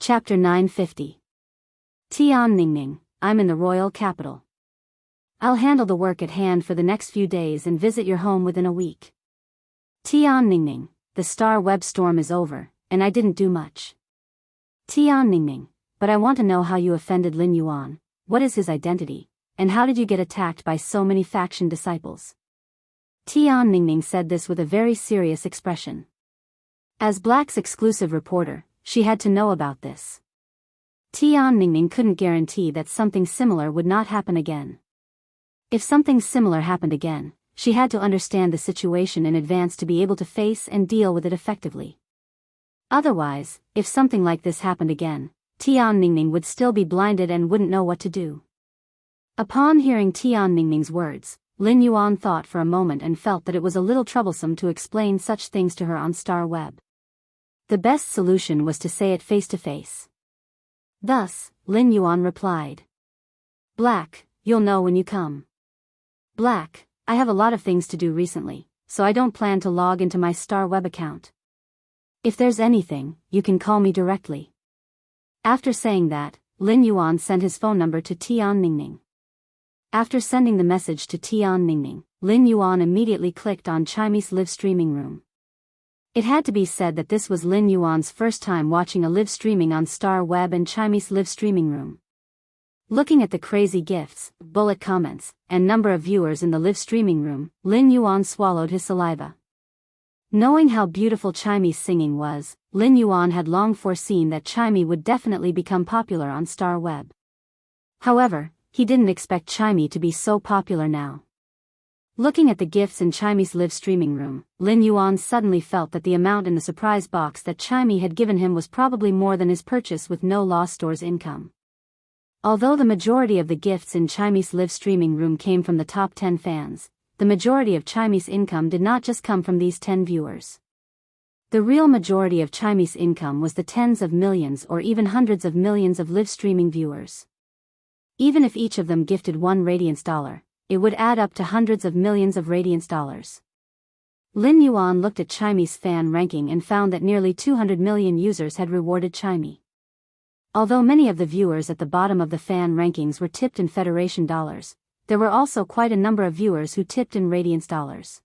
Chapter 950. Tian Ningning, I'm in the royal capital. I'll handle the work at hand for the next few days and visit your home within a week. Tian Ningning, the star web storm is over, and I didn't do much. Tian Ningning, but I want to know how you offended Lin Yuan, what is his identity, and how did you get attacked by so many faction disciples? Tian Ningning said this with a very serious expression. As Black's exclusive reporter, she had to know about this. Tian Ningning couldn't guarantee that something similar would not happen again. If something similar happened again, she had to understand the situation in advance to be able to face and deal with it effectively. Otherwise, if something like this happened again, Tian Ningning would still be blinded and wouldn't know what to do. Upon hearing Tian Ningning's words, Lin Yuan thought for a moment and felt that it was a little troublesome to explain such things to her on Star Web. The best solution was to say it face to face. Thus, Lin Yuan replied. Black, you'll know when you come. Black, I have a lot of things to do recently, so I don't plan to log into my Star Web account. If there's anything, you can call me directly. After saying that, Lin Yuan sent his phone number to Tian Ningning. After sending the message to Tian Ningning, Lin Yuan immediately clicked on Chime's live streaming room. It had to be said that this was Lin Yuan's first time watching a live streaming on Star Web and Chime's live streaming room. Looking at the crazy gifts, bullet comments, and number of viewers in the live streaming room, Lin Yuan swallowed his saliva. Knowing how beautiful Chime's singing was, Lin Yuan had long foreseen that Chime would definitely become popular on Star Web. However, he didn't expect Chime to be so popular now. Looking at the gifts in Chime's live streaming room, Lin Yuan suddenly felt that the amount in the surprise box that Chime had given him was probably more than his purchase with no Law Store's income. Although the majority of the gifts in Chime's live streaming room came from the top 10 fans, the majority of Chime's income did not just come from these 10 viewers. The real majority of Chime's income was the tens of millions or even hundreds of millions of live streaming viewers. Even if each of them gifted $1 Radiance, it would add up to hundreds of millions of Radiance dollars. Lin Yuan looked at Chime's fan ranking and found that nearly 200 million users had rewarded Chime. Although many of the viewers at the bottom of the fan rankings were tipped in Federation dollars, there were also quite a number of viewers who tipped in Radiance dollars.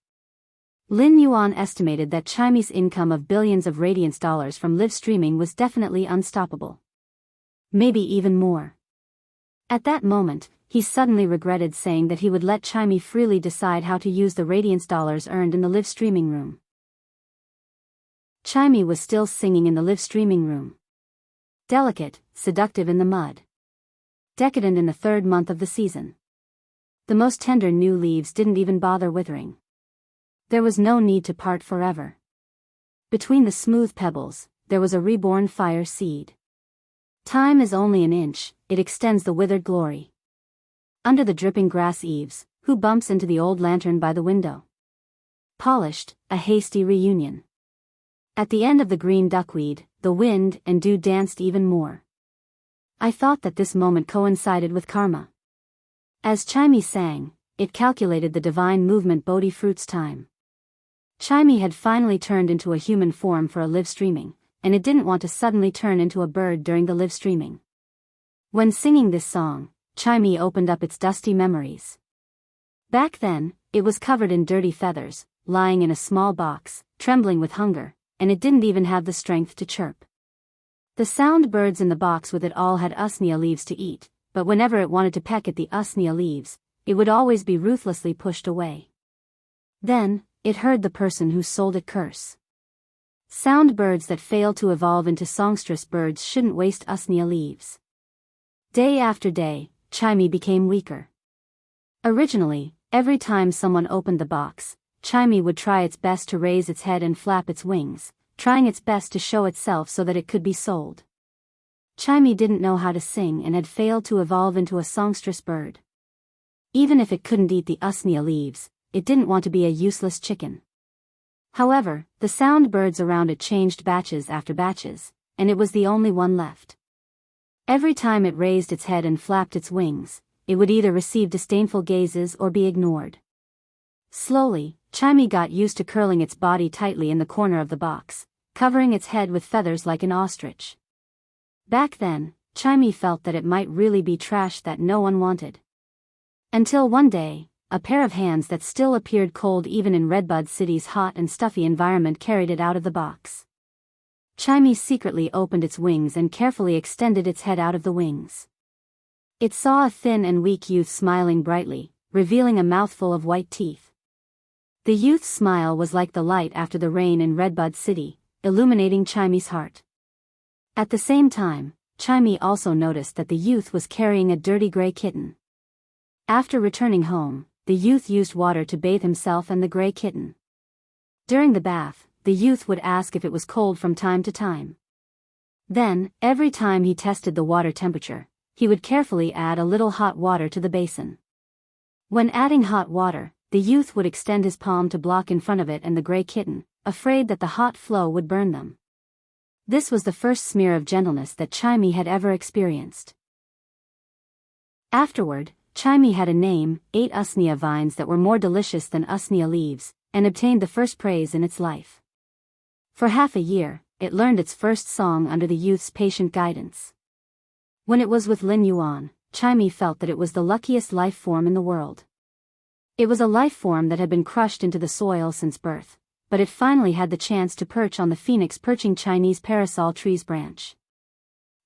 Lin Yuan estimated that Chime's income of billions of Radiance dollars from live streaming was definitely unstoppable. Maybe even more. At that moment, he suddenly regretted saying that he would let Chime freely decide how to use the Radiance dollars earned in the live streaming room. Chime was still singing in the live streaming room. Delicate, seductive in the mud. Decadent in the third month of the season. The most tender new leaves didn't even bother withering. There was no need to part forever. Between the smooth pebbles, there was a reborn fire seed. Time is only an inch, it extends the withered glory. Under the dripping grass eaves, who bumps into the old lantern by the window? Polished, a hasty reunion. At the end of the green duckweed, the wind and dew danced even more. I thought that this moment coincided with karma. As Chime sang, it calculated the divine movement Bodhi fruit's time. Chime had finally turned into a human form for a live streaming, and it didn't want to suddenly turn into a bird during the live streaming. When singing this song, Chime opened up its dusty memories. Back then, it was covered in dirty feathers, lying in a small box, trembling with hunger, and it didn't even have the strength to chirp. The sound birds in the box with it all had usnea leaves to eat, but whenever it wanted to peck at the usnea leaves, it would always be ruthlessly pushed away. Then, it heard the person who sold it curse. Sound birds that fail to evolve into songstress birds shouldn't waste usnea leaves. Day after day, Chime became weaker. Originally, every time someone opened the box, Chime would try its best to raise its head and flap its wings, trying its best to show itself so that it could be sold. Chime didn't know how to sing and had failed to evolve into a songstress bird. Even if it couldn't eat the usnea leaves, it didn't want to be a useless chicken. However, the sound birds around it changed batches after batches, and it was the only one left. Every time it raised its head and flapped its wings, it would either receive disdainful gazes or be ignored. Slowly, Chime got used to curling its body tightly in the corner of the box, covering its head with feathers like an ostrich. Back then, Chimey felt that it might really be trash that no one wanted. Until one day, a pair of hands that still appeared cold even in Redbud City's hot and stuffy environment carried it out of the box. Chimey secretly opened its wings and carefully extended its head out of the wings. It saw a thin and weak youth smiling brightly, revealing a mouthful of white teeth. The youth's smile was like the light after the rain in Redbud City, illuminating Chimey's heart. At the same time, Chimey also noticed that the youth was carrying a dirty gray kitten. After returning home, the youth used water to bathe himself and the gray kitten. During the bath, the youth would ask if it was cold from time to time. Then, every time he tested the water temperature, he would carefully add a little hot water to the basin. When adding hot water, the youth would extend his palm to block in front of it and the gray kitten, afraid that the hot flow would burn them. This was the first smear of gentleness that Chimey had ever experienced. Afterward, Chimey had a name, 8 usnea vines that were more delicious than usnea leaves, and obtained the first praise in its life. For half a year, it learned its first song under the youth's patient guidance. When it was with Lin Yuan, Chimey felt that it was the luckiest life form in the world. It was a life form that had been crushed into the soil since birth, but it finally had the chance to perch on the phoenix perching Chinese parasol tree's branch.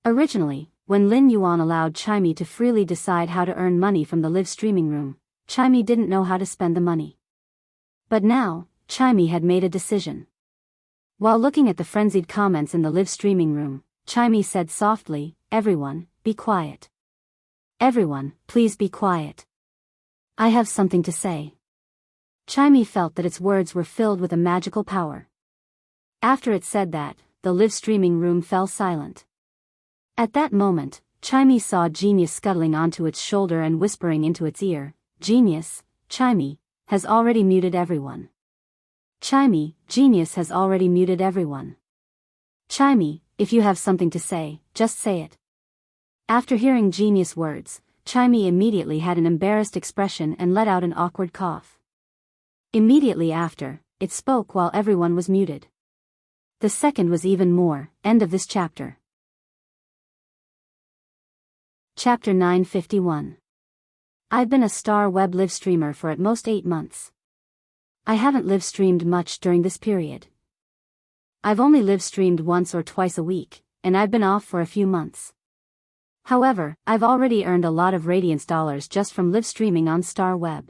Originally, when Lin Yuan allowed Chimey to freely decide how to earn money from the live streaming room, Chimey didn't know how to spend the money. But now, Chimey had made a decision. While looking at the frenzied comments in the live streaming room, Chimey said softly, "Everyone, be quiet. Everyone, please be quiet. I have something to say." Chimey felt that its words were filled with a magical power. After it said that, the live streaming room fell silent. At that moment, Chimey saw Genius scuttling onto its shoulder and whispering into its ear, "Genius, Chimey has already muted everyone. Chimey, Genius has already muted everyone. Chimey, if you have something to say, just say it." After hearing Genius words, Chimey immediately had an embarrassed expression and let out an awkward cough. Immediately after, it spoke while everyone was muted. The second was even more. End of this chapter. Chapter 951. I've been a star web live streamer for at most 8 months. I haven't live streamed much during this period. I've only live streamed once or twice a week, and I've been off for a few months. However, I've already earned a lot of Radiance dollars just from live streaming on Star Web.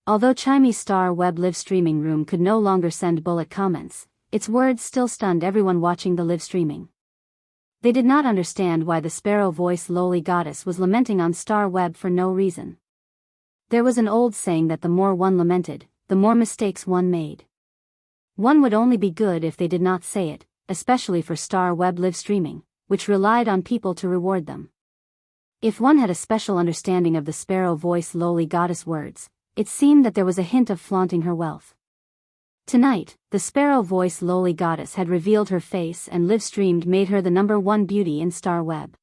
Although Chimey's Star Web live streaming room could no longer send bullet comments, its words still stunned everyone watching the live streaming. They did not understand why the sparrow-voiced lowly goddess was lamenting on Star Web for no reason. There was an old saying that the more one lamented, the more mistakes one made. One would only be good if they did not say it, especially for Star Web live streaming, which relied on people to reward them. If one had a special understanding of the sparrow-voiced lowly goddess words, it seemed that there was a hint of flaunting her wealth. Tonight, the sparrow-voiced lowly goddess had revealed her face and live-streamed made her the #1 beauty in Star Web.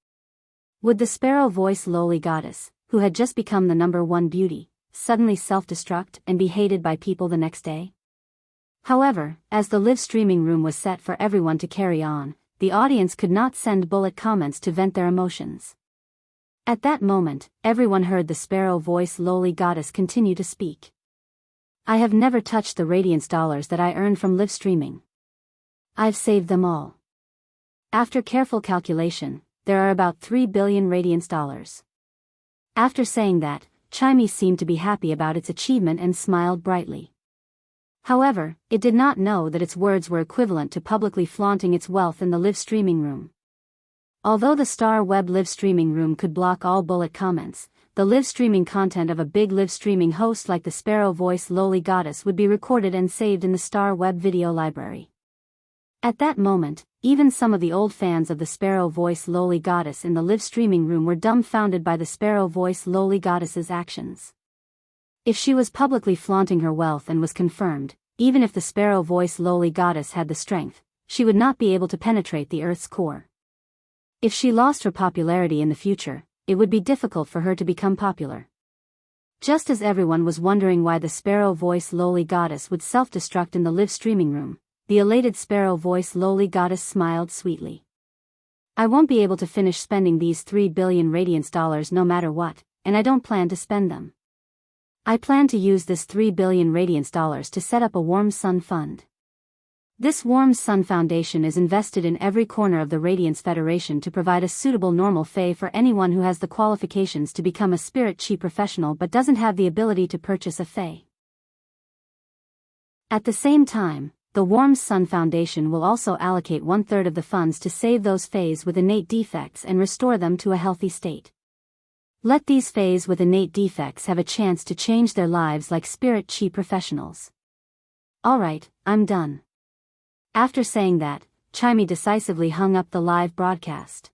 Would the sparrow-voiced lowly goddess, who had just become the #1 beauty, suddenly self-destruct and be hated by people the next day? However, as the live streaming room was set for everyone to carry on, the audience could not send bullet comments to vent their emotions. At that moment, everyone heard the sparrow-voiced lowly goddess continue to speak. I have never touched the Radiance dollars that I earned from live streaming. I've saved them all. After careful calculation, there are about 3 billion Radiance dollars. After saying that, Chimey seemed to be happy about its achievement and smiled brightly. However, it did not know that its words were equivalent to publicly flaunting its wealth in the live streaming room. Although the Star Web live streaming room could block all bullet comments, the live streaming content of a big live streaming host like the sparrow-voiced lowly goddess would be recorded and saved in the Star Web video library. At that moment, even some of the old fans of the sparrow-voiced lowly goddess in the live streaming room were dumbfounded by the sparrow-voiced lowly goddess's actions. If she was publicly flaunting her wealth and was confirmed, even if the sparrow-voiced lowly goddess had the strength, she would not be able to penetrate the Earth's core. If she lost her popularity in the future, it would be difficult for her to become popular. Just as everyone was wondering why the sparrow-voiced lowly goddess would self-destruct in the live streaming room, the elated sparrow-voiced lowly goddess smiled sweetly. I won't be able to finish spending these 3 billion radiance dollars no matter what, and I don't plan to spend them. I plan to use this 3 billion radiance dollars to set up a Warm Sun Fund. This Warm Sun Foundation is invested in every corner of the Radiance Federation to provide a suitable normal Fae for anyone who has the qualifications to become a spirit chi professional but doesn't have the ability to purchase a Fae. At the same time, the Warm Sun Foundation will also allocate 1/3 of the funds to save those Faes with innate defects and restore them to a healthy state. Let these Faes with innate defects have a chance to change their lives like spirit chi professionals. Alright, I'm done. After saying that, Chimey decisively hung up the live broadcast.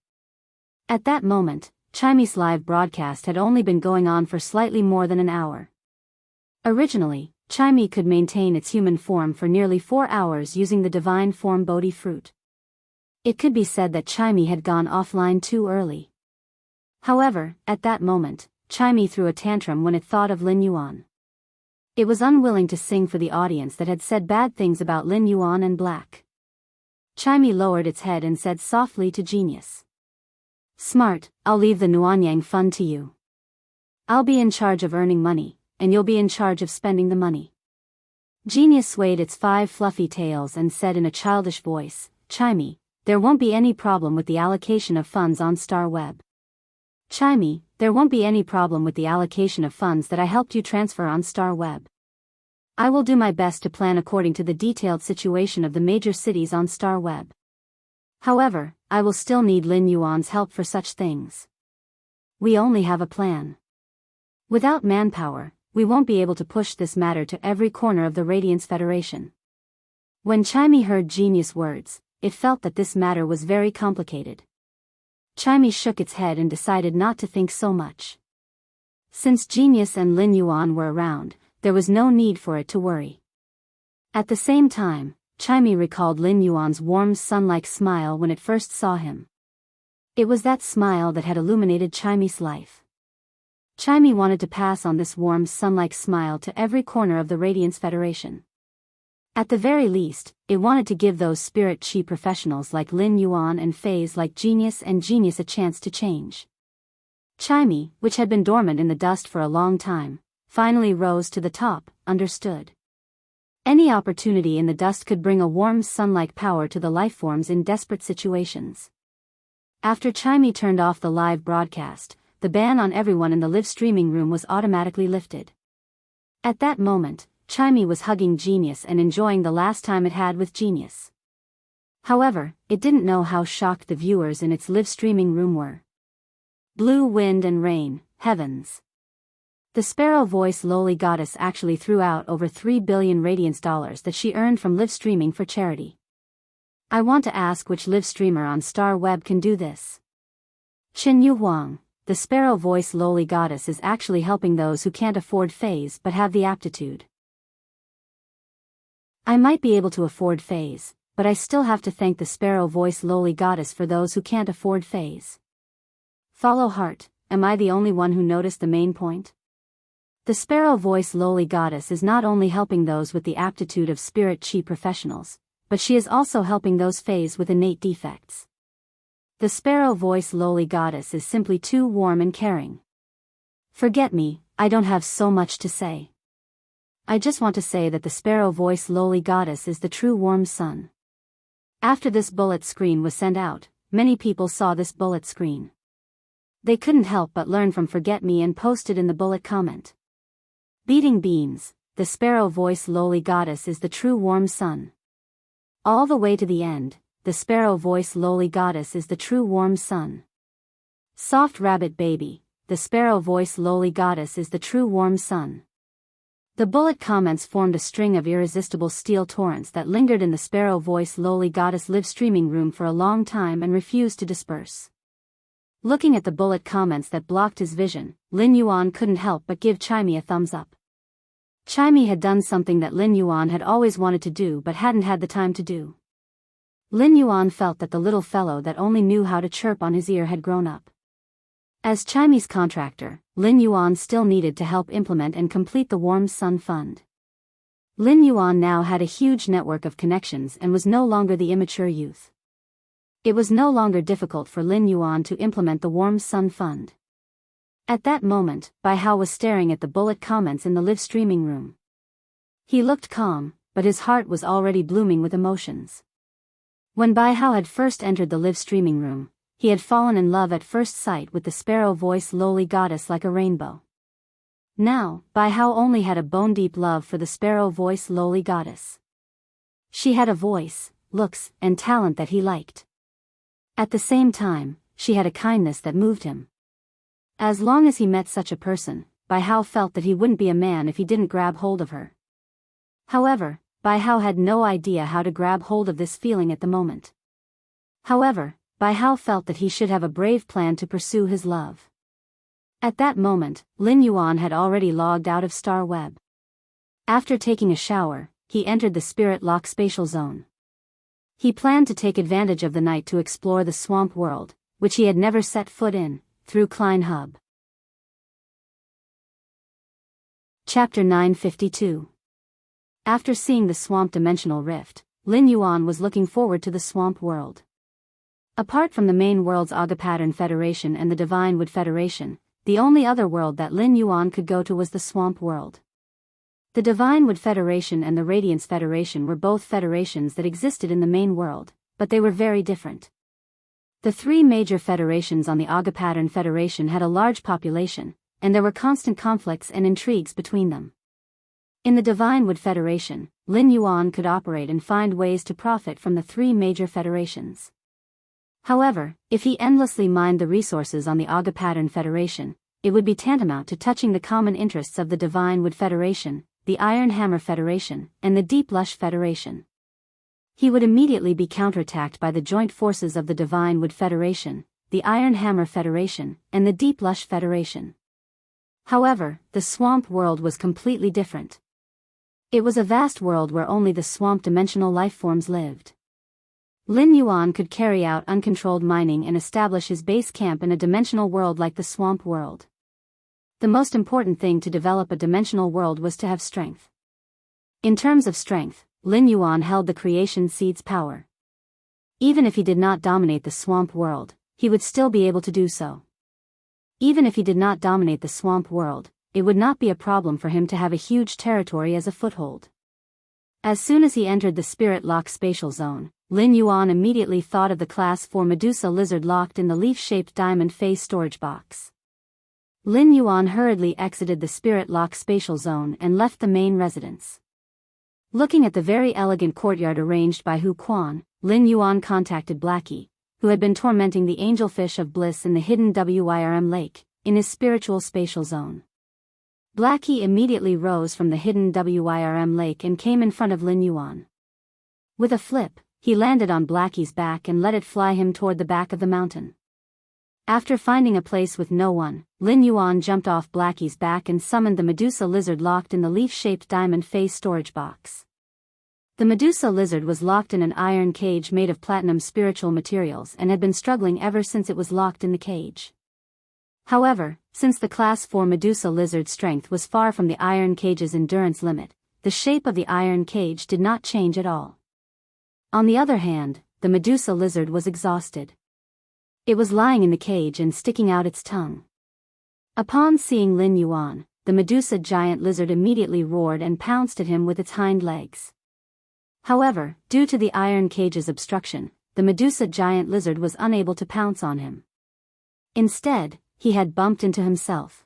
At that moment, Chimey's live broadcast had only been going on for slightly more than an hour. Originally, Chimey could maintain its human form for nearly 4 hours using the divine form Bodhi fruit. It could be said that Chimey had gone offline too early. However, at that moment, Chimey threw a tantrum when it thought of Lin Yuan. It was unwilling to sing for the audience that had said bad things about Lin Yuan and Black. Chimey lowered its head and said softly to Genius. Smart, I'll leave the Nuanyang Fund to you. I'll be in charge of earning money, and you'll be in charge of spending the money. Genius swayed its 5 fluffy tails and said in a childish voice, Chimey, there won't be any problem with the allocation of funds on Star Web. Chimey, there won't be any problem with the allocation of funds that I helped you transfer on Star Web. I will do my best to plan according to the detailed situation of the major cities on Star Web. However, I will still need Lin Yuan's help for such things. We only have a plan. Without manpower, we won't be able to push this matter to every corner of the Radiance Federation. When Chimey heard Genius' words, it felt that this matter was very complicated. Chimey shook its head and decided not to think so much. Since Genius and Lin Yuan were around, there was no need for it to worry. At the same time, Chimey recalled Lin Yuan's warm sun-like smile when it first saw him. It was that smile that had illuminated Chimey's life. Chimey wanted to pass on this warm sun-like smile to every corner of the Radiance Federation. At the very least, it wanted to give those spirit chi professionals like Lin Yuan and Faes like Genius and Genius a chance to change. Chimey, which had been dormant in the dust for a long time, finally rose to the top, understood. Any opportunity in the dust could bring a warm sun-like power to the lifeforms in desperate situations. After Chimey turned off the live broadcast, the ban on everyone in the live streaming room was automatically lifted. At that moment, Chimey was hugging Genius and enjoying the last time it had with Genius. However, it didn't know how shocked the viewers in its live streaming room were. Blue wind and rain, heavens. The sparrow voice lowly goddess actually threw out over 3 billion radiance dollars that she earned from live streaming for charity. I want to ask which live streamer on Star Web can do this. Qin Yu Huang, the sparrow voice lowly goddess is actually helping those who can't afford Faes but have the aptitude. I might be able to afford Faes, but I still have to thank the sparrow voice lowly goddess for those who can't afford Faes. Follow heart, am I the only one who noticed the main point? The sparrow voice lowly goddess is not only helping those with the aptitude of spirit chi professionals, but she is also helping those Faes with innate defects. The sparrow voice lowly goddess is simply too warm and caring. Forget me, I don't have so much to say. I just want to say that the sparrow voice lowly goddess is the true warm sun. After this bullet screen was sent out, many people saw this bullet screen. They couldn't help but learn from Forget Me and posted in the bullet comment. Beating beans, the sparrow voice lowly goddess is the true warm sun. All the way to the end, the sparrow voice lowly goddess is the true warm sun. Soft rabbit baby, the sparrow voice lowly goddess is the true warm sun. The bullet comments formed a string of irresistible steel torrents that lingered in the sparrow voice lowly goddess live streaming room for a long time and refused to disperse. Looking at the bullet comments that blocked his vision, Lin Yuan couldn't help but give Chimey a thumbs up. Chimey had done something that Lin Yuan had always wanted to do but hadn't had the time to do. Lin Yuan felt that the little fellow that only knew how to chirp on his ear had grown up. As Chimey's contractor, Lin Yuan still needed to help implement and complete the Warm Sun Fund. Lin Yuan now had a huge network of connections and was no longer the immature youth. It was no longer difficult for Lin Yuan to implement the Warm Sun Fund. At that moment, Biyao was staring at the bullet comments in the live streaming room. He looked calm, but his heart was already blooming with emotions. When Biyao had first entered the live streaming room, he had fallen in love at first sight with the sparrow-voiced lowly goddess like a rainbow. Now, Biyao only had a bone-deep love for the sparrow-voiced lowly goddess. She had a voice, looks, and talent that he liked. At the same time, she had a kindness that moved him. As long as he met such a person, Biyao felt that he wouldn't be a man if he didn't grab hold of her. However, Biyao had no idea how to grab hold of this feeling at the moment. However, Biyao felt that he should have a brave plan to pursue his love. At that moment, Lin Yuan had already logged out of Star Web. After taking a shower, he entered the Spirit Lock spatial zone. He planned to take advantage of the night to explore the swamp world, which he had never set foot in, through Klein Hub. Chapter 952. After seeing the swamp dimensional rift, Lin Yuan was looking forward to the swamp world. Apart from the main world's Agapattern Federation and the Divine Wood Federation, the only other world that Lin Yuan could go to was the swamp world. The Divine Wood Federation and the Radiance Federation were both federations that existed in the main world, but they were very different. The three major federations on the Agapattern Federation had a large population, and there were constant conflicts and intrigues between them. In the Divine Wood Federation, Lin Yuan could operate and find ways to profit from the three major federations. However, if he endlessly mined the resources on the Agapattern Federation, it would be tantamount to touching the common interests of the Divine Wood Federation, the Iron Hammer Federation, and the Deep Lush Federation. He would immediately be counterattacked by the joint forces of the Divine Wood Federation, the Iron Hammer Federation, and the Deep Lush Federation. However, the swamp world was completely different. It was a vast world where only the swamp dimensional lifeforms lived. Lin Yuan could carry out uncontrolled mining and establish his base camp in a dimensional world like the swamp world. The most important thing to develop a dimensional world was to have strength. In terms of strength, Lin Yuan held the creation seed's power. Even if he did not dominate the swamp world, he would still be able to do so. Even if he did not dominate the swamp world, it would not be a problem for him to have a huge territory as a foothold. As soon as he entered the Spirit Lock spatial zone, Lin Yuan immediately thought of the Class 4 Medusa lizard locked in the leaf-shaped diamond phase storage box. Lin Yuan hurriedly exited the Spirit Lock spatial zone and left the main residence. Looking at the very elegant courtyard arranged by Hu Quan, Lin Yuan contacted Blackie, who had been tormenting the angelfish of bliss in the hidden WIRM lake, in his spiritual spatial zone. Blackie immediately rose from the hidden WIRM lake and came in front of Lin Yuan. With a flip, he landed on Blackie's back and let it fly him toward the back of the mountain. After finding a place with no one, Lin Yuan jumped off Blackie's back and summoned the Medusa lizard locked in the leaf-shaped diamond phase storage box. The Medusa lizard was locked in an iron cage made of platinum spiritual materials and had been struggling ever since it was locked in the cage. However, since the Class 4 Medusa lizard's strength was far from the iron cage's endurance limit, the shape of the iron cage did not change at all. On the other hand, the Medusa lizard was exhausted. It was lying in the cage and sticking out its tongue. Upon seeing Lin Yuan, the Medusa giant lizard immediately roared and pounced at him with its hind legs. However, due to the iron cage's obstruction, the Medusa giant lizard was unable to pounce on him. Instead, he had bumped into himself.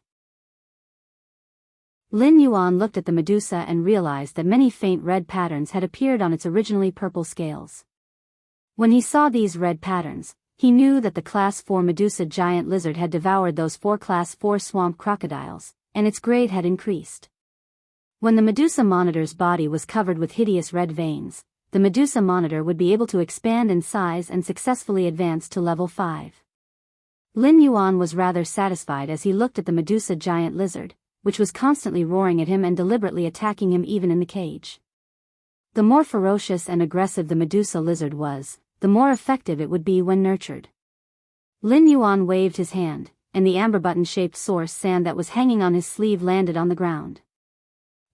Lin Yuan looked at the Medusa and realized that many faint red patterns had appeared on its originally purple scales. When he saw these red patterns, he knew that the Class 4 Medusa giant lizard had devoured those 4 Class 4 swamp crocodiles, and its grade had increased. When the Medusa monitor's body was covered with hideous red veins, the Medusa monitor would be able to expand in size and successfully advance to level 5. Lin Yuan was rather satisfied as he looked at the Medusa giant lizard, which was constantly roaring at him and deliberately attacking him even in the cage. The more ferocious and aggressive the Medusa lizard was, the more effective it would be when nurtured. Lin Yuan waved his hand, and the amber button-shaped source sand that was hanging on his sleeve landed on the ground.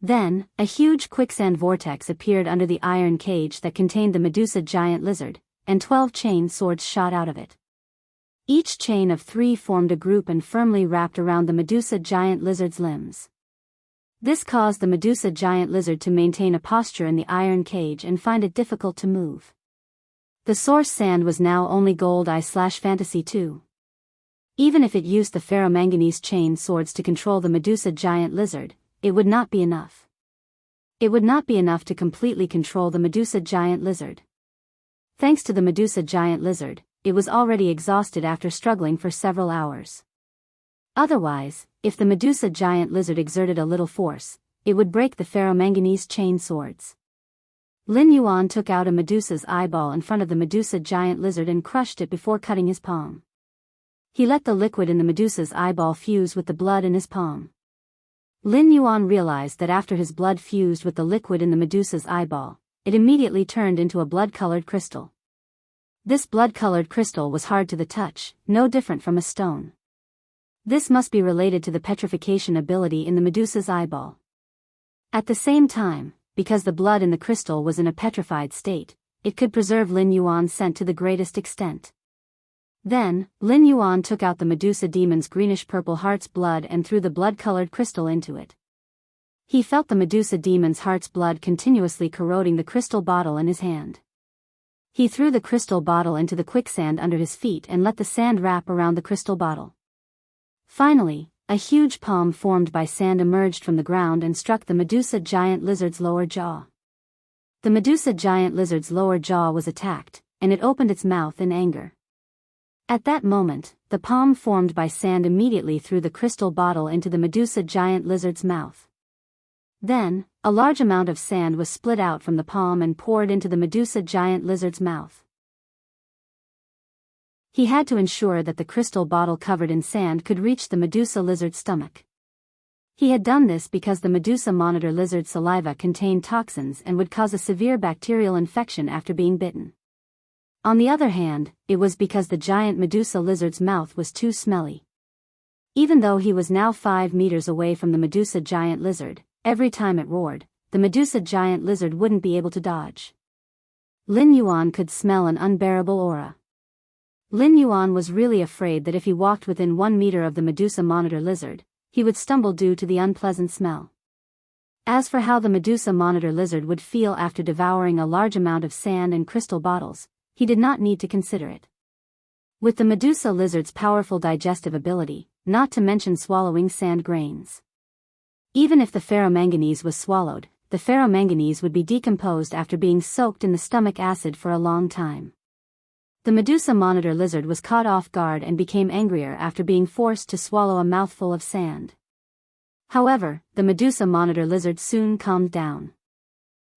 Then, a huge quicksand vortex appeared under the iron cage that contained the Medusa giant lizard, and 12 chain swords shot out of it. Each chain of 3 formed a group and firmly wrapped around the Medusa giant lizard's limbs. This caused the Medusa giant lizard to maintain a posture in the iron cage and find it difficult to move. The source sand was now only gold /fantasy 2. Even if it used the ferromanganese chain swords to control the Medusa giant lizard, it would not be enough. It would not be enough to completely control the Medusa giant lizard. Thanks to the Medusa giant lizard, it was already exhausted after struggling for several hours. Otherwise, if the Medusa giant lizard exerted a little force, it would break the ferromanganese chain swords. Lin Yuan took out a Medusa's eyeball in front of the Medusa giant lizard and crushed it before cutting his palm. He let the liquid in the Medusa's eyeball fuse with the blood in his palm. Lin Yuan realized that after his blood fused with the liquid in the Medusa's eyeball, it immediately turned into a blood-colored crystal. This blood-colored crystal was hard to the touch, no different from a stone. This must be related to the petrification ability in the Medusa's eyeball. At the same time, because the blood in the crystal was in a petrified state, it could preserve Lin Yuan's scent to the greatest extent. Then, Lin Yuan took out the Medusa demon's greenish-purple heart's blood and threw the blood-colored crystal into it. He felt the Medusa demon's heart's blood continuously corroding the crystal bottle in his hand. He threw the crystal bottle into the quicksand under his feet and let the sand wrap around the crystal bottle. Finally, a huge palm formed by sand emerged from the ground and struck the Medusa giant lizard's lower jaw. The Medusa giant lizard's lower jaw was attacked, and it opened its mouth in anger. At that moment, the palm formed by sand immediately threw the crystal bottle into the Medusa giant lizard's mouth. Then, a large amount of sand was split out from the palm and poured into the Medusa giant lizard's mouth. He had to ensure that the crystal bottle covered in sand could reach the Medusa lizard's stomach. He had done this because the Medusa monitor lizard's saliva contained toxins and would cause a severe bacterial infection after being bitten. On the other hand, it was because the giant Medusa lizard's mouth was too smelly. Even though he was now 5 meters away from the Medusa giant lizard, every time it roared, the Medusa giant lizard wouldn't be able to dodge. Lin Yuan could smell an unbearable aura. Lin Yuan was really afraid that if he walked within 1 meter of the Medusa monitor lizard, he would stumble due to the unpleasant smell. As for how the Medusa monitor lizard would feel after devouring a large amount of sand and crystal bottles, he did not need to consider it. With the Medusa lizard's powerful digestive ability, not to mention swallowing sand grains. Even if the ferromanganese was swallowed, the ferromanganese would be decomposed after being soaked in the stomach acid for a long time. The Medusa monitor lizard was caught off guard and became angrier after being forced to swallow a mouthful of sand. However, the Medusa monitor lizard soon calmed down.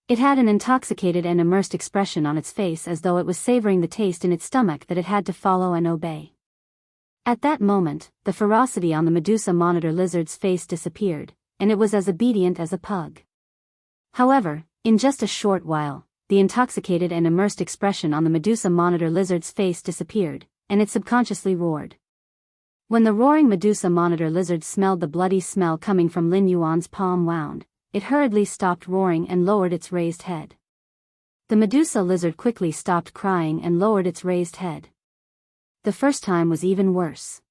It had an intoxicated and immersed expression on its face as though it was savoring the taste in its stomach that it had to follow and obey. At that moment, the ferocity on the Medusa monitor lizard's face disappeared, and it was as obedient as a pug. However, in just a short while, the intoxicated and immersed expression on the Medusa monitor lizard's face disappeared, and it subconsciously roared. When the roaring Medusa monitor lizard smelled the bloody smell coming from Lin Yuan's palm wound, it hurriedly stopped roaring and lowered its raised head. The Medusa lizard quickly stopped crying and lowered its raised head. The first time was even worse.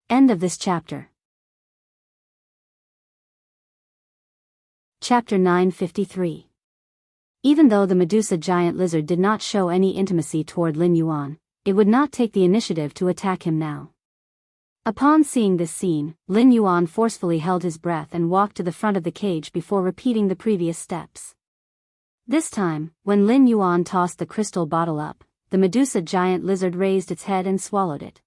End of this chapter. Chapter 953. Even though the Medusa giant lizard did not show any intimacy toward Lin Yuan, it would not take the initiative to attack him now. Upon seeing this scene, Lin Yuan forcefully held his breath and walked to the front of the cage before repeating the previous steps. This time, when Lin Yuan tossed the crystal bottle up, the Medusa giant lizard raised its head and swallowed it.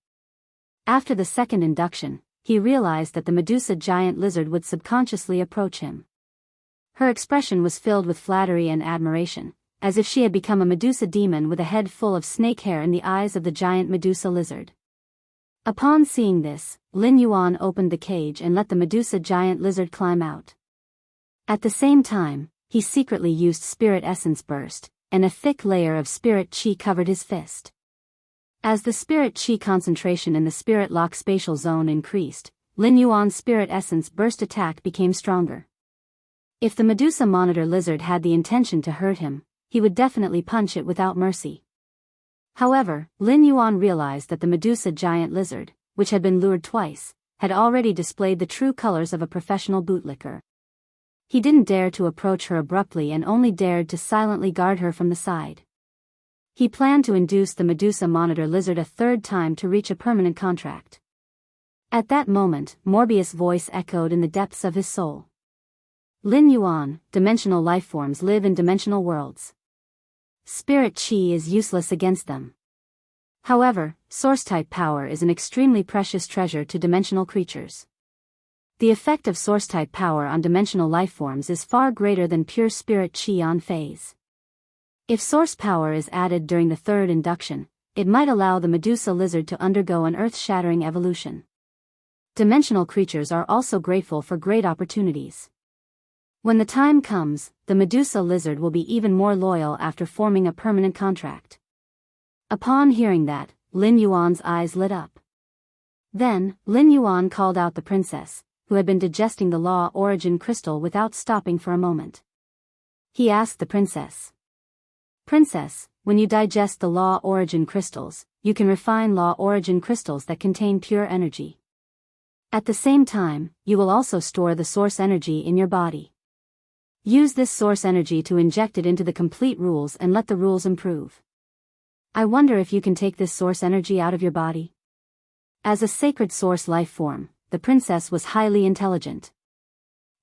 After the second induction, he realized that the Medusa giant lizard would subconsciously approach him. Her expression was filled with flattery and admiration, as if she had become a Medusa demon with a head full of snake hair in the eyes of the giant Medusa lizard. Upon seeing this, Lin Yuan opened the cage and let the Medusa giant lizard climb out. At the same time, he secretly used Spirit Essence Burst, and a thick layer of Spirit Chi covered his fist. As the Spirit Chi concentration in the Spirit Lock spatial zone increased, Lin Yuan's Spirit Essence Burst attack became stronger. If the Medusa monitor lizard had the intention to hurt him, he would definitely punch it without mercy. However, Lin Yuan realized that the Medusa giant lizard, which had been lured twice, had already displayed the true colors of a professional bootlicker. He didn't dare to approach her abruptly and only dared to silently guard her from the side. He planned to induce the Medusa monitor lizard a third time to reach a permanent contract. At that moment, Morbius' voice echoed in the depths of his soul. Lin Yuan, dimensional lifeforms live in dimensional worlds. Spirit Qi is useless against them. However, source-type power is an extremely precious treasure to dimensional creatures. The effect of source-type power on dimensional lifeforms is far greater than pure spirit Qi on phase. If source power is added during the third induction, it might allow the Medusa lizard to undergo an earth-shattering evolution. Dimensional creatures are also grateful for great opportunities. When the time comes, the Medusa lizard will be even more loyal after forming a permanent contract. Upon hearing that, Lin Yuan's eyes lit up. Then, Lin Yuan called out the princess, who had been digesting the law origin crystal without stopping for a moment. He asked the princess, "Princess, when you digest the law origin crystals, you can refine law origin crystals that contain pure energy. At the same time, you will also store the source energy in your body. Use this source energy to inject it into the complete rules and let the rules improve. I wonder if you can take this source energy out of your body." As a sacred source life form, the princess was highly intelligent.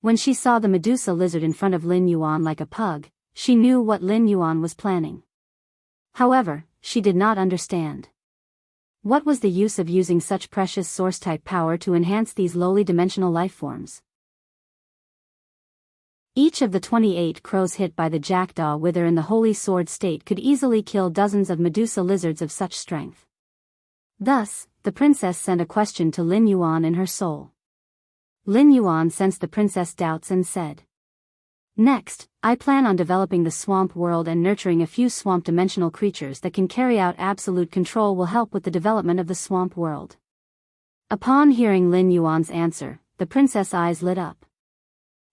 When she saw the Medusa lizard in front of Lin Yuan like a pug, she knew what Lin Yuan was planning. However, she did not understand. What was the use of using such precious source-type power to enhance these lowly dimensional life forms? Each of the 28 crows hit by the jackdaw wither in the holy sword state could easily kill dozens of Medusa lizards of such strength. Thus, the princess sent a question to Lin Yuan in her soul. Lin Yuan sensed the princess' doubts and said, "Next, I plan on developing the swamp world, and nurturing a few swamp dimensional creatures that can carry out absolute control will help with the development of the swamp world." Upon hearing Lin Yuan's answer, the princess' eyes lit up.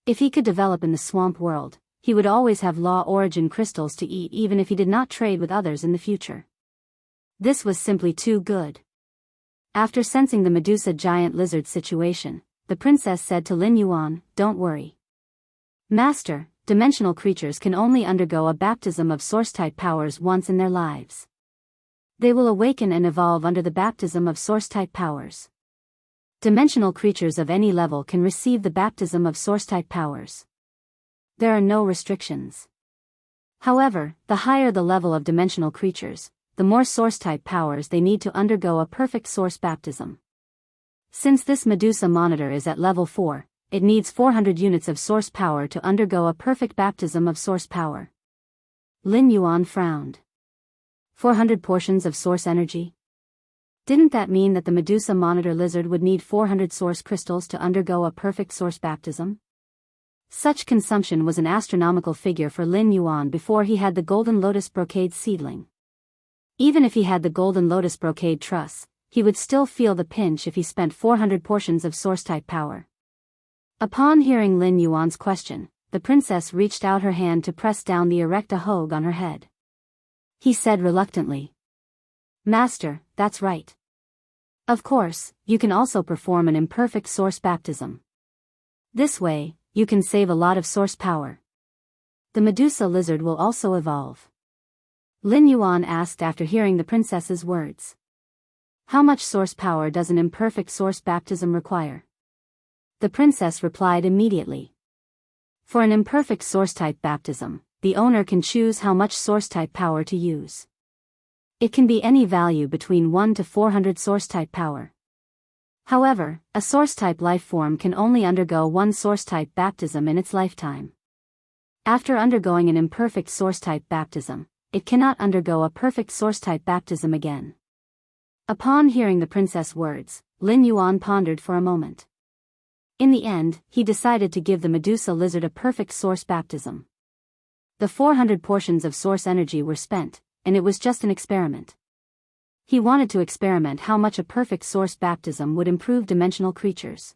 If he could develop in the swamp world, he would always have law origin crystals to eat even if he did not trade with others in the future. This was simply too good. After sensing the Medusa giant lizard situation, the princess said to Lin Yuan, "Don't worry. Master, dimensional creatures can only undergo a baptism of source-type powers once in their lives. They will awaken and evolve under the baptism of source-type powers. Dimensional creatures of any level can receive the baptism of source-type powers. There are no restrictions. However, the higher the level of dimensional creatures, the more source-type powers they need to undergo a perfect source baptism. Since this Medusa monitor is at level 4, it needs 400 units of source power to undergo a perfect baptism of source power." Lin Yuan frowned. 400 portions of source energy? Didn't that mean that the Medusa monitor lizard would need 400 source crystals to undergo a perfect source baptism? Such consumption was an astronomical figure for Lin Yuan before he had the golden lotus brocade seedling. Even if he had the golden lotus brocade truss, he would still feel the pinch if he spent 400 portions of source-type power. Upon hearing Lin Yuan's question, the princess reached out her hand to press down the erecta hogue on her head. He said reluctantly, "Master, that's right. Of course, you can also perform an imperfect source baptism. This way, you can save a lot of source power. The Medusa lizard will also evolve." Lin Yuan asked after hearing the princess's words. "How much source power does an imperfect source baptism require?" The princess replied immediately. For an imperfect source-type baptism, the owner can choose how much source-type power to use. It can be any value between 1 to 400 source-type power. However, a source-type life form can only undergo one source-type baptism in its lifetime. After undergoing an imperfect source-type baptism, it cannot undergo a perfect source-type baptism again. Upon hearing the princess' words, Lin Yuan pondered for a moment. In the end, he decided to give the Medusa lizard a perfect source baptism. The 400 portions of source energy were spent, and it was just an experiment. He wanted to experiment how much a perfect source baptism would improve dimensional creatures.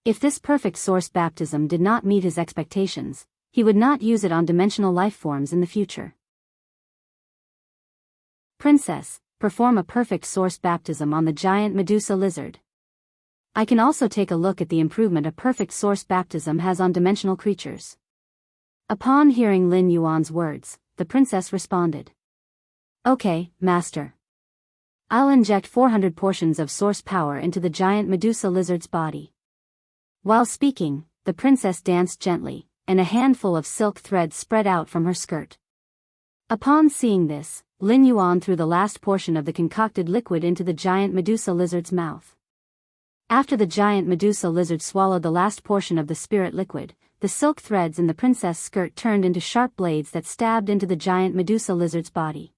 If this perfect source baptism did not meet his expectations, he would not use it on dimensional life forms in the future. Princess, perform a perfect source baptism on the giant Medusa lizard. I can also take a look at the improvement a perfect source baptism has on dimensional creatures. Upon hearing Lin Yuan's words, the princess responded. Okay, master. I'll inject 400 portions of source power into the giant Medusa lizard's body. While speaking, the princess danced gently, and a handful of silk threads spread out from her skirt. Upon seeing this, Lin Yuan threw the last portion of the concocted liquid into the giant Medusa lizard's mouth. After the giant Medusa lizard swallowed the last portion of the spirit liquid, the silk threads in the princess' skirt turned into sharp blades that stabbed into the giant Medusa lizard's body.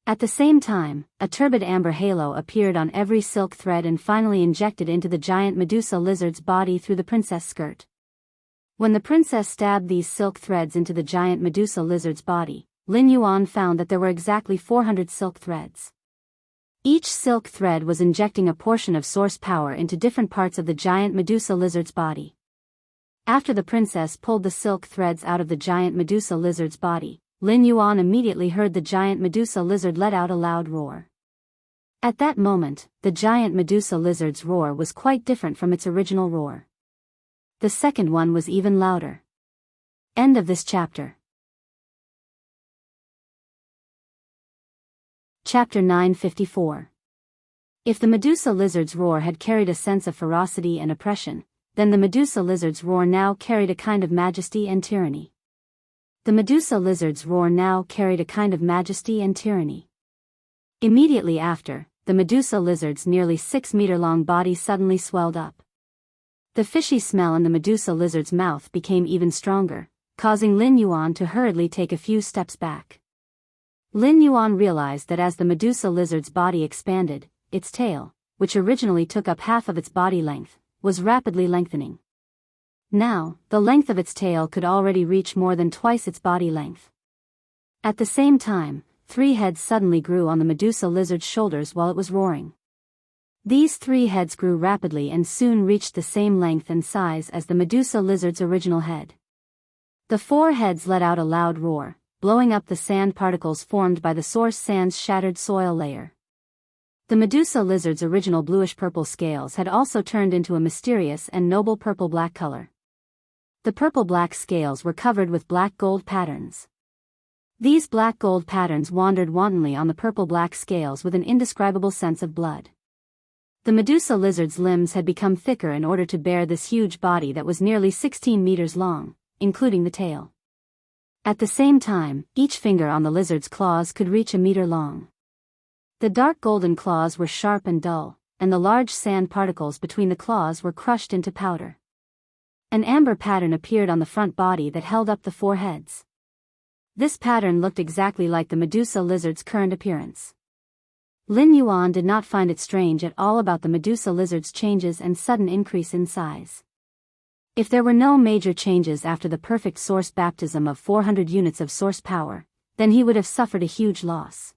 At the same time, a turbid amber halo appeared on every silk thread and finally injected into the giant Medusa lizard's body through the princess' skirt. When the princess stabbed these silk threads into the giant Medusa lizard's body, Lin Yuan found that there were exactly 400 silk threads. Each silk thread was injecting a portion of source power into different parts of the giant Medusa lizard's body. After the princess pulled the silk threads out of the giant Medusa lizard's body, Lin Yuan immediately heard the giant Medusa lizard let out a loud roar. At that moment, the giant Medusa lizard's roar was quite different from its original roar. The second one was even louder. End of this chapter. Chapter 954. If the Medusa lizard's roar had carried a sense of ferocity and oppression, then the Medusa lizard's roar now carried a kind of majesty and tyranny. The Medusa lizard's roar now carried a kind of majesty and tyranny. Immediately after, the Medusa lizard's nearly 6-meter-long body suddenly swelled up. The fishy smell in the Medusa lizard's mouth became even stronger, causing Lin Yuan to hurriedly take a few steps back. Lin Yuan realized that as the Medusa lizard's body expanded, its tail, which originally took up half of its body length, was rapidly lengthening. Now, the length of its tail could already reach more than twice its body length. At the same time, 3 heads suddenly grew on the Medusa lizard's shoulders while it was roaring. These 3 heads grew rapidly and soon reached the same length and size as the Medusa lizard's original head. The 4 heads let out a loud roar, blowing up the sand particles formed by the source sand's shattered soil layer. The Medusa lizard's original bluish-purple scales had also turned into a mysterious and noble purple-black color. The purple-black scales were covered with black-gold patterns. These black-gold patterns wandered wantonly on the purple-black scales with an indescribable sense of blood. The Medusa lizard's limbs had become thicker in order to bear this huge body that was nearly 16 meters long, including the tail. At the same time, each finger on the lizard's claws could reach a meter long. The dark golden claws were sharp and dull, and the large sand particles between the claws were crushed into powder. An amber pattern appeared on the front body that held up the 4 heads. This pattern looked exactly like the Medusa lizard's current appearance. Lin Yuan did not find it strange at all about the Medusa lizard's changes and sudden increase in size. If there were no major changes after the perfect source baptism of 400 units of source power, then he would have suffered a huge loss.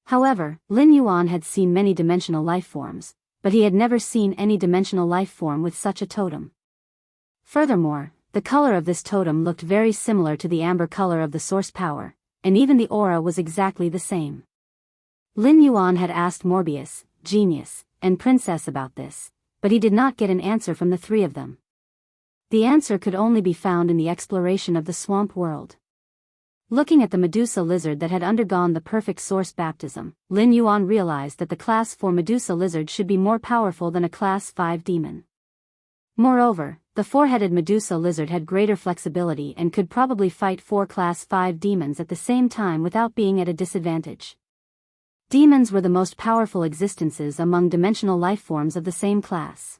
However, Lin Yuan had seen many dimensional life forms, but he had never seen any dimensional life form with such a totem. Furthermore, the color of this totem looked very similar to the amber color of the source power, and even the aura was exactly the same. Lin Yuan had asked Morbius, Genius, and Princess about this, but he did not get an answer from the 3 of them. The answer could only be found in the exploration of the swamp world. Looking at the Medusa lizard that had undergone the perfect source baptism, Lin Yuan realized that the Class 4 Medusa lizard should be more powerful than a Class 5 demon. Moreover, the 4-headed Medusa lizard had greater flexibility and could probably fight 4 Class 5 demons at the same time without being at a disadvantage. Demons were the most powerful existences among dimensional life forms of the same class.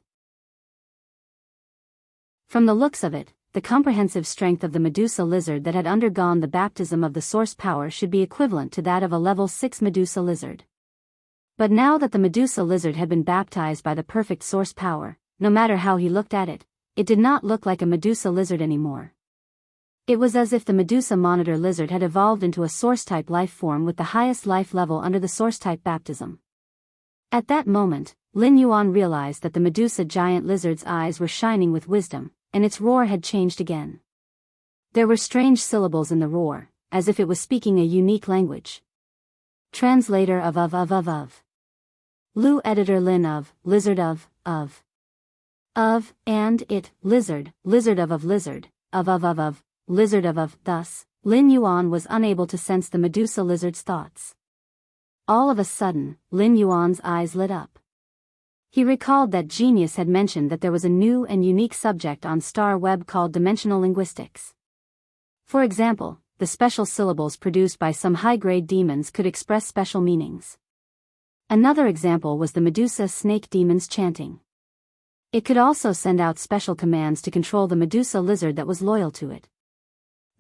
From the looks of it, the comprehensive strength of the Medusa lizard that had undergone the baptism of the source power should be equivalent to that of a level 6 Medusa lizard. But now that the Medusa lizard had been baptized by the perfect source power, no matter how he looked at it, it did not look like a Medusa lizard anymore. It was as if the Medusa monitor lizard had evolved into a source-type life form with the highest life level under the source-type baptism. At that moment, Lin Yuan realized that the Medusa giant lizard's eyes were shining with wisdom, and its roar had changed again. There were strange syllables in the roar, as if it was speaking a unique language. Translator of. Lu editor Lin of, lizard of, and it, lizard of lizard, of, lizard of. Thus, Lin Yuan was unable to sense the Medusa lizard's thoughts. All of a sudden, Lin Yuan's eyes lit up. He recalled that Genius had mentioned that there was a new and unique subject on Star Web called dimensional linguistics. For example, the special syllables produced by some high-grade demons could express special meanings. Another example was the Medusa snake demon's chanting. It could also send out special commands to control the Medusa lizard that was loyal to it.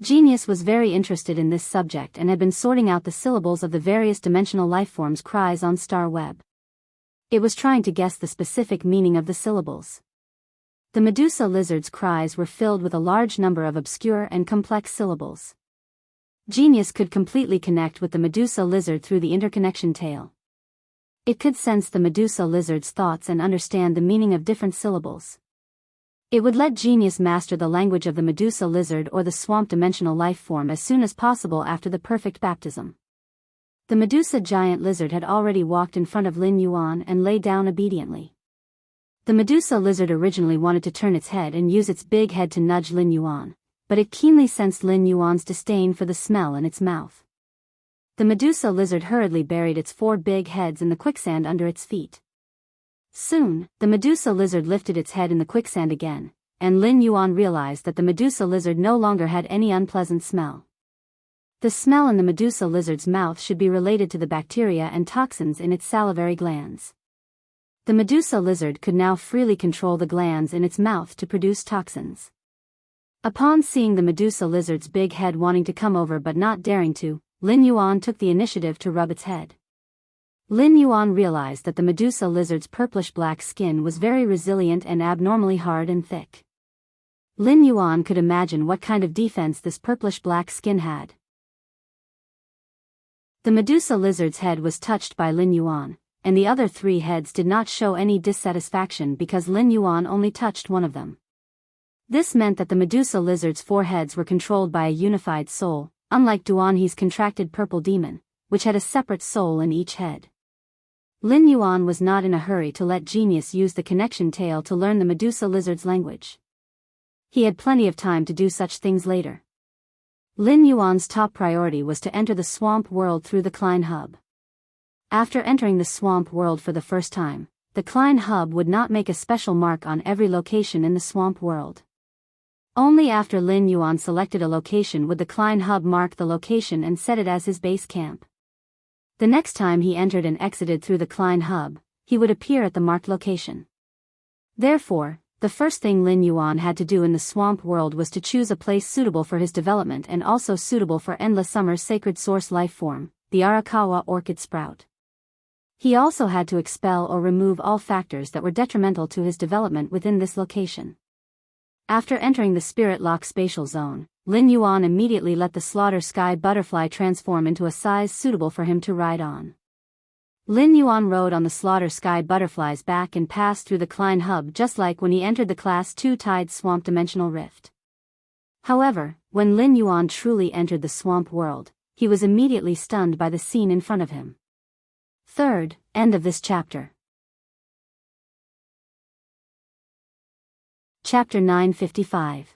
Genius was very interested in this subject and had been sorting out the syllables of the various dimensional lifeforms' cries on Star Web. It was trying to guess the specific meaning of the syllables. The Medusa lizard's cries were filled with a large number of obscure and complex syllables. Genius could completely connect with the Medusa lizard through the interconnection tail. It could sense the Medusa lizard's thoughts and understand the meaning of different syllables. It would let Genius master the language of the Medusa lizard or the swamp dimensional life form as soon as possible after the perfect baptism. The Medusa giant lizard had already walked in front of Lin Yuan and lay down obediently. The Medusa lizard originally wanted to turn its head and use its big head to nudge Lin Yuan, but it keenly sensed Lin Yuan's disdain for the smell in its mouth. The Medusa lizard hurriedly buried its 4 big heads in the quicksand under its feet. Soon, the Medusa lizard lifted its head in the quicksand again, and Lin Yuan realized that the Medusa lizard no longer had any unpleasant smell. The smell in the Medusa lizard's mouth should be related to the bacteria and toxins in its salivary glands. The Medusa lizard could now freely control the glands in its mouth to produce toxins. Upon seeing the Medusa lizard's big head wanting to come over but not daring to, Lin Yuan took the initiative to rub its head. Lin Yuan realized that the Medusa lizard's purplish-black skin was very resilient and abnormally hard and thick. Lin Yuan could imagine what kind of defense this purplish-black skin had. The Medusa lizard's head was touched by Lin Yuan, and the other 3 heads did not show any dissatisfaction because Lin Yuan only touched one of them. This meant that the Medusa lizard's 4 heads were controlled by a unified soul, unlike Duanhe's contracted purple demon, which had a separate soul in each head. Lin Yuan was not in a hurry to let Genius use the connection tail to learn the Medusa lizard's language. He had plenty of time to do such things later. Lin Yuan's top priority was to enter the swamp world through the Klein Hub. After entering the swamp world for the first time, the Klein Hub would not make a special mark on every location in the swamp world. Only after Lin Yuan selected a location would the Klein Hub mark the location and set it as his base camp. The next time he entered and exited through the Klein Hub, he would appear at the marked location. Therefore, the first thing Lin Yuan had to do in the swamp world was to choose a place suitable for his development and also suitable for Endless Summer's sacred source life form, the Arakawa orchid sprout. He also had to expel or remove all factors that were detrimental to his development within this location. After entering the Spirit Lock spatial zone, Lin Yuan immediately let the Slaughter Sky butterfly transform into a size suitable for him to ride on. Lin Yuan rode on the Slaughter Sky butterfly's back and passed through the Klein Hub just like when he entered the Class 2 Tide Swamp Dimensional Rift. However, when Lin Yuan truly entered the swamp world, he was immediately stunned by the scene in front of him. Third, end of this chapter. Chapter 955.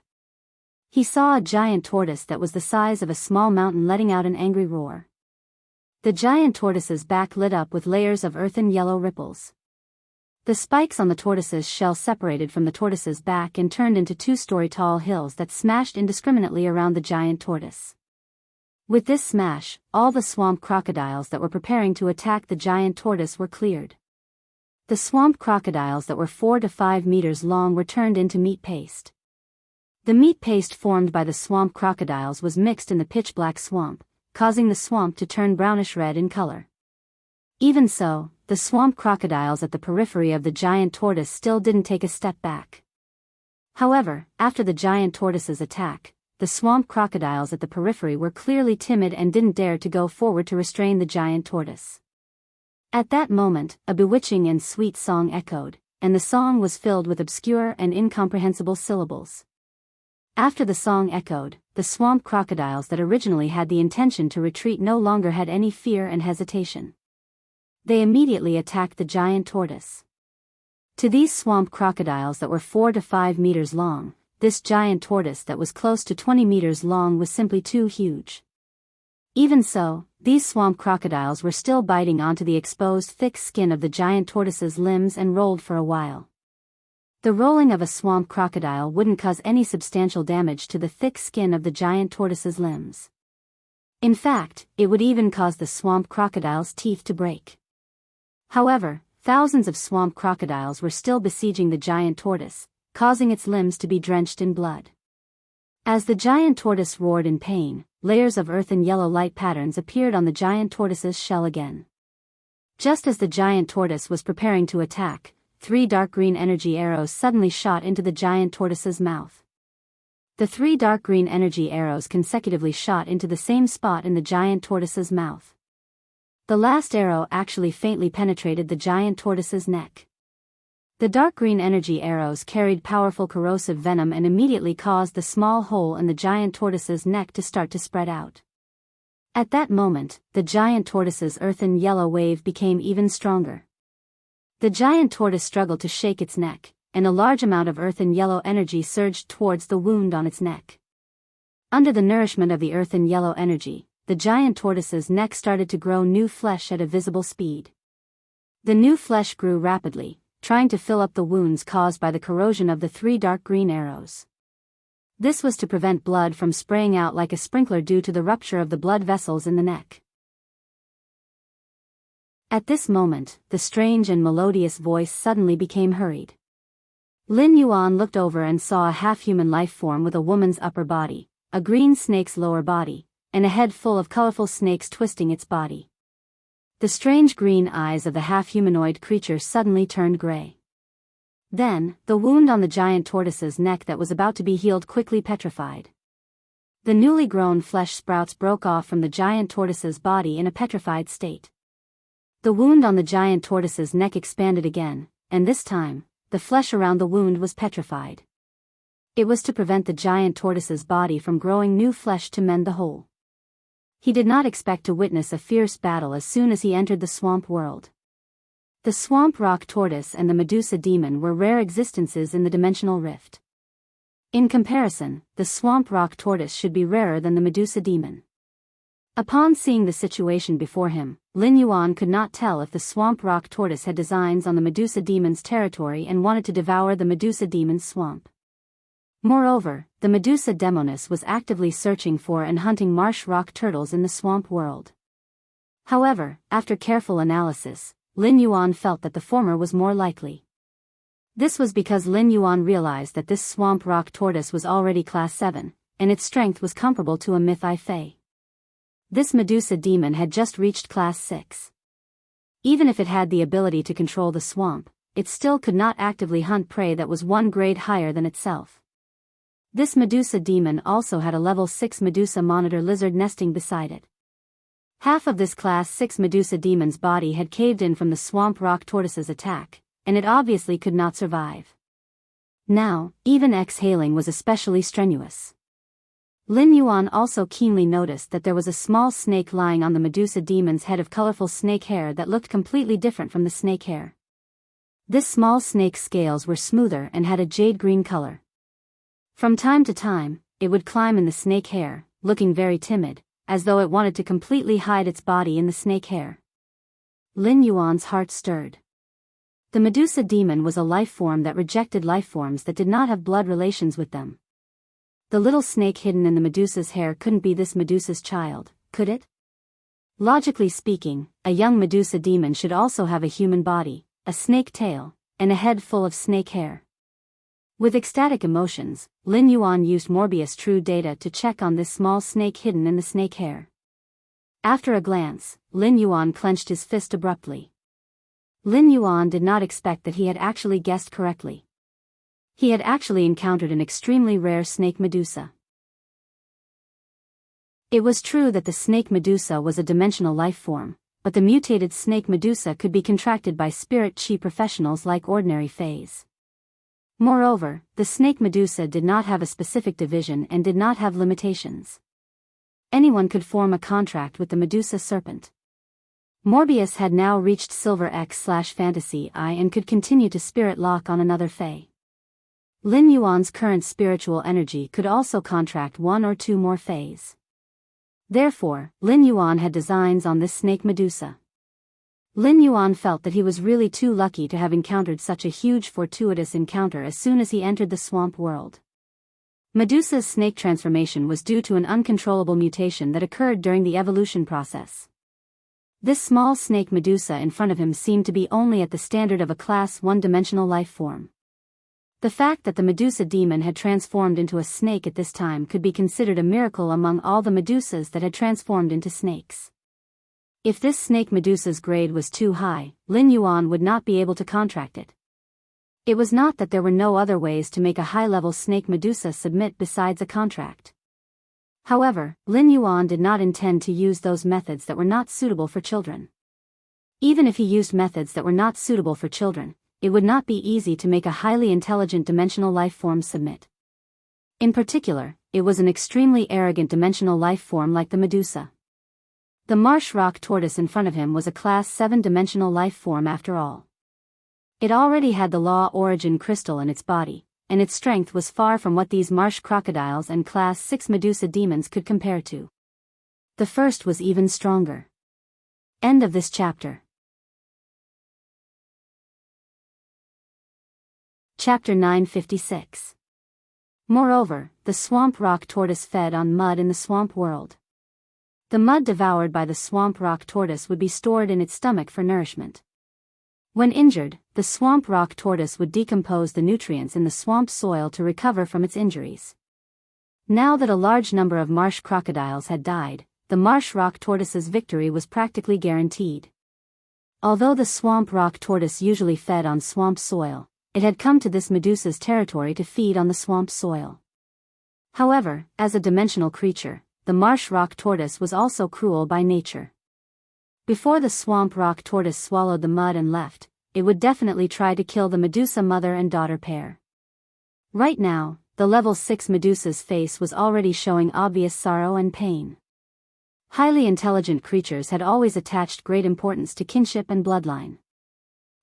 He saw a giant tortoise that was the size of a small mountain letting out an angry roar. The giant tortoise's back lit up with layers of earthen yellow ripples. The spikes on the tortoise's shell separated from the tortoise's back and turned into 2-story tall hills that smashed indiscriminately around the giant tortoise. With this smash, all the swamp crocodiles that were preparing to attack the giant tortoise were cleared. The swamp crocodiles that were 4 to 5 meters long were turned into meat paste. The meat paste formed by the swamp crocodiles was mixed in the pitch-black swamp, causing the swamp to turn brownish-red in color. Even so, the swamp crocodiles at the periphery of the giant tortoise still didn't take a step back. However, after the giant tortoise's attack, the swamp crocodiles at the periphery were clearly timid and didn't dare to go forward to restrain the giant tortoise. At that moment, a bewitching and sweet song echoed, and the song was filled with obscure and incomprehensible syllables. After the song echoed, the swamp crocodiles that originally had the intention to retreat no longer had any fear and hesitation. They immediately attacked the giant tortoise. To these swamp crocodiles that were 4 to 5 meters long, this giant tortoise that was close to 20 meters long was simply too huge. Even so, these swamp crocodiles were still biting onto the exposed thick skin of the giant tortoise's limbs and rolled for a while. The rolling of a swamp crocodile wouldn't cause any substantial damage to the thick skin of the giant tortoise's limbs. In fact, it would even cause the swamp crocodile's teeth to break. However, thousands of swamp crocodiles were still besieging the giant tortoise, causing its limbs to be drenched in blood. As the giant tortoise roared in pain, layers of earth and yellow light patterns appeared on the giant tortoise's shell again. Just as the giant tortoise was preparing to attack, 3 dark green energy arrows suddenly shot into the giant tortoise's mouth. The 3 dark green energy arrows consecutively shot into the same spot in the giant tortoise's mouth. The last arrow actually faintly penetrated the giant tortoise's neck. The dark green energy arrows carried powerful corrosive venom and immediately caused the small hole in the giant tortoise's neck to start to spread out. At that moment, the giant tortoise's earthen yellow wave became even stronger. The giant tortoise struggled to shake its neck, and a large amount of earthen yellow energy surged towards the wound on its neck. Under the nourishment of the earthen yellow energy, the giant tortoise's neck started to grow new flesh at a visible speed. The new flesh grew rapidly, trying to fill up the wounds caused by the corrosion of the 3 dark green arrows. This was to prevent blood from spraying out like a sprinkler due to the rupture of the blood vessels in the neck. At this moment, the strange and melodious voice suddenly became hurried. Lin Yuan looked over and saw a half-human life form with a woman's upper body, a green snake's lower body, and a head full of colorful snakes twisting its body. The strange green eyes of the half-humanoid creature suddenly turned gray. Then, the wound on the giant tortoise's neck that was about to be healed quickly petrified. The newly grown flesh sprouts broke off from the giant tortoise's body in a petrified state. The wound on the giant tortoise's neck expanded again, and this time, the flesh around the wound was petrified. It was to prevent the giant tortoise's body from growing new flesh to mend the hole. He did not expect to witness a fierce battle as soon as he entered the swamp world. The swamp rock tortoise and the Medusa demon were rare existences in the dimensional rift. In comparison, the swamp rock tortoise should be rarer than the Medusa demon. Upon seeing the situation before him, Lin Yuan could not tell if the swamp rock tortoise had designs on the Medusa demon's territory and wanted to devour the Medusa demon's swamp. Moreover, the Medusa demoness was actively searching for and hunting marsh rock turtles in the swamp world. However, after careful analysis, Lin Yuan felt that the former was more likely. This was because Lin Yuan realized that this swamp rock tortoise was already class 7, and its strength was comparable to a myth-I Fey. This Medusa demon had just reached class 6. Even if it had the ability to control the swamp, it still could not actively hunt prey that was 1 grade higher than itself. This Medusa demon also had a level 6 Medusa monitor lizard nesting beside it. Half of this class 6 Medusa demon's body had caved in from the swamp rock tortoise's attack, and it obviously could not survive. Now, even exhaling was especially strenuous. Lin Yuan also keenly noticed that there was a small snake lying on the Medusa demon's head of colorful snake hair that looked completely different from the snake hair. This small snake's scales were smoother and had a jade green color. From time to time, it would climb in the snake hair, looking very timid, as though it wanted to completely hide its body in the snake hair. Lin Yuan's heart stirred. The Medusa demon was a life form that rejected life forms that did not have blood relations with them. The little snake hidden in the Medusa's hair couldn't be this Medusa's child, could it? Logically speaking, a young Medusa demon should also have a human body, a snake tail, and a head full of snake hair. With ecstatic emotions, Lin Yuan used Morbius True Data to check on this small snake hidden in the snake hair. After a glance, Lin Yuan clenched his fist abruptly. Lin Yuan did not expect that he had actually guessed correctly. He had actually encountered an extremely rare snake Medusa. It was true that the snake Medusa was a dimensional life form, but the mutated snake Medusa could be contracted by spirit chi professionals like ordinary Fays. Moreover, the snake Medusa did not have a specific division and did not have limitations. Anyone could form a contract with the Medusa serpent. Morbius had now reached Silver X/Fantasy I and could continue to spirit lock on another Fae. Lin Yuan's current spiritual energy could also contract one or two more Faes. Therefore, Lin Yuan had designs on this snake Medusa. Lin Yuan felt that he was really too lucky to have encountered such a huge fortuitous encounter as soon as he entered the swamp world. Medusa's snake transformation was due to an uncontrollable mutation that occurred during the evolution process. This small snake Medusa in front of him seemed to be only at the standard of a class 1-dimensional life form. The fact that the Medusa demon had transformed into a snake at this time could be considered a miracle among all the Medusas that had transformed into snakes. If this snake Medusa's grade was too high, Lin Yuan would not be able to contract it. It was not that there were no other ways to make a high-level snake Medusa submit besides a contract. However, Lin Yuan did not intend to use those methods that were not suitable for children. Even if he used methods that were not suitable for children, it would not be easy to make a highly intelligent dimensional life form submit. In particular, it was an extremely arrogant dimensional life form like the Medusa. The marsh rock tortoise in front of him was a class 7-dimensional life form after all. It already had the law origin crystal in its body, and its strength was far from what these marsh crocodiles and class 6 Medusa demons could compare to. The first was even stronger. End of this chapter. Chapter 956. Moreover, the swamp rock tortoise fed on mud in the swamp world. The mud devoured by the swamp rock tortoise would be stored in its stomach for nourishment. When injured, the swamp rock tortoise would decompose the nutrients in the swamp soil to recover from its injuries. Now that a large number of marsh crocodiles had died, the marsh rock tortoise's victory was practically guaranteed. Although the swamp rock tortoise usually fed on swamp soil, it had come to this Medusa's territory to feed on the swamp soil. However, as a dimensional creature, the marsh rock tortoise was also cruel by nature. Before the swamp rock tortoise swallowed the mud and left, it would definitely try to kill the Medusa mother and daughter pair. Right now, the level 6 Medusa's face was already showing obvious sorrow and pain. Highly intelligent creatures had always attached great importance to kinship and bloodline.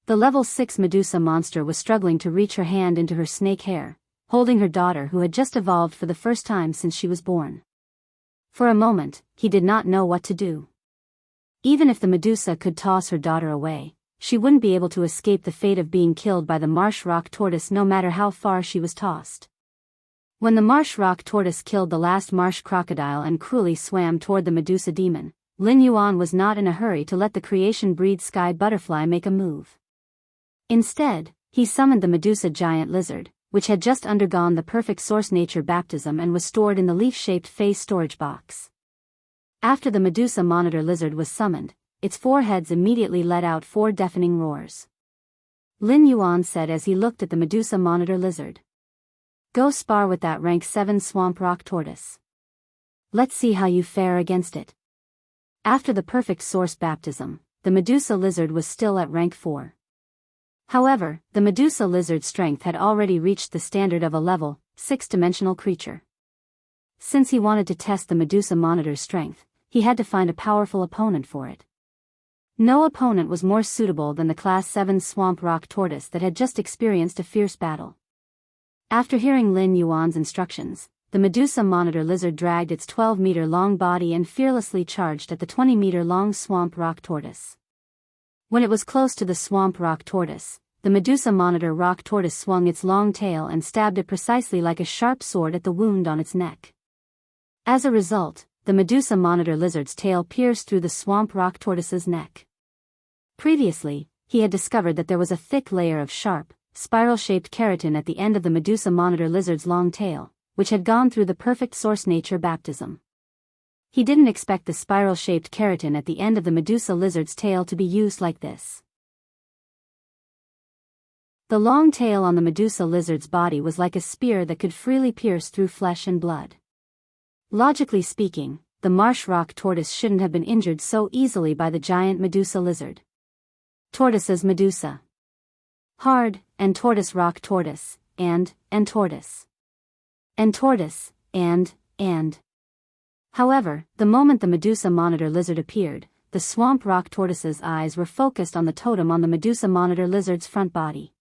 The level 6 Medusa monster was struggling to reach her hand into her snake hair, holding her daughter who had just evolved for the first time since she was born. For a moment, he did not know what to do. Even if the Medusa could toss her daughter away, she wouldn't be able to escape the fate of being killed by the marsh rock tortoise no matter how far she was tossed. When the marsh rock tortoise killed the last marsh crocodile and cruelly swam toward the Medusa demon, Lin Yuan was not in a hurry to let the creation breed sky butterfly make a move. Instead, he summoned the Medusa giant lizard, which had just undergone the perfect source nature baptism and was stored in the leaf-shaped face storage box. After the Medusa monitor lizard was summoned, its 4 heads immediately let out 4 deafening roars. Lin Yuan said as he looked at the Medusa monitor lizard. Go spar with that rank 7 swamp rock tortoise. Let's see how you fare against it. After the perfect source baptism, the Medusa lizard was still at rank 4. However, the Medusa lizard's strength had already reached the standard of a level 6-dimensional creature. Since he wanted to test the Medusa monitor's strength, he had to find a powerful opponent for it. No opponent was more suitable than the Class 7 swamp rock tortoise that had just experienced a fierce battle. After hearing Lin Yuan's instructions, the Medusa monitor lizard dragged its 12-meter-long body and fearlessly charged at the 20-meter-long swamp rock tortoise. When it was close to the swamp rock tortoise, the Medusa monitor rock tortoise swung its long tail and stabbed it precisely like a sharp sword at the wound on its neck. As a result, the Medusa monitor lizard's tail pierced through the swamp rock tortoise's neck. Previously, he had discovered that there was a thick layer of sharp, spiral-shaped keratin at the end of the Medusa monitor lizard's long tail, which had gone through the perfect source nature baptism. He didn't expect the spiral-shaped keratin at the end of the Medusa lizard's tail to be used like this. The long tail on the Medusa lizard's body was like a spear that could freely pierce through flesh and blood. Logically speaking, the marsh rock tortoise shouldn't have been injured so easily by the giant Medusa lizard. Tortoise's Medusa. Hard, and tortoise rock tortoise, and tortoise. And tortoise, and. However, the moment the Medusa monitor lizard appeared, the swamp rock tortoise's eyes were focused on the totem on the Medusa monitor lizard's front body.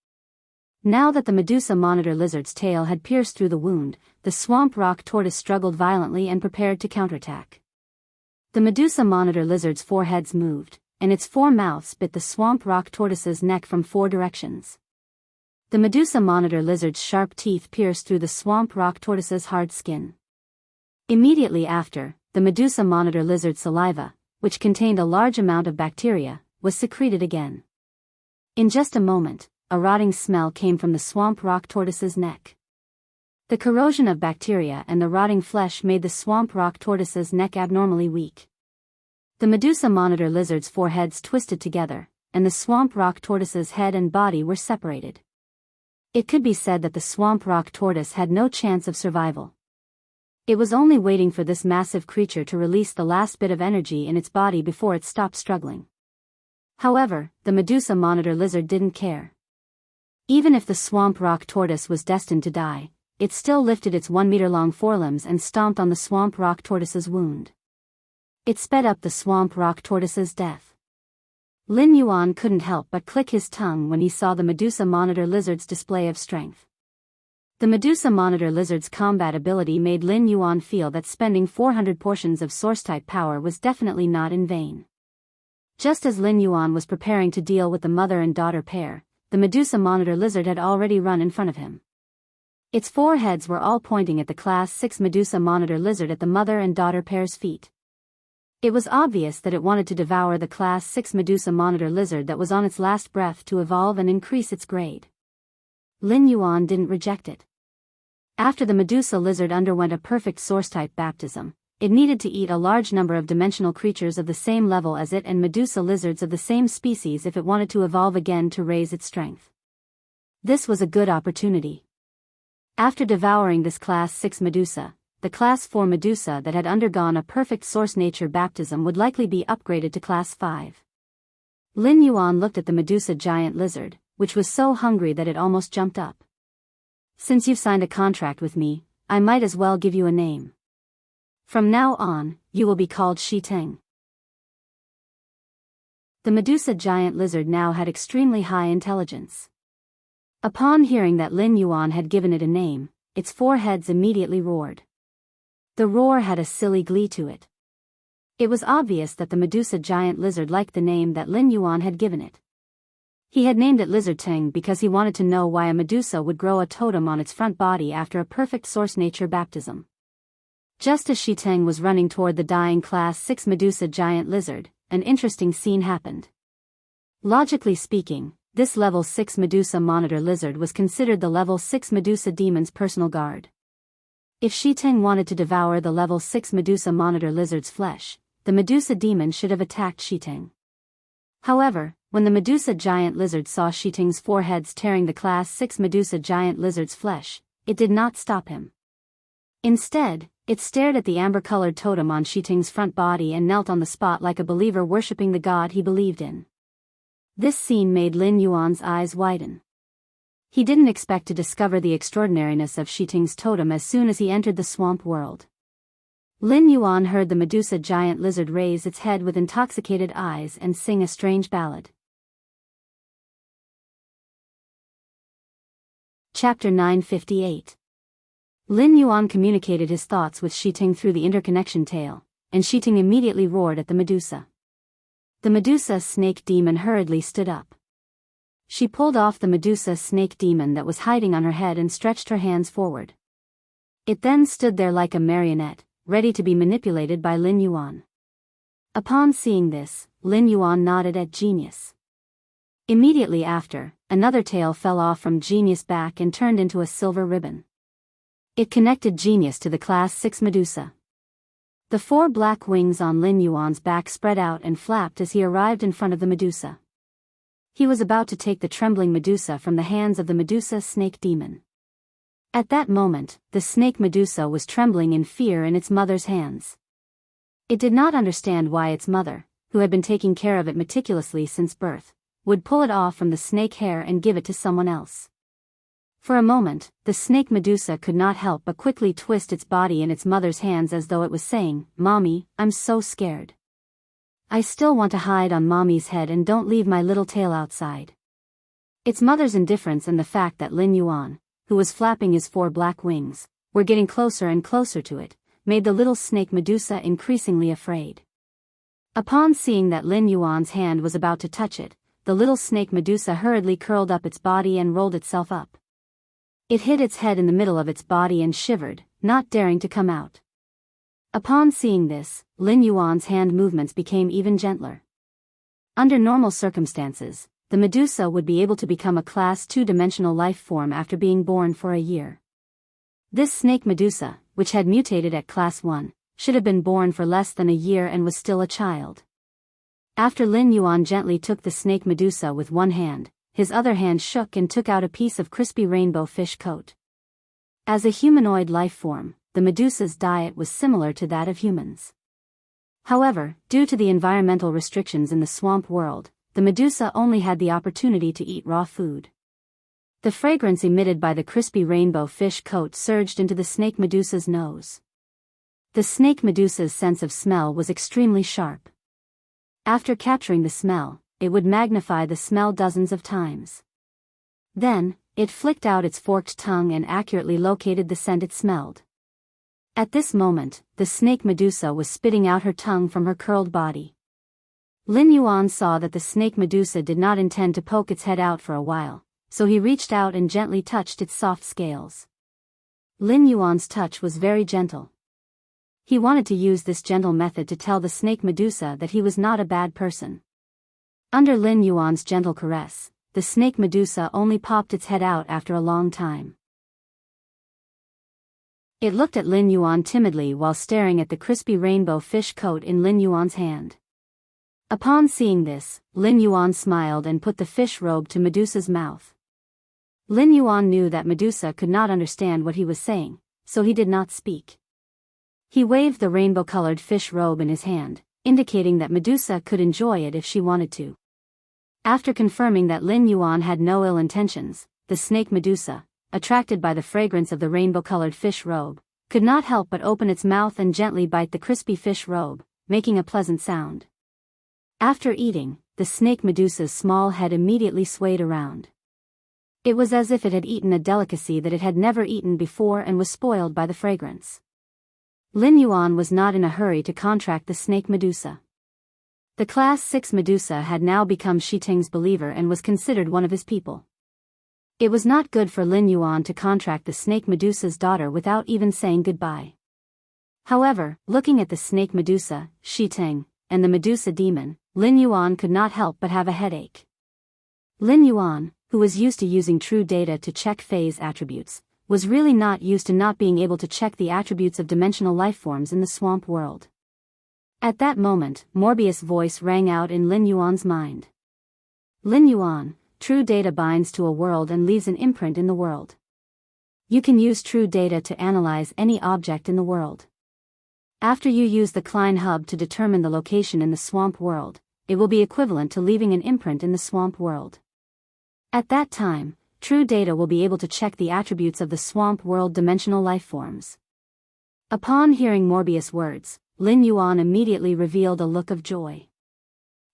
Now that the Medusa monitor lizard's tail had pierced through the wound, the swamp rock tortoise struggled violently and prepared to counterattack. The Medusa monitor lizard's four heads moved, and its four mouths bit the swamp rock tortoise's neck from four directions. The Medusa monitor lizard's sharp teeth pierced through the swamp rock tortoise's hard skin. Immediately after, the Medusa monitor lizard's saliva, which contained a large amount of bacteria, was secreted again. In just a moment, a rotting smell came from the swamp rock tortoise's neck. The corrosion of bacteria and the rotting flesh made the swamp rock tortoise's neck abnormally weak. The Medusa monitor lizard's four heads twisted together, and the swamp rock tortoise's head and body were separated. It could be said that the swamp rock tortoise had no chance of survival. It was only waiting for this massive creature to release the last bit of energy in its body before it stopped struggling. However, the Medusa monitor lizard didn't care. Even if the swamp rock tortoise was destined to die, it still lifted its 1-meter-long forelimbs and stomped on the swamp rock tortoise's wound. It sped up the swamp rock tortoise's death. Lin Yuan couldn't help but click his tongue when he saw the Medusa monitor lizard's display of strength. The Medusa monitor lizard's combat ability made Lin Yuan feel that spending 400 portions of source-type power was definitely not in vain. Just as Lin Yuan was preparing to deal with the mother and daughter pair, the Medusa monitor lizard had already run in front of him. Its four heads were all pointing at the Class 6 Medusa monitor lizard at the mother and daughter pair's feet. It was obvious that it wanted to devour the Class 6 Medusa monitor lizard that was on its last breath to evolve and increase its grade. Lin Yuan didn't reject it. After the Medusa lizard underwent a perfect source-type baptism, it needed to eat a large number of dimensional creatures of the same level as it and Medusa lizards of the same species if it wanted to evolve again to raise its strength. This was a good opportunity. After devouring this Class 6 Medusa, the Class 4 Medusa that had undergone a perfect source nature baptism would likely be upgraded to Class 5. Lin Yuan looked at the Medusa giant lizard, which was so hungry that it almost jumped up. Since you've signed a contract with me, I might as well give you a name. From now on, you will be called Shi Ting. The Medusa giant lizard now had extremely high intelligence. Upon hearing that Lin Yuan had given it a name, its four heads immediately roared. The roar had a silly glee to it. It was obvious that the Medusa giant lizard liked the name that Lin Yuan had given it. He had named it Lizard Ting because he wanted to know why a Medusa would grow a totem on its front body after a perfect source nature baptism. Just as Shi Ting was running toward the dying Class 6 Medusa giant lizard, an interesting scene happened. Logically speaking, this Level 6 Medusa monitor lizard was considered the Level 6 Medusa demon's personal guard. If Shi Ting wanted to devour the Level 6 Medusa monitor lizard's flesh, the Medusa demon should have attacked Shi Ting. However, when the Medusa giant lizard saw Shi Ting's four heads tearing the Class 6 Medusa giant lizard's flesh, it did not stop him. Instead, it stared at the amber-colored totem on Shi Ting's front body and knelt on the spot like a believer worshipping the god he believed in. This scene made Lin Yuan's eyes widen. He didn't expect to discover the extraordinariness of Shi Ting's totem as soon as he entered the swamp world. Lin Yuan heard the Medusa giant lizard raise its head with intoxicated eyes and sing a strange ballad. Chapter 958. Lin Yuan communicated his thoughts with Shi Ting through the interconnection tail, and Shi Ting immediately roared at the Medusa. The Medusa snake demon hurriedly stood up. She pulled off the Medusa snake demon that was hiding on her head and stretched her hands forward. It then stood there like a marionette, ready to be manipulated by Lin Yuan. Upon seeing this, Lin Yuan nodded at Genius. Immediately after, another tail fell off from Genius' back and turned into a silver ribbon. It connected Genius to the Class 6 Medusa. The four black wings on Lin Yuan's back spread out and flapped as he arrived in front of the Medusa. He was about to take the trembling Medusa from the hands of the Medusa snake demon. At that moment, the snake Medusa was trembling in fear in its mother's hands. It did not understand why its mother, who had been taking care of it meticulously since birth, would pull it off from the snake hair and give it to someone else. For a moment, the snake Medusa could not help but quickly twist its body in its mother's hands as though it was saying, "Mommy, I'm so scared. I still want to hide on Mommy's head and don't leave my little tail outside." Its mother's indifference and the fact that Lin Yuan, who was flapping his 4 black wings, were getting closer and closer to it, made the little snake Medusa increasingly afraid. Upon seeing that Lin Yuan's hand was about to touch it, the little snake Medusa hurriedly curled up its body and rolled itself up. It hid its head in the middle of its body and shivered, not daring to come out. Upon seeing this, Lin Yuan's hand movements became even gentler. Under normal circumstances, the Medusa would be able to become a Class 2-dimensional life form after being born for a year. This snake Medusa, which had mutated at Class 1, should have been born for less than a year and was still a child. After Lin Yuan gently took the snake Medusa with one hand, his other hand shook and took out a piece of crispy rainbow fish coat. As a humanoid life form, the Medusa's diet was similar to that of humans. However, due to the environmental restrictions in the swamp world, the Medusa only had the opportunity to eat raw food. The fragrance emitted by the crispy rainbow fish coat surged into the snake Medusa's nose. The snake Medusa's sense of smell was extremely sharp. After capturing the smell, it would magnify the smell dozens of times. Then, it flicked out its forked tongue and accurately located the scent it smelled. At this moment, the snake Medusa was spitting out her tongue from her curled body. Lin Yuan saw that the snake Medusa did not intend to poke its head out for a while, so he reached out and gently touched its soft scales. Lin Yuan's touch was very gentle. He wanted to use this gentle method to tell the snake Medusa that he was not a bad person. Under Lin Yuan's gentle caress, the snake Medusa only popped its head out after a long time. It looked at Lin Yuan timidly while staring at the crispy rainbow fish coat in Lin Yuan's hand. Upon seeing this, Lin Yuan smiled and put the fish robe to Medusa's mouth. Lin Yuan knew that Medusa could not understand what he was saying, so he did not speak. He waved the rainbow-colored fish robe in his hand, indicating that Medusa could enjoy it if she wanted to. After confirming that Lin Yuan had no ill intentions, the snake Medusa, attracted by the fragrance of the rainbow-colored fish robe, could not help but open its mouth and gently bite the crispy fish robe, making a pleasant sound. After eating, the snake Medusa's small head immediately swayed around. It was as if it had eaten a delicacy that it had never eaten before and was spoiled by the fragrance. Lin Yuan was not in a hurry to contract the snake Medusa. The Class 6 Medusa had now become Shiting's believer and was considered one of his people. It was not good for Lin Yuan to contract the snake Medusa's daughter without even saying goodbye. However, looking at the snake Medusa, Shiting, and the Medusa demon, Lin Yuan could not help but have a headache. Lin Yuan, who was used to using true data to check phase attributes, was really not used to not being able to check the attributes of dimensional lifeforms in the swamp world. At that moment, Morbius' voice rang out in Lin Yuan's mind. Lin Yuan, true data binds to a world and leaves an imprint in the world. You can use true data to analyze any object in the world. After you use the Klein hub to determine the location in the swamp world, it will be equivalent to leaving an imprint in the swamp world. At that time, true data will be able to check the attributes of the swamp world dimensional lifeforms. Upon hearing Morbius' words, Lin Yuan immediately revealed a look of joy.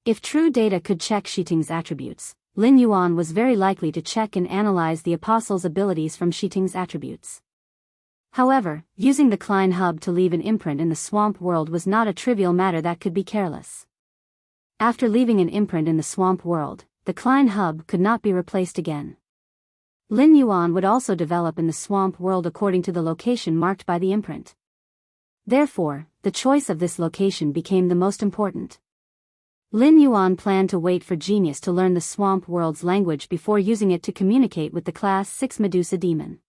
If true data could check Shiting's attributes, Lin Yuan was very likely to check and analyze the apostle's abilities from Shiting's attributes. However, using the Klein hub to leave an imprint in the swamp world was not a trivial matter that could be careless. After leaving an imprint in the swamp world, the Klein hub could not be replaced again. Lin Yuan would also develop in the swamp world according to the location marked by the imprint. Therefore, the choice of this location became the most important. Lin Yuan planned to wait for Genius to learn the swamp world's language before using it to communicate with the Class 6 Medusa demon.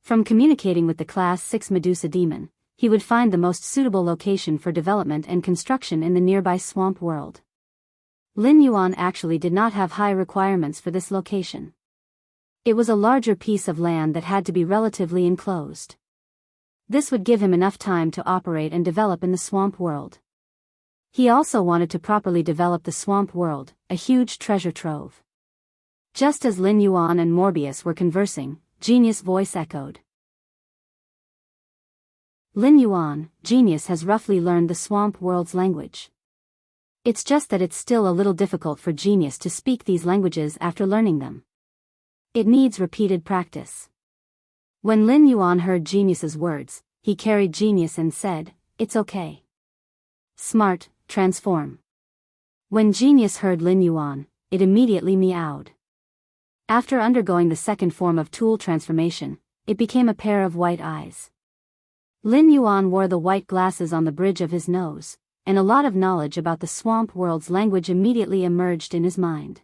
From communicating with the Class 6 Medusa demon, he would find the most suitable location for development and construction in the nearby swamp world. Lin Yuan actually did not have high requirements for this location. It was a larger piece of land that had to be relatively enclosed. This would give him enough time to operate and develop in the swamp world. He also wanted to properly develop the swamp world, a huge treasure trove. Just as Lin Yuan and Morbius were conversing, Genius voice echoed. Lin Yuan, Genius has roughly learned the swamp world's language. It's just that it's still a little difficult for Genius to speak these languages after learning them. It needs repeated practice. When Lin Yuan heard Genius's words, he carried Genius and said, "It's okay. Smart, transform." When Genius heard Lin Yuan, it immediately meowed. After undergoing the second form of tool transformation, it became a pair of white eyes. Lin Yuan wore the white glasses on the bridge of his nose, and a lot of knowledge about the swamp world's language immediately emerged in his mind.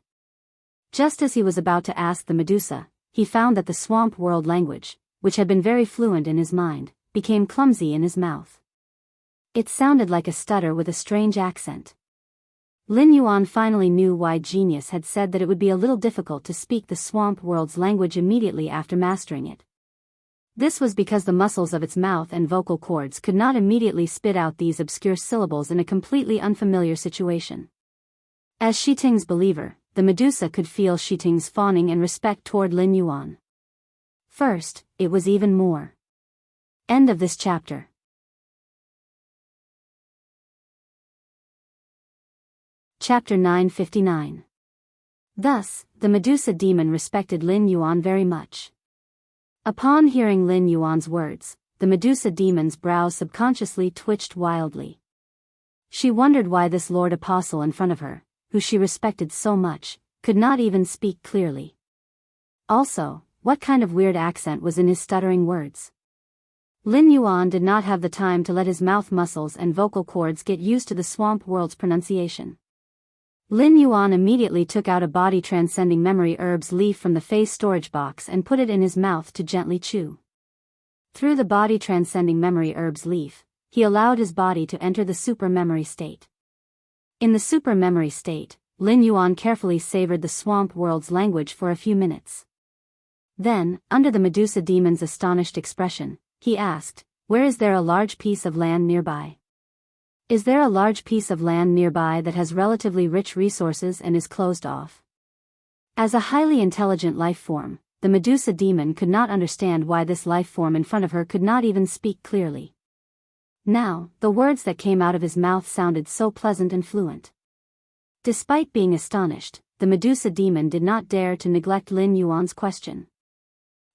Just as he was about to ask the Medusa, he found that the swamp world language, which had been very fluent in his mind, became clumsy in his mouth. It sounded like a stutter with a strange accent. Lin Yuan finally knew why Genius had said that it would be a little difficult to speak the swamp world's language immediately after mastering it. This was because the muscles of its mouth and vocal cords could not immediately spit out these obscure syllables in a completely unfamiliar situation. As Shiting's believer, the Medusa could feel Shiting's fawning and respect toward Lin Yuan. First, it was even more. End of this chapter. Chapter 959. Thus, the Medusa demon respected Lin Yuan very much. Upon hearing Lin Yuan's words, the Medusa demon's brows subconsciously twitched wildly. She wondered why this Lord Apostle in front of her, who she respected so much, could not even speak clearly. Also, what kind of weird accent was in his stuttering words? Lin Yuan did not have the time to let his mouth muscles and vocal cords get used to the swamp world's pronunciation. Lin Yuan immediately took out a body-transcending memory herbs leaf from the face storage box and put it in his mouth to gently chew. Through the body-transcending memory herbs leaf, he allowed his body to enter the super memory state. In the super memory state, Lin Yuan carefully savored the swamp world's language for a few minutes. Then, under the Medusa demon's astonished expression, he asked, "Where is there a large piece of land nearby? Is there a large piece of land nearby that has relatively rich resources and is closed off?" As a highly intelligent life form, the Medusa demon could not understand why this life form in front of her could not even speak clearly. Now, the words that came out of his mouth sounded so pleasant and fluent. Despite being astonished, the Medusa demon did not dare to neglect Lin Yuan's question.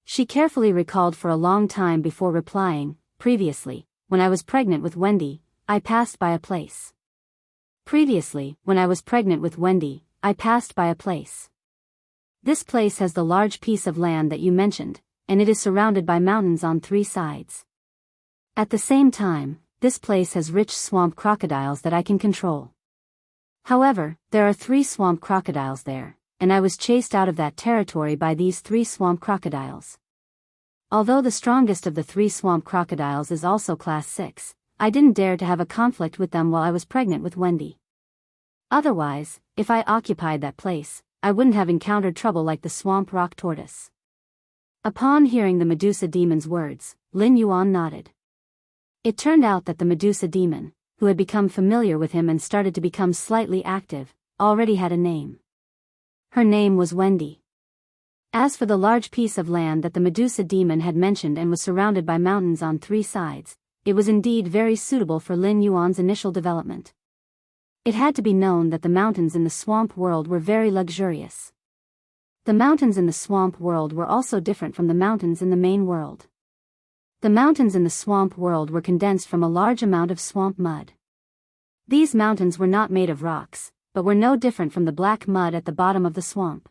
She carefully recalled for a long time before replying, "Previously, when I was pregnant with Wendy, I passed by a place. Previously, when I was pregnant with Wendy, I passed by a place. This place has the large piece of land that you mentioned, and it is surrounded by mountains on 3 sides. At the same time, this place has rich swamp crocodiles that I can control. However, there are 3 swamp crocodiles there, and I was chased out of that territory by these 3 swamp crocodiles. Although the strongest of the 3 swamp crocodiles is also class 6, I didn't dare to have a conflict with them while I was pregnant with Wendy. Otherwise, if I occupied that place, I wouldn't have encountered trouble like the swamp rock tortoise." Upon hearing the Medusa demon's words, Lin Yuan nodded. It turned out that the Medusa demon, who had become familiar with him and started to become slightly active, already had a name. Her name was Wendy. As for the large piece of land that the Medusa demon had mentioned and was surrounded by mountains on 3 sides, it was indeed very suitable for Lin Yuan's initial development. It had to be known that the mountains in the swamp world were very luxurious. The mountains in the swamp world were also different from the mountains in the main world. The mountains in the swamp world were condensed from a large amount of swamp mud. These mountains were not made of rocks, but were no different from the black mud at the bottom of the swamp.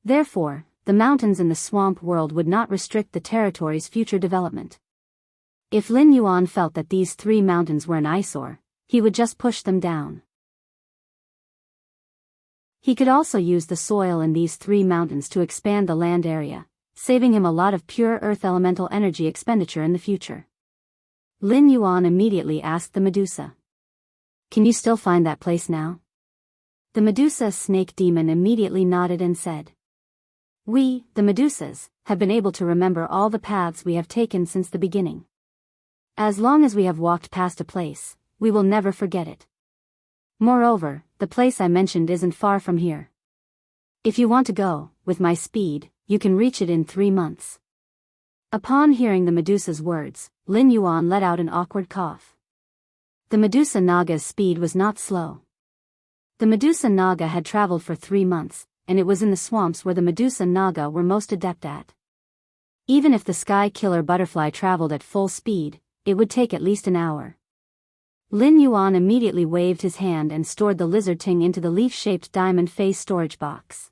Therefore, the mountains in the swamp world would not restrict the territory's future development. If Lin Yuan felt that these 3 mountains were an eyesore, he would just push them down. He could also use the soil in these 3 mountains to expand the land area, saving him a lot of pure earth elemental energy expenditure in the future. Lin Yuan immediately asked the Medusa, "Can you still find that place now?" The Medusa snake demon immediately nodded and said, "We, the Medusas, have been able to remember all the paths we have taken since the beginning. As long as we have walked past a place, we will never forget it. Moreover, the place I mentioned isn't far from here. If you want to go, with my speed, you can reach it in 3 months. Upon hearing the Medusa's words, Lin Yuan let out an awkward cough. The Medusa Naga's speed was not slow. The Medusa Naga had traveled for 3 months, and it was in the swamps where the Medusa Naga were most adept at. Even if the sky killer butterfly traveled at full speed, it would take at least an hour. Lin Yuan immediately waved his hand and stored the lizard ting into the leaf-shaped diamond face storage box.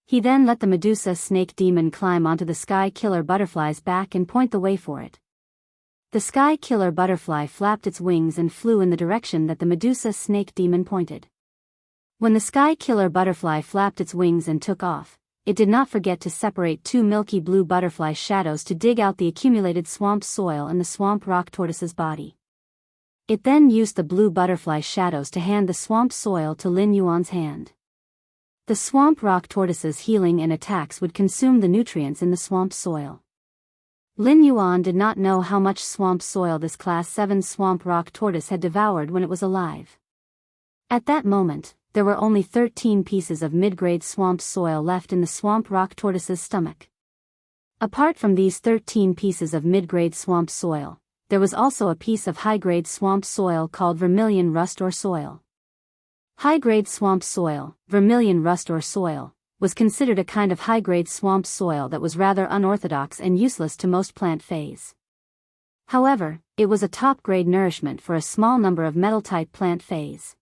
He then let the Medusa snake demon climb onto the sky killer butterfly's back and point the way for it. The sky killer butterfly flapped its wings and flew in the direction that the Medusa snake demon pointed. When the sky killer butterfly flapped its wings and took off, it did not forget to separate 2 milky blue butterfly shadows to dig out the accumulated swamp soil in the swamp rock tortoise's body. It then used the blue butterfly shadows to hand the swamp soil to Lin Yuan's hand. The swamp rock tortoise's healing and attacks would consume the nutrients in the swamp soil. Lin Yuan did not know how much swamp soil this Class 7 swamp rock tortoise had devoured when it was alive. At that moment, there were only 13 pieces of mid-grade swamp soil left in the swamp rock tortoise's stomach. Apart from these 13 pieces of mid-grade swamp soil, there was also a piece of high-grade swamp soil called vermilion rust or soil. High-grade swamp soil, vermilion rust or soil, was considered a kind of high-grade swamp soil that was rather unorthodox and useless to most plant phase. However, it was a top-grade nourishment for a small number of metal-type plant phase.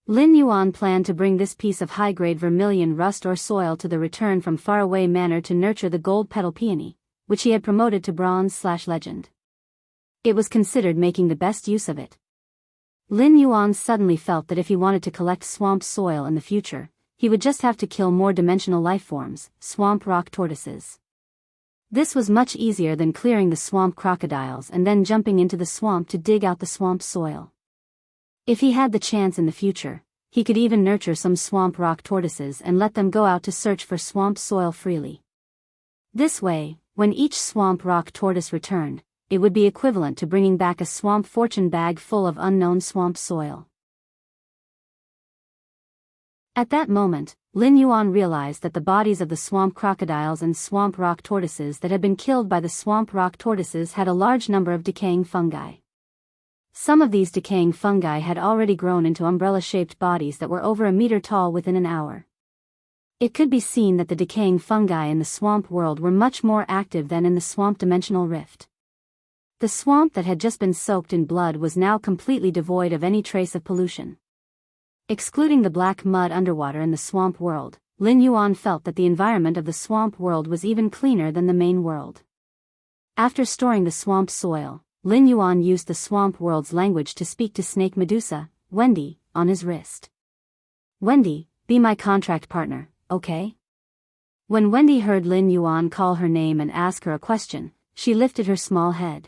Lin Yuan planned to bring this piece of high-grade vermilion rust or soil to the return from faraway manor to nurture the gold petal peony, which he had promoted to bronze/legend. It was considered making the best use of it. Lin Yuan suddenly felt that if he wanted to collect swamp soil in the future, he would just have to kill more dimensional life forms, swamp rock tortoises. This was much easier than clearing the swamp crocodiles and then jumping into the swamp to dig out the swamp soil. If he had the chance in the future, he could even nurture some swamp rock tortoises and let them go out to search for swamp soil freely. This way, when each swamp rock tortoise returned, it would be equivalent to bringing back a swamp fortune bag full of unknown swamp soil. At that moment, Lin Yuan realized that the bodies of the swamp crocodiles and swamp rock tortoises that had been killed by the swamp rock tortoises had a large number of decaying fungi. Some of these decaying fungi had already grown into umbrella-shaped bodies that were over a meter tall within an hour. It could be seen that the decaying fungi in the swamp world were much more active than in the swamp dimensional rift. The swamp that had just been soaked in blood was now completely devoid of any trace of pollution. Excluding the black mud underwater in the swamp world, Lin Yuan felt that the environment of the swamp world was even cleaner than the main world. After storing the swamp soil, Lin Yuan used the swamp world's language to speak to Snake Medusa, Wendy, on his wrist. Wendy, be my contract partner, okay? When Wendy heard Lin Yuan call her name and ask her a question, she lifted her small head.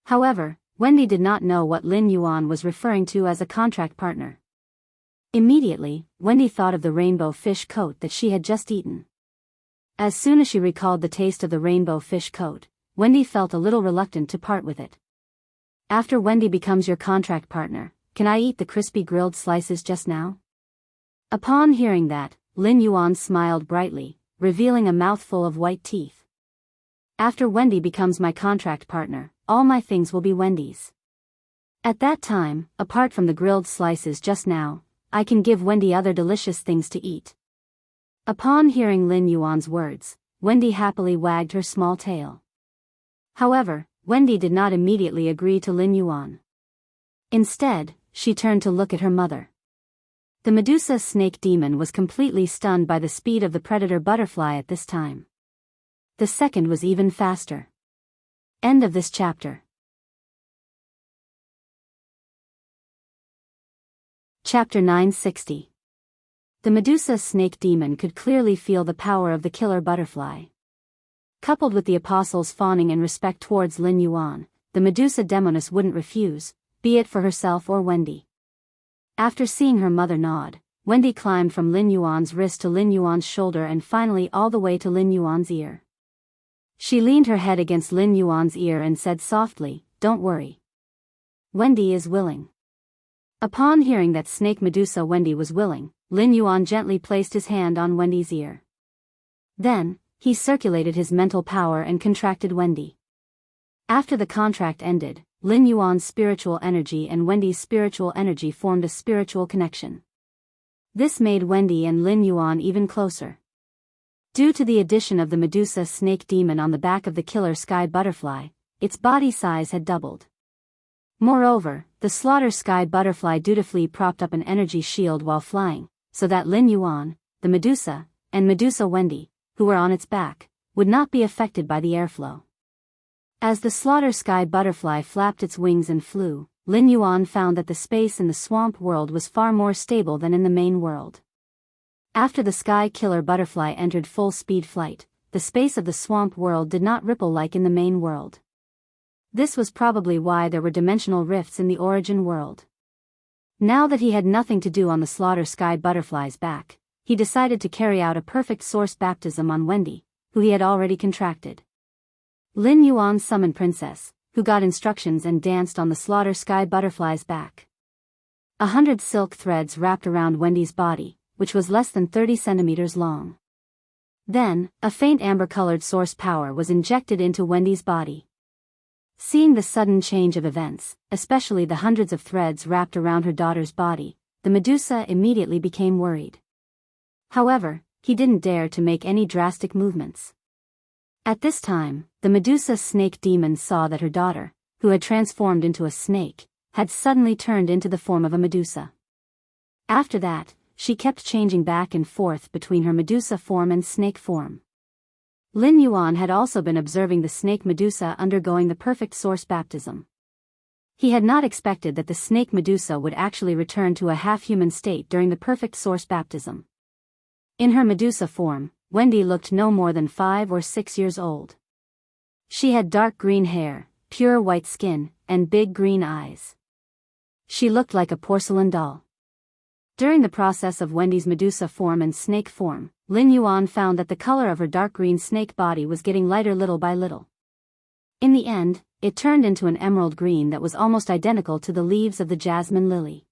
However, Wendy did not know what Lin Yuan was referring to as a contract partner. Immediately, Wendy thought of the rainbow fish coat that she had just eaten. As soon as she recalled the taste of the rainbow fish coat, Wendy felt a little reluctant to part with it. After Wendy becomes your contract partner, can I eat the crispy grilled slices just now? Upon hearing that, Lin Yuan smiled brightly, revealing a mouthful of white teeth. After Wendy becomes my contract partner, all my things will be Wendy's. At that time, apart from the grilled slices just now, I can give Wendy other delicious things to eat. Upon hearing Lin Yuan's words, Wendy happily wagged her small tail. However, Wendy did not immediately agree to Lin Yuan. Instead, she turned to look at her mother. The Medusa snake demon was completely stunned by the speed of the predator butterfly at this time. The second was even faster. End of this chapter. Chapter 960. The Medusa snake demon could clearly feel the power of the killer butterfly. Coupled with the apostles' fawning and respect towards Lin Yuan, the Medusa demoness wouldn't refuse, be it for herself or Wendy. After seeing her mother nod, Wendy climbed from Lin Yuan's wrist to Lin Yuan's shoulder and finally all the way to Lin Yuan's ear. She leaned her head against Lin Yuan's ear and said softly, "Don't worry. Wendy is willing." Upon hearing that Snake Medusa Wendy was willing, Lin Yuan gently placed his hand on Wendy's ear. Then, he circulated his mental power and contracted Wendy. After the contract ended, Lin Yuan's spiritual energy and Wendy's spiritual energy formed a spiritual connection. This made Wendy and Lin Yuan even closer. Due to the addition of the Medusa snake demon on the back of the killer sky butterfly, its body size had doubled. Moreover, the slaughter sky butterfly dutifully propped up an energy shield while flying, so that Lin Yuan, the Medusa, and Medusa Wendy, who were on its back, would not be affected by the airflow. As the slaughter sky butterfly flapped its wings and flew, Lin Yuan found that the space in the swamp world was far more stable than in the main world. After the sky killer butterfly entered full-speed flight, the space of the swamp world did not ripple like in the main world. This was probably why there were dimensional rifts in the origin world. Now that he had nothing to do on the slaughter sky butterfly's back, he decided to carry out a perfect source baptism on Wendy, who he had already contracted. Lin Yuan summoned Princess, who got instructions and danced on the slaughter sky butterfly's back. 100 silk threads wrapped around Wendy's body, which was less than 30 centimeters long. Then, a faint amber-colored source power was injected into Wendy's body. Seeing the sudden change of events, especially the hundreds of threads wrapped around her daughter's body, the Medusa immediately became worried. However, he didn't dare to make any drastic movements. At this time, the Medusa snake demon saw that her daughter, who had transformed into a snake, had suddenly turned into the form of a Medusa. After that, she kept changing back and forth between her Medusa form and snake form. Lin Yuan had also been observing the snake Medusa undergoing the perfect source baptism. He had not expected that the snake Medusa would actually return to a half-human state during the perfect source baptism. In her Medusa form, Wendy looked no more than 5 or 6 years old. She had dark green hair, pure white skin, and big green eyes. She looked like a porcelain doll. During the process of Wendy's Medusa form and snake form, Lin Yuan found that the color of her dark green snake body was getting lighter little by little. In the end, it turned into an emerald green that was almost identical to the leaves of the jasmine lily.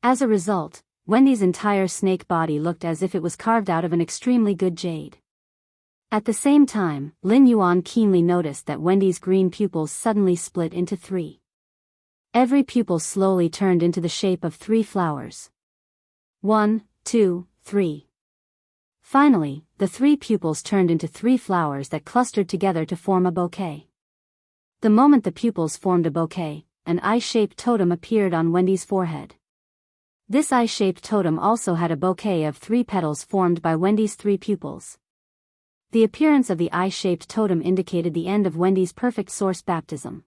As a result, Wendy's entire snake body looked as if it was carved out of an extremely good jade. At the same time, Lin Yuan keenly noticed that Wendy's green pupils suddenly split into 3. Every pupil slowly turned into the shape of 3 flowers. 1, 2, 3. Finally, the 3 pupils turned into 3 flowers that clustered together to form a bouquet. The moment the pupils formed a bouquet, an eye-shaped totem appeared on Wendy's forehead. This eye-shaped totem also had a bouquet of 3 petals formed by Wendy's 3 pupils. The appearance of the eye-shaped totem indicated the end of Wendy's perfect source baptism.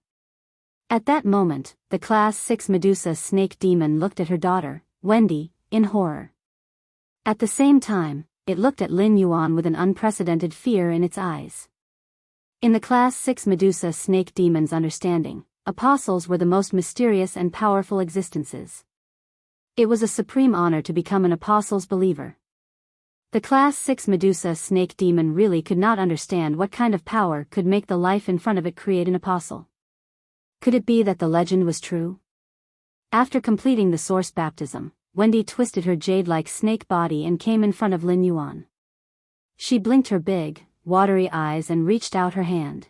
At that moment, the Class 6 Medusa snake demon looked at her daughter, Wendy, in horror. At the same time, it looked at Lin Yuan with an unprecedented fear in its eyes. In the Class 6 Medusa snake demon's understanding, apostles were the most mysterious and powerful existences. It was a supreme honor to become an apostle's believer. The Class 6 Medusa snake demon really could not understand what kind of power could make the life in front of it create an apostle. Could it be that the legend was true? After completing the source baptism, Wendy twisted her jade-like snake body and came in front of Lin Yuan. She blinked her big, watery eyes and reached out her hand.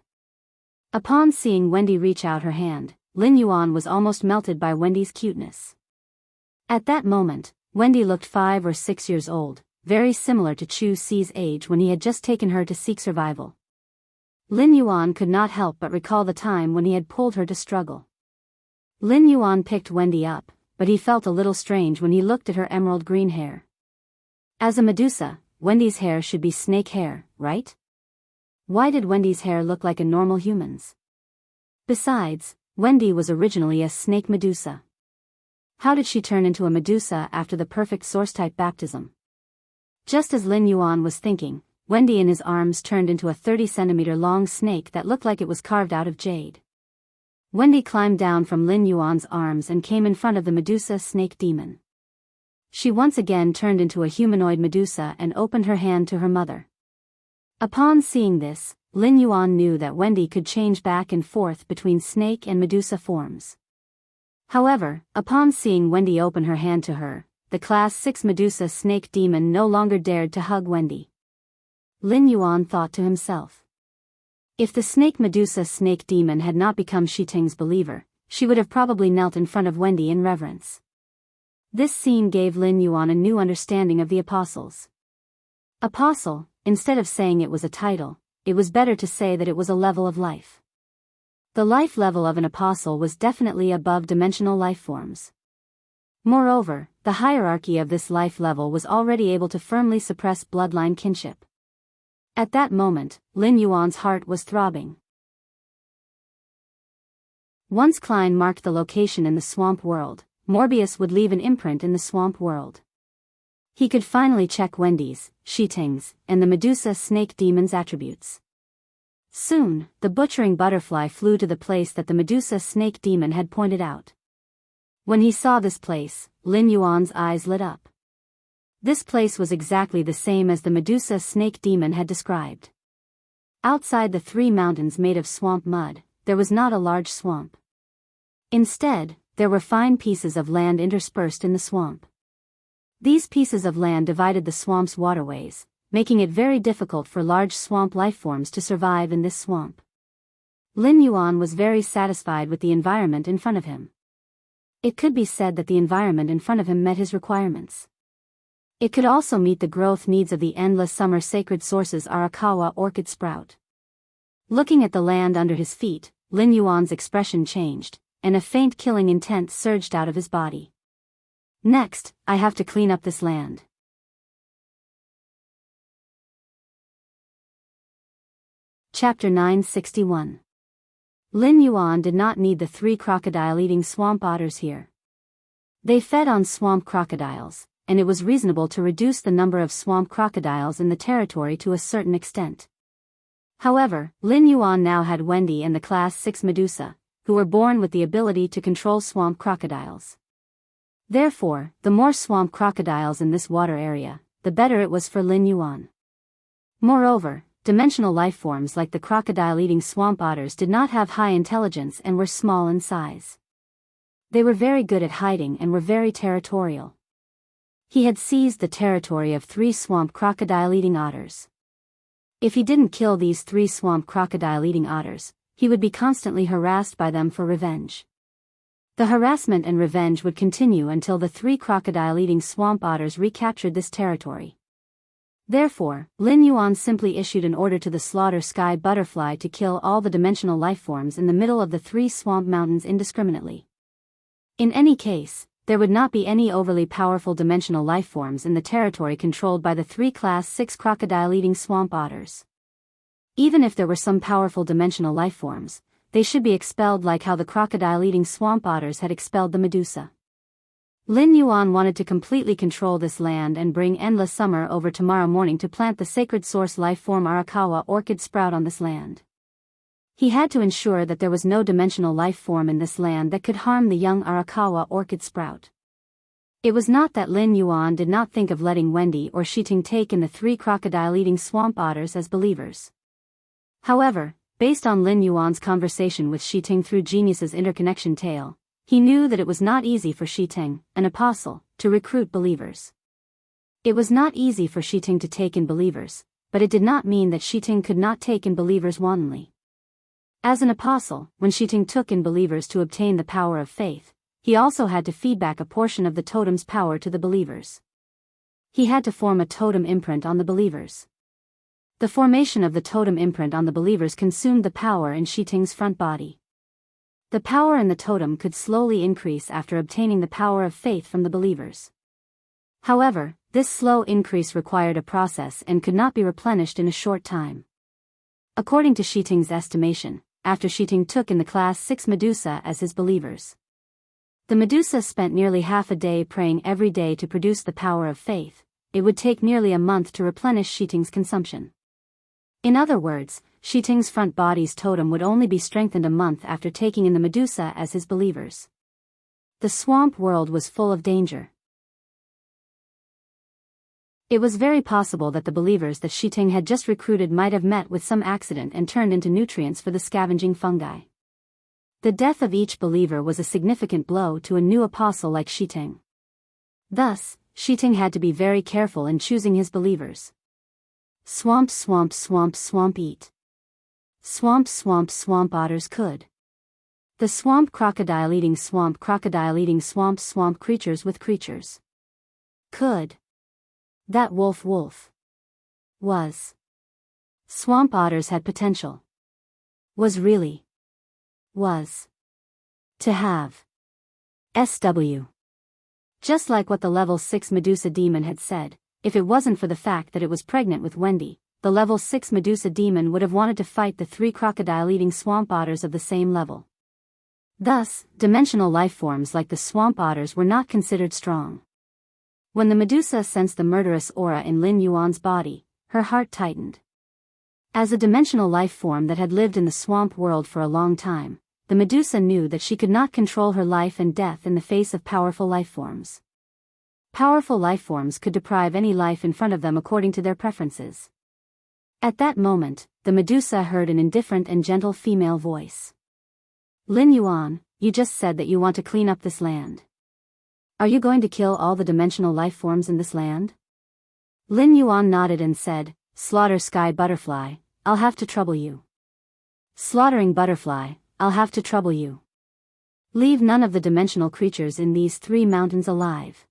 Upon seeing Wendy reach out her hand, Lin Yuan was almost melted by Wendy's cuteness. At that moment, Wendy looked 5 or 6 years old, very similar to Chu Si's age when he had just taken her to seek survival. Lin Yuan could not help but recall the time when he had pulled her to struggle. Lin Yuan picked Wendy up, but he felt a little strange when he looked at her emerald green hair. As a Medusa, Wendy's hair should be snake hair, right? Why did Wendy's hair look like a normal human's? Besides, Wendy was originally a snake Medusa. How did she turn into a Medusa after the perfect source-type baptism? Just as Lin Yuan was thinking, Wendy in his arms turned into a 30-centimeter-long snake that looked like it was carved out of jade. Wendy climbed down from Lin Yuan's arms and came in front of the Medusa snake demon. She once again turned into a humanoid Medusa and opened her hand to her mother. Upon seeing this, Lin Yuan knew that Wendy could change back and forth between snake and Medusa forms. However, upon seeing Wendy open her hand to her, the Class 6 Medusa snake demon no longer dared to hug Wendy. Lin Yuan thought to himself. If the snake Medusa snake demon had not become Shiting's believer, she would have probably knelt in front of Wendy in reverence. This scene gave Lin Yuan a new understanding of the apostles. Apostle, instead of saying it was a title, it was better to say that it was a level of life. The life level of an apostle was definitely above dimensional life forms. Moreover, the hierarchy of this life level was already able to firmly suppress bloodline kinship. At that moment, Lin Yuan's heart was throbbing. Once Klein marked the location in the swamp world, Morbius would leave an imprint in the swamp world. He could finally check Wendy's, Shiting's, and the Medusa snake demon's attributes. Soon, the butchering butterfly flew to the place that the Medusa snake demon had pointed out. When he saw this place, Lin Yuan's eyes lit up. This place was exactly the same as the Medusa snake demon had described. Outside the 3 mountains made of swamp mud, there was not a large swamp. Instead, there were fine pieces of land interspersed in the swamp. These pieces of land divided the swamp's waterways, making it very difficult for large swamp lifeforms to survive in this swamp. Lin Yuan was very satisfied with the environment in front of him. It could be said that the environment in front of him met his requirements. It could also meet the growth needs of the endless summer sacred sources Arakawa orchid sprout. Looking at the land under his feet, Lin Yuan's expression changed, and a faint killing intent surged out of his body. Next, I have to clean up this land. Chapter 961. Lin Yuan did not need the 3 crocodile-eating swamp otters here. They fed on swamp crocodiles, and it was reasonable to reduce the number of swamp crocodiles in the territory to a certain extent. However, Lin Yuan now had Wendy and the Class 6 Medusa, who were born with the ability to control swamp crocodiles. Therefore, the more swamp crocodiles in this water area, the better it was for Lin Yuan. Moreover, dimensional lifeforms like the crocodile-eating swamp otters did not have high intelligence and were small in size. They were very good at hiding and were very territorial. He had seized the territory of 3 swamp crocodile-eating otters. If he didn't kill these 3 swamp crocodile-eating otters, he would be constantly harassed by them for revenge. The harassment and revenge would continue until the 3 crocodile-eating swamp otters recaptured this territory. Therefore, Lin Yuan simply issued an order to the slaughter sky butterfly to kill all the dimensional lifeforms in the middle of the 3 swamp mountains indiscriminately. In any case, there would not be any overly powerful dimensional lifeforms in the territory controlled by the 3 Class 6 crocodile-eating swamp otters. Even if there were some powerful dimensional lifeforms, they should be expelled like how the crocodile-eating swamp otters had expelled the Medusa. Lin Yuan wanted to completely control this land and bring endless summer over tomorrow morning to plant the sacred source lifeform Arakawa orchid sprout on this land. He had to ensure that there was no dimensional life form in this land that could harm the young Arakawa orchid sprout. It was not that Lin Yuan did not think of letting Wendy or Shiting take in the 3 crocodile-eating swamp otters as believers. However, based on Lin Yuan's conversation with Shiting through Genius's interconnection tale, he knew that it was not easy for Shiting, an apostle, to recruit believers. It was not easy for Shiting to take in believers, but it did not mean that Shiting could not take in believers wantonly. As an apostle, when Shiting took in believers to obtain the power of faith, he also had to feed back a portion of the totem's power to the believers. He had to form a totem imprint on the believers. The formation of the totem imprint on the believers consumed the power in Shiting's front body. The power in the totem could slowly increase after obtaining the power of faith from the believers. However, this slow increase required a process and could not be replenished in a short time. According to Shiting's estimation, after Shiting took in the Class 6 Medusa as his believers, the Medusa spent nearly half a day praying every day to produce the power of faith. It would take nearly a month to replenish Shiting's consumption. In other words, Shiting's front body's totem would only be strengthened a month after taking in the Medusa as his believers. The swamp world was full of danger. It was very possible that the believers that Shiting had just recruited might have met with some accident and turned into nutrients for the scavenging fungi. The death of each believer was a significant blow to a new apostle like Shiting. Thus, Shiting had to be very careful in choosing his believers. Swamp, swamp, swamp, swamp eat. Swamp, swamp, swamp otters could. The swamp crocodile eating swamp swamp creatures with creatures. Could. That wolf was. Swamp otters had potential. Was really. Was. To have. SW. Just like what the level 6 Medusa demon had said, if it wasn't for the fact that it was pregnant with Wendy, the level 6 Medusa demon would have wanted to fight the 3 crocodile-eating swamp otters of the same level. Thus, dimensional life forms like the swamp otters were not considered strong. When the Medusa sensed the murderous aura in Lin Yuan's body, her heart tightened. As a dimensional life form that had lived in the swamp world for a long time, the Medusa knew that she could not control her life and death in the face of powerful life forms. Powerful life forms could deprive any life in front of them according to their preferences. At that moment, the Medusa heard an indifferent and gentle female voice. Lin Yuan, you just said that you want to clean up this land. Are you going to kill all the dimensional life forms in this land? Lin Yuan nodded and said, Slaughter Sky Butterfly, I'll have to trouble you. Slaughtering Butterfly, I'll have to trouble you. Leave none of the dimensional creatures in these 3 mountains alive.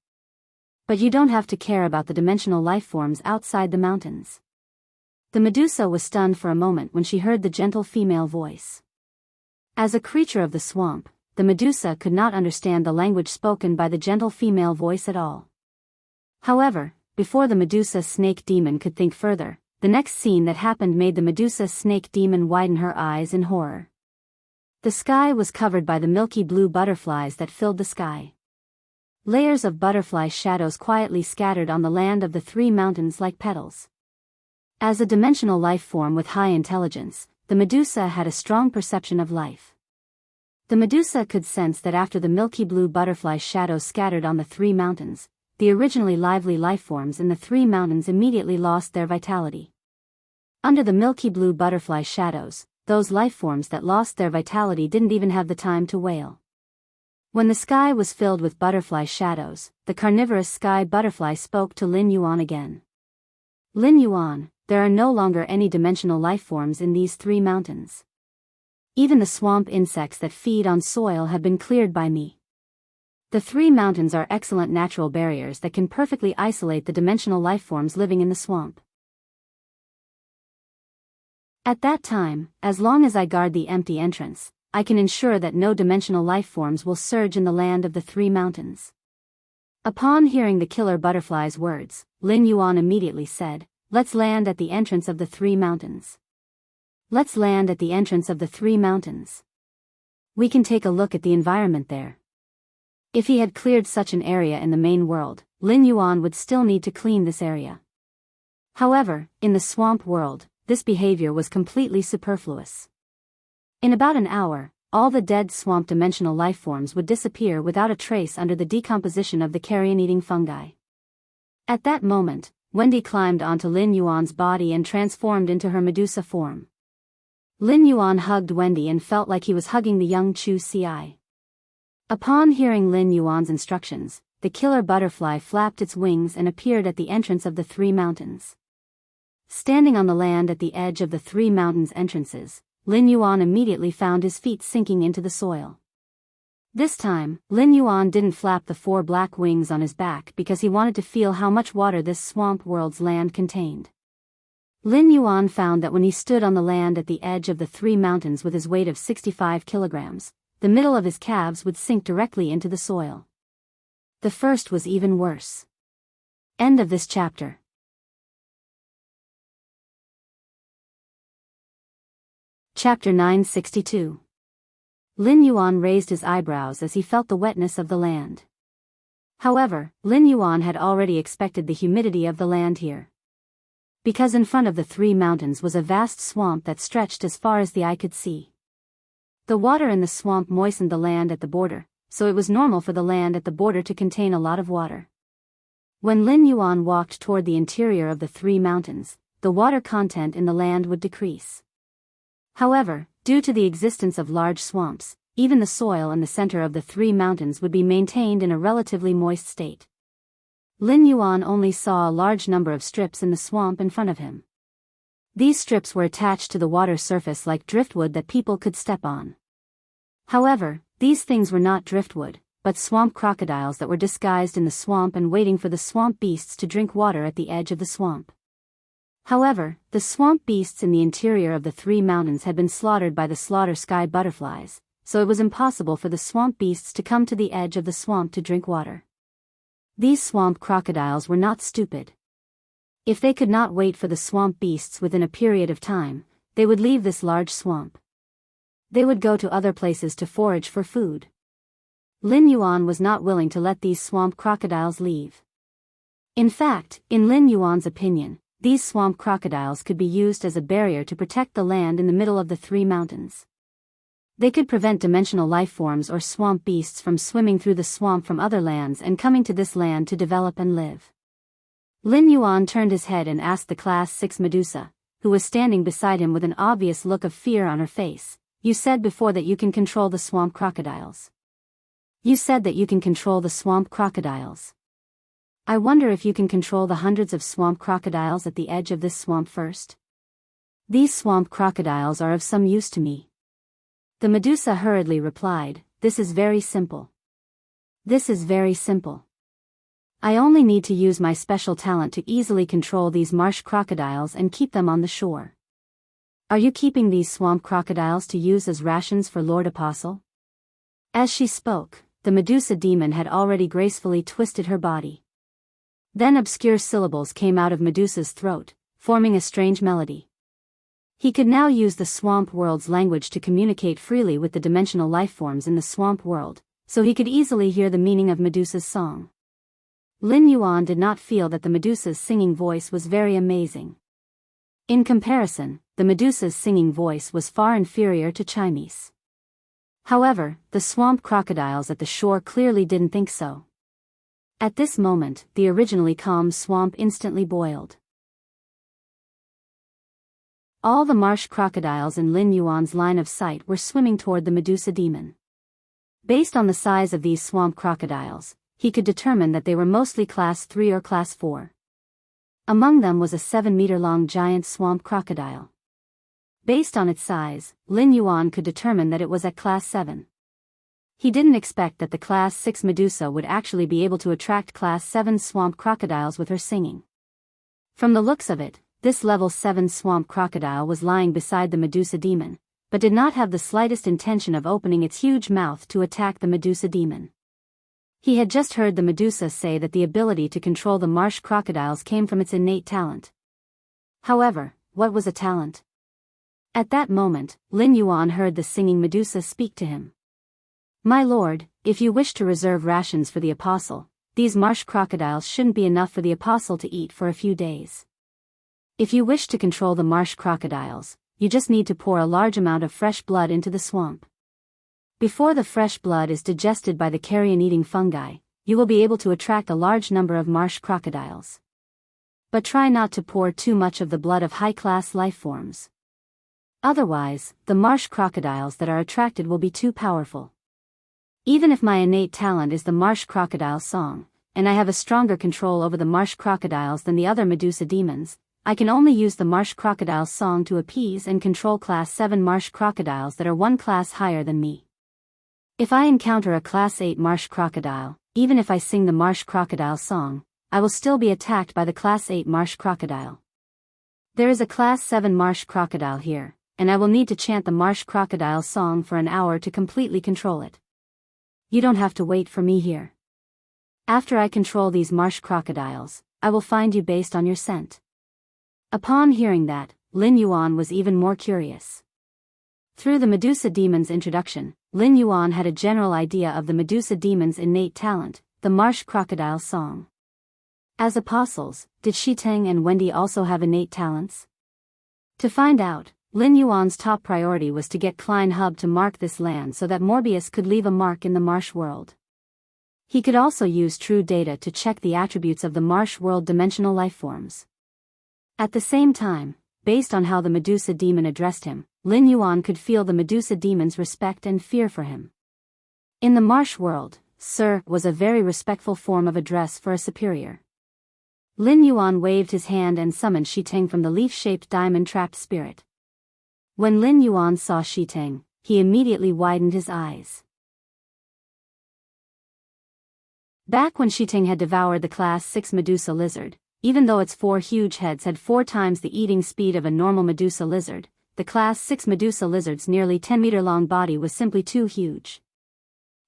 But you don't have to care about the dimensional life forms outside the mountains. The Medusa was stunned for a moment when she heard the gentle female voice. As a creature of the swamp, the Medusa could not understand the language spoken by the gentle female voice at all. However, before the Medusa snake demon could think further, the next scene that happened made the Medusa snake demon widen her eyes in horror. The sky was covered by the milky blue butterflies that filled the sky. Layers of butterfly shadows quietly scattered on the land of the 3 mountains like petals. As a dimensional life form with high intelligence, the Medusa had a strong perception of life. The Medusa could sense that after the milky blue butterfly shadows scattered on the 3 mountains, the originally lively life forms in the 3 mountains immediately lost their vitality. Under the milky blue butterfly shadows, those life forms that lost their vitality didn't even have the time to wail. When the sky was filled with butterfly shadows, the carnivorous sky butterfly spoke to Lin Yuan again. Lin Yuan, there are no longer any dimensional life forms in these 3 mountains. Even the swamp insects that feed on soil have been cleared by me. The 3 mountains are excellent natural barriers that can perfectly isolate the dimensional life forms living in the swamp. At that time, as long as I guard the empty entrance, I can ensure that no dimensional life forms will surge in the land of the 3 mountains. Upon hearing the killer butterfly's words, Lin Yuan immediately said, Let's land at the entrance of the 3 mountains. Let's land at the entrance of the 3 mountains. We can take a look at the environment there. If he had cleared such an area in the main world, Lin Yuan would still need to clean this area. However, in the swamp world, this behavior was completely superfluous. In about an hour, all the dead swamp dimensional life forms would disappear without a trace under the decomposition of the carrion-eating fungi. At that moment, Wendy climbed onto Lin Yuan's body and transformed into her Medusa form. Lin Yuan hugged Wendy and felt like he was hugging the young Chu Ci. Upon hearing Lin Yuan's instructions, the killer butterfly flapped its wings and appeared at the entrance of the 3 mountains. Standing on the land at the edge of the 3 mountains' entrances, Lin Yuan immediately found his feet sinking into the soil. This time, Lin Yuan didn't flap the 4 black wings on his back because he wanted to feel how much water this swamp world's land contained. Lin Yuan found that when he stood on the land at the edge of the 3 mountains with his weight of 65 kilograms, the middle of his calves would sink directly into the soil. The first was even worse. End of this chapter. Chapter 962. Lin Yuan raised his eyebrows as he felt the wetness of the land. However, Lin Yuan had already expected the humidity of the land here. Because in front of the 3 mountains was a vast swamp that stretched as far as the eye could see. The water in the swamp moistened the land at the border, so it was normal for the land at the border to contain a lot of water. When Lin Yuan walked toward the interior of the 3 mountains, the water content in the land would decrease. However, due to the existence of large swamps, even the soil in the center of the 3 mountains would be maintained in a relatively moist state. Lin Yuan only saw a large number of strips in the swamp in front of him. These strips were attached to the water surface like driftwood that people could step on. However, these things were not driftwood, but swamp crocodiles that were disguised in the swamp and waiting for the swamp beasts to drink water at the edge of the swamp. However, the swamp beasts in the interior of the three mountains had been slaughtered by the slaughter sky butterflies, so it was impossible for the swamp beasts to come to the edge of the swamp to drink water. These swamp crocodiles were not stupid. If they could not wait for the swamp beasts within a period of time, they would leave this large swamp. They would go to other places to forage for food. Lin Yuan was not willing to let these swamp crocodiles leave. In fact, in Lin Yuan's opinion, these swamp crocodiles could be used as a barrier to protect the land in the middle of the three mountains. They could prevent dimensional life forms or swamp beasts from swimming through the swamp from other lands and coming to this land to develop and live. Lin Yuan turned his head and asked the Class 6 Medusa, who was standing beside him with an obvious look of fear on her face, "You said before that you can control the swamp crocodiles. You said that you can control the swamp crocodiles. I wonder if you can control the hundreds of swamp crocodiles at the edge of this swamp first? These swamp crocodiles are of some use to me." The Medusa hurriedly replied, "This is very simple. This is very simple. I only need to use my special talent to easily control these marsh crocodiles and keep them on the shore. Are you keeping these swamp crocodiles to use as rations for Lord Apostle?" As she spoke, the Medusa demon had already gracefully twisted her body. Then obscure syllables came out of Medusa's throat, forming a strange melody. He could now use the swamp world's language to communicate freely with the dimensional lifeforms in the swamp world, so he could easily hear the meaning of Medusa's song. Lin Yuan did not feel that the Medusa's singing voice was very amazing. In comparison, the Medusa's singing voice was far inferior to Chinese. However, the swamp crocodiles at the shore clearly didn't think so. At this moment, the originally calm swamp instantly boiled. All the marsh crocodiles in Lin Yuan's line of sight were swimming toward the Medusa demon. Based on the size of these swamp crocodiles, he could determine that they were mostly Class 3 or Class 4. Among them was a 7-meter-long giant swamp crocodile. Based on its size, Lin Yuan could determine that it was at Class 7. He didn't expect that the Class 6 Medusa would actually be able to attract Class 7 swamp crocodiles with her singing. From the looks of it, this Level 7 swamp crocodile was lying beside the Medusa demon, but did not have the slightest intention of opening its huge mouth to attack the Medusa demon. He had just heard the Medusa say that the ability to control the marsh crocodiles came from its innate talent. However, what was a talent? At that moment, Lin Yuan heard the singing Medusa speak to him. "My lord, if you wish to reserve rations for the apostle, these marsh crocodiles shouldn't be enough for the apostle to eat for a few days. If you wish to control the marsh crocodiles, you just need to pour a large amount of fresh blood into the swamp. Before the fresh blood is digested by the carrion-eating fungi, you will be able to attract a large number of marsh crocodiles. But try not to pour too much of the blood of high-class life forms. Otherwise, the marsh crocodiles that are attracted will be too powerful. Even if my innate talent is the marsh crocodile song, and I have a stronger control over the marsh crocodiles than the other Medusa demons, I can only use the marsh crocodile song to appease and control Class 7 marsh crocodiles that are one class higher than me. If I encounter a Class 8 marsh crocodile, even if I sing the marsh crocodile song, I will still be attacked by the Class 8 marsh crocodile. There is a Class 7 marsh crocodile here, and I will need to chant the marsh crocodile song for an hour to completely control it. You don't have to wait for me here. After I control these marsh crocodiles, I will find you based on your scent." Upon hearing that, Lin Yuan was even more curious. Through the Medusa demon's introduction, Lin Yuan had a general idea of the Medusa demon's innate talent, the marsh crocodile song. As apostles, did Shiteng and Wendy also have innate talents? To find out, Lin Yuan's top priority was to get Klein Hub to mark this land so that Morbius could leave a mark in the marsh world. He could also use true data to check the attributes of the marsh world dimensional lifeforms. At the same time, based on how the Medusa demon addressed him, Lin Yuan could feel the Medusa demon's respect and fear for him. In the marsh world, "Sir" was a very respectful form of address for a superior. Lin Yuan waved his hand and summoned Shiteng from the leaf-shaped diamond-trapped spirit. When Lin Yuan saw Shiteng, he immediately widened his eyes. Back when Shiteng had devoured the Class 6 Medusa lizard, even though its 4 huge heads had 4 times the eating speed of a normal Medusa lizard, the Class 6 Medusa lizard's nearly 10-meter-long body was simply too huge.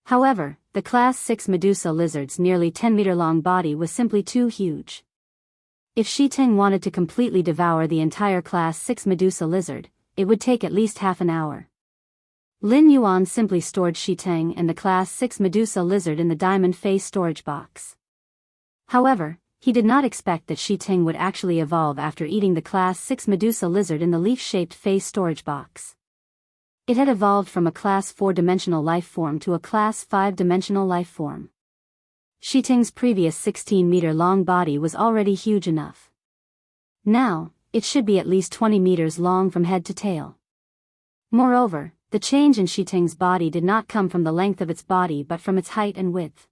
However, the Class 6 Medusa lizard's nearly 10-meter-long body was simply too huge. If Shiteng wanted to completely devour the entire Class 6 Medusa lizard, it would take at least half an hour. Lin Yuan simply stored Shiteng and the Class 6 Medusa lizard in the diamond face storage box. However, he did not expect that Shiteng would actually evolve after eating the Class 6 Medusa lizard in the leaf-shaped face storage box. It had evolved from a Class 4-dimensional life form to a Class 5-dimensional life form. Shiteng's previous 16-meter-long body was already huge enough. Now, it should be at least 20 meters long from head to tail. Moreover, the change in Shiteng's body did not come from the length of its body but from its height and width.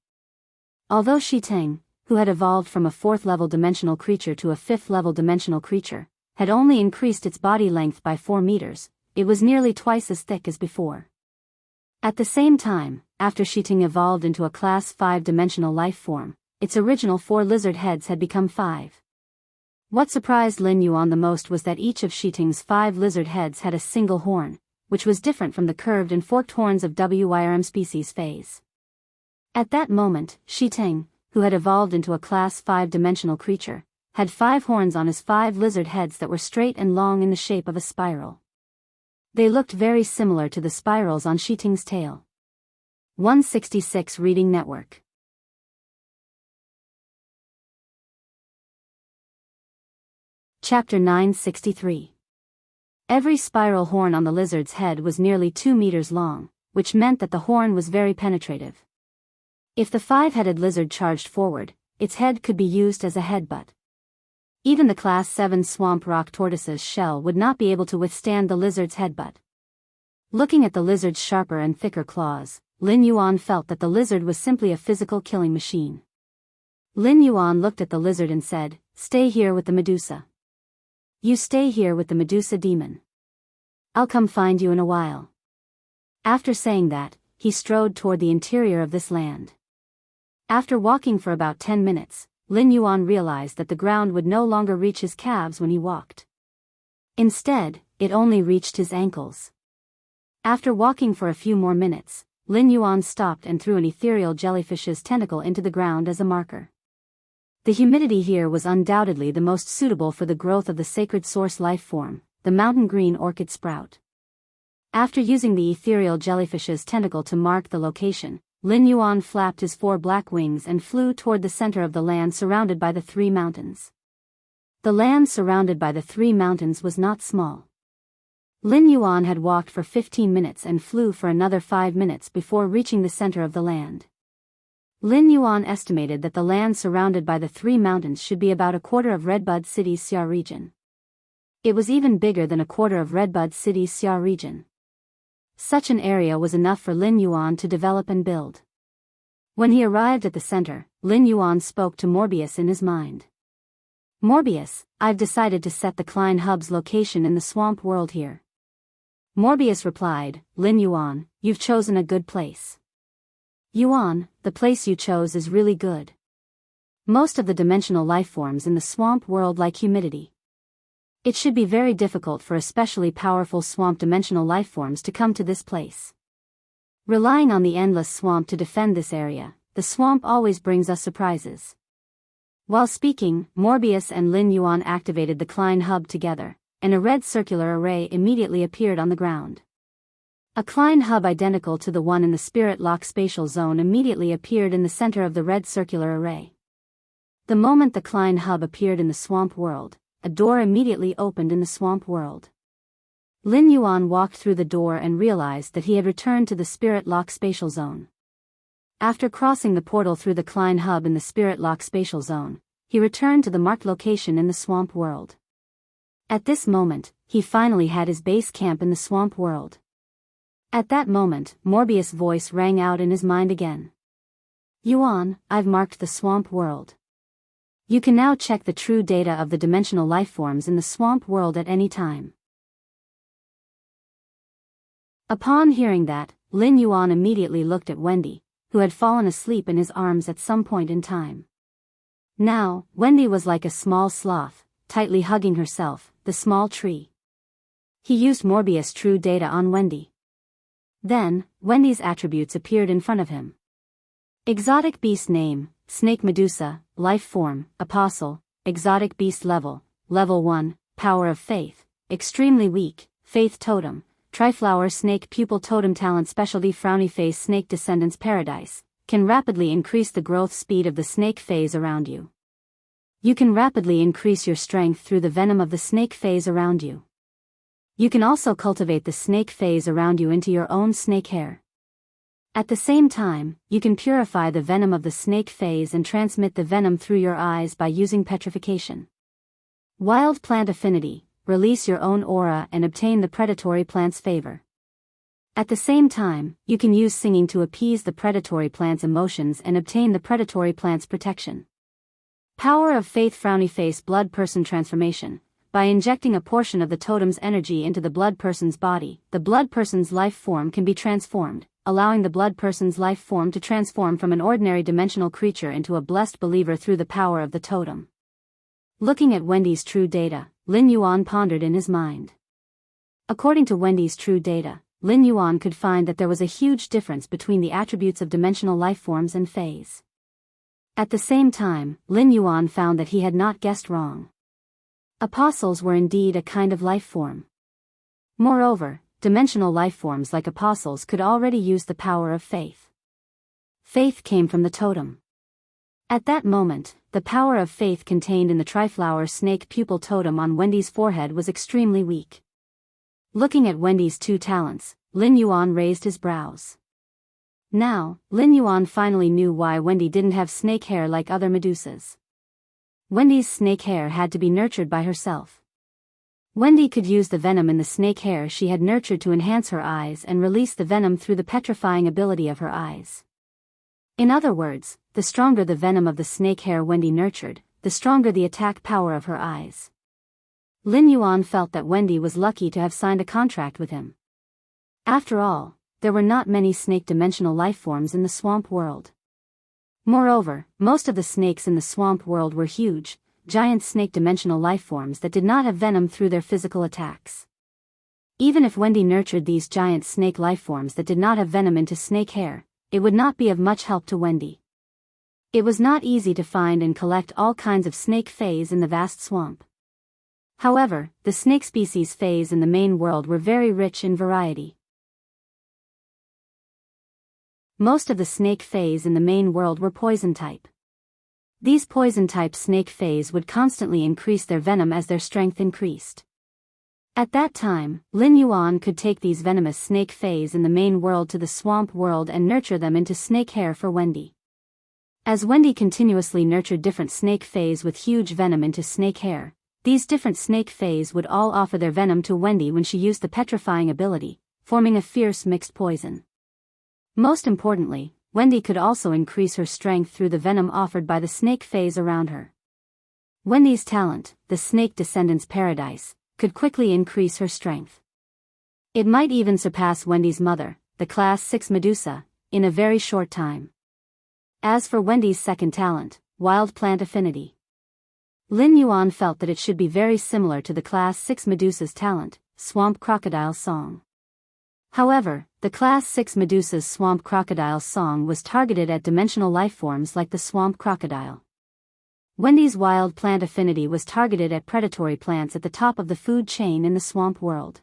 Although Shiteng, who had evolved from a 4th-level dimensional creature to a 5th-level dimensional creature, had only increased its body length by 4 meters, it was nearly twice as thick as before. At the same time, after Shiteng evolved into a Class 5-dimensional life form, its original 4 lizard heads had become 5. What surprised Lin Yuan the most was that each of Shiteng's 5 lizard heads had a single horn, which was different from the curved and forked horns of Wyrm species phase. At that moment, Shiteng, who had evolved into a Class 5-dimensional creature, had 5 horns on his 5 lizard heads that were straight and long in the shape of a spiral. They looked very similar to the spirals on Shiteng's tail. 166 Reading Network. Chapter 963. Every spiral horn on the lizard's head was nearly 2 meters long, which meant that the horn was very penetrative. If the 5-headed lizard charged forward, its head could be used as a headbutt. Even the Class 7 swamp rock tortoise's shell would not be able to withstand the lizard's headbutt. Looking at the lizard's sharper and thicker claws, Lin Yuan felt that the lizard was simply a physical killing machine. Lin Yuan looked at the lizard and said, "Stay here with the Medusa. You stay here with the Medusa demon. I'll come find you in a while." After saying that, he strode toward the interior of this land. After walking for about 10 minutes, Lin Yuan realized that the ground would no longer reach his calves when he walked. Instead, it only reached his ankles. After walking for a few more minutes, Lin Yuan stopped and threw an ethereal jellyfish's tentacle into the ground as a marker. The humidity here was undoubtedly the most suitable for the growth of the sacred source life form, the mountain green orchid sprout. After using the ethereal jellyfish's tentacle to mark the location, Lin Yuan flapped his 4 black wings and flew toward the center of the land surrounded by the 3 mountains. The land surrounded by the 3 mountains was not small. Lin Yuan had walked for 15 minutes and flew for another 5 minutes before reaching the center of the land. Lin Yuan estimated that the land surrounded by the 3 mountains should be about a quarter of Redbud City's Xia region. It was even bigger than a quarter of Redbud City's Xia region. Such an area was enough for Lin Yuan to develop and build. When he arrived at the center, Lin Yuan spoke to Morbius in his mind. "Morbius, I've decided to set the Klein Hub's location in the swamp world here." Morbius replied, "Lin Yuan, you've chosen a good place. Yuan, the place you chose is really good. Most of the dimensional life forms in the swamp world like humidity. It should be very difficult for especially powerful swamp dimensional life forms to come to this place. Relying on the endless swamp to defend this area, the swamp always brings us surprises." While speaking, Morbius and Lin Yuan activated the Klein Hub together, and a red circular array immediately appeared on the ground. A Klein Hub identical to the one in the Spirit Lock spatial zone immediately appeared in the center of the red circular array. The moment the Klein Hub appeared in the swamp world, a door immediately opened in the swamp world. Lin Yuan walked through the door and realized that he had returned to the Spirit Lock spatial zone. After crossing the portal through the Klein Hub in the Spirit Lock spatial zone, he returned to the marked location in the swamp world. At this moment, he finally had his base camp in the swamp world. At that moment, Morbius' voice rang out in his mind again. "Yuan, I've marked the swamp world. You can now check the true data of the dimensional lifeforms in the swamp world at any time. Upon hearing that, Lin Yuan immediately looked at Wendy, who had fallen asleep in his arms at some point in time. Now, Wendy was like a small sloth, tightly hugging herself, the small tree. He used Morbius true data on Wendy. Then, Wendy's attributes appeared in front of him. Exotic beast name, Snake Medusa, life form, Apostle, exotic beast level, level 1, power of faith, extremely weak, faith totem, Triflower snake pupil totem talent specialty frowny face snake descendants paradise, can rapidly increase the growth speed of the snake phase around you. You can rapidly increase your strength through the venom of the snake phase around you. You can also cultivate the snake phase around you into your own snake hair. At the same time, you can purify the venom of the snake phase and transmit the venom through your eyes by using petrification. Wild plant affinity. Release your own aura and obtain the predatory plant's favor. At the same time, you can use singing to appease the predatory plant's emotions and obtain the predatory plant's protection. Power of faith frowny face blood person transformation. By injecting a portion of the totem's energy into the blood person's body, the blood person's life form can be transformed, allowing the blood person's life form to transform from an ordinary dimensional creature into a blessed believer through the power of the totem. Looking at Wendy's true data, Lin Yuan pondered in his mind. According to Wendy's true data, Lin Yuan could find that there was a huge difference between the attributes of dimensional lifeforms and phase. At the same time, Lin Yuan found that he had not guessed wrong. Apostles were indeed a kind of life form. Moreover, dimensional lifeforms like apostles could already use the power of faith. Faith came from the totem. At that moment, the power of faith contained in the triflower snake pupil totem on Wendy's forehead was extremely weak. Looking at Wendy's two talents, Lin Yuan raised his brows. Now, Lin Yuan finally knew why Wendy didn't have snake hair like other Medusas. Wendy's snake hair had to be nurtured by herself. Wendy could use the venom in the snake hair she had nurtured to enhance her eyes and release the venom through the petrifying ability of her eyes. In other words, the stronger the venom of the snake hair Wendy nurtured, the stronger the attack power of her eyes. Lin Yuan felt that Wendy was lucky to have signed a contract with him. After all, there were not many snake-dimensional lifeforms in the swamp world. Moreover, most of the snakes in the swamp world were huge, giant snake-dimensional lifeforms that did not have venom through their physical attacks. Even if Wendy nurtured these giant snake lifeforms that did not have venom into snake hair, it would not be of much help to Wendy. It was not easy to find and collect all kinds of snake phase in the vast swamp. However, the snake species phase in the main world were very rich in variety. Most of the snake phase in the main world were poison type. These poison type snake phase would constantly increase their venom as their strength increased. At that time, Lin Yuan could take these venomous snake phase in the main world to the swamp world and nurture them into snake hair for Wendy. As Wendy continuously nurtured different snake phase with huge venom into snake hair, these different snake phase would all offer their venom to Wendy when she used the petrifying ability, forming a fierce mixed poison. Most importantly, Wendy could also increase her strength through the venom offered by the snake phase around her. Wendy's talent, the Snake Descendants Paradise, could quickly increase her strength. It might even surpass Wendy's mother, the Class 6 Medusa, in a very short time. As for Wendy's second talent, Wild Plant Affinity, Lin Yuan felt that it should be very similar to the Class 6 Medusa's talent, Swamp Crocodile Song. However, the Class 6 Medusa's Swamp Crocodile Song was targeted at dimensional lifeforms like the swamp crocodile. Wendy's Wild Plant Affinity was targeted at predatory plants at the top of the food chain in the swamp world.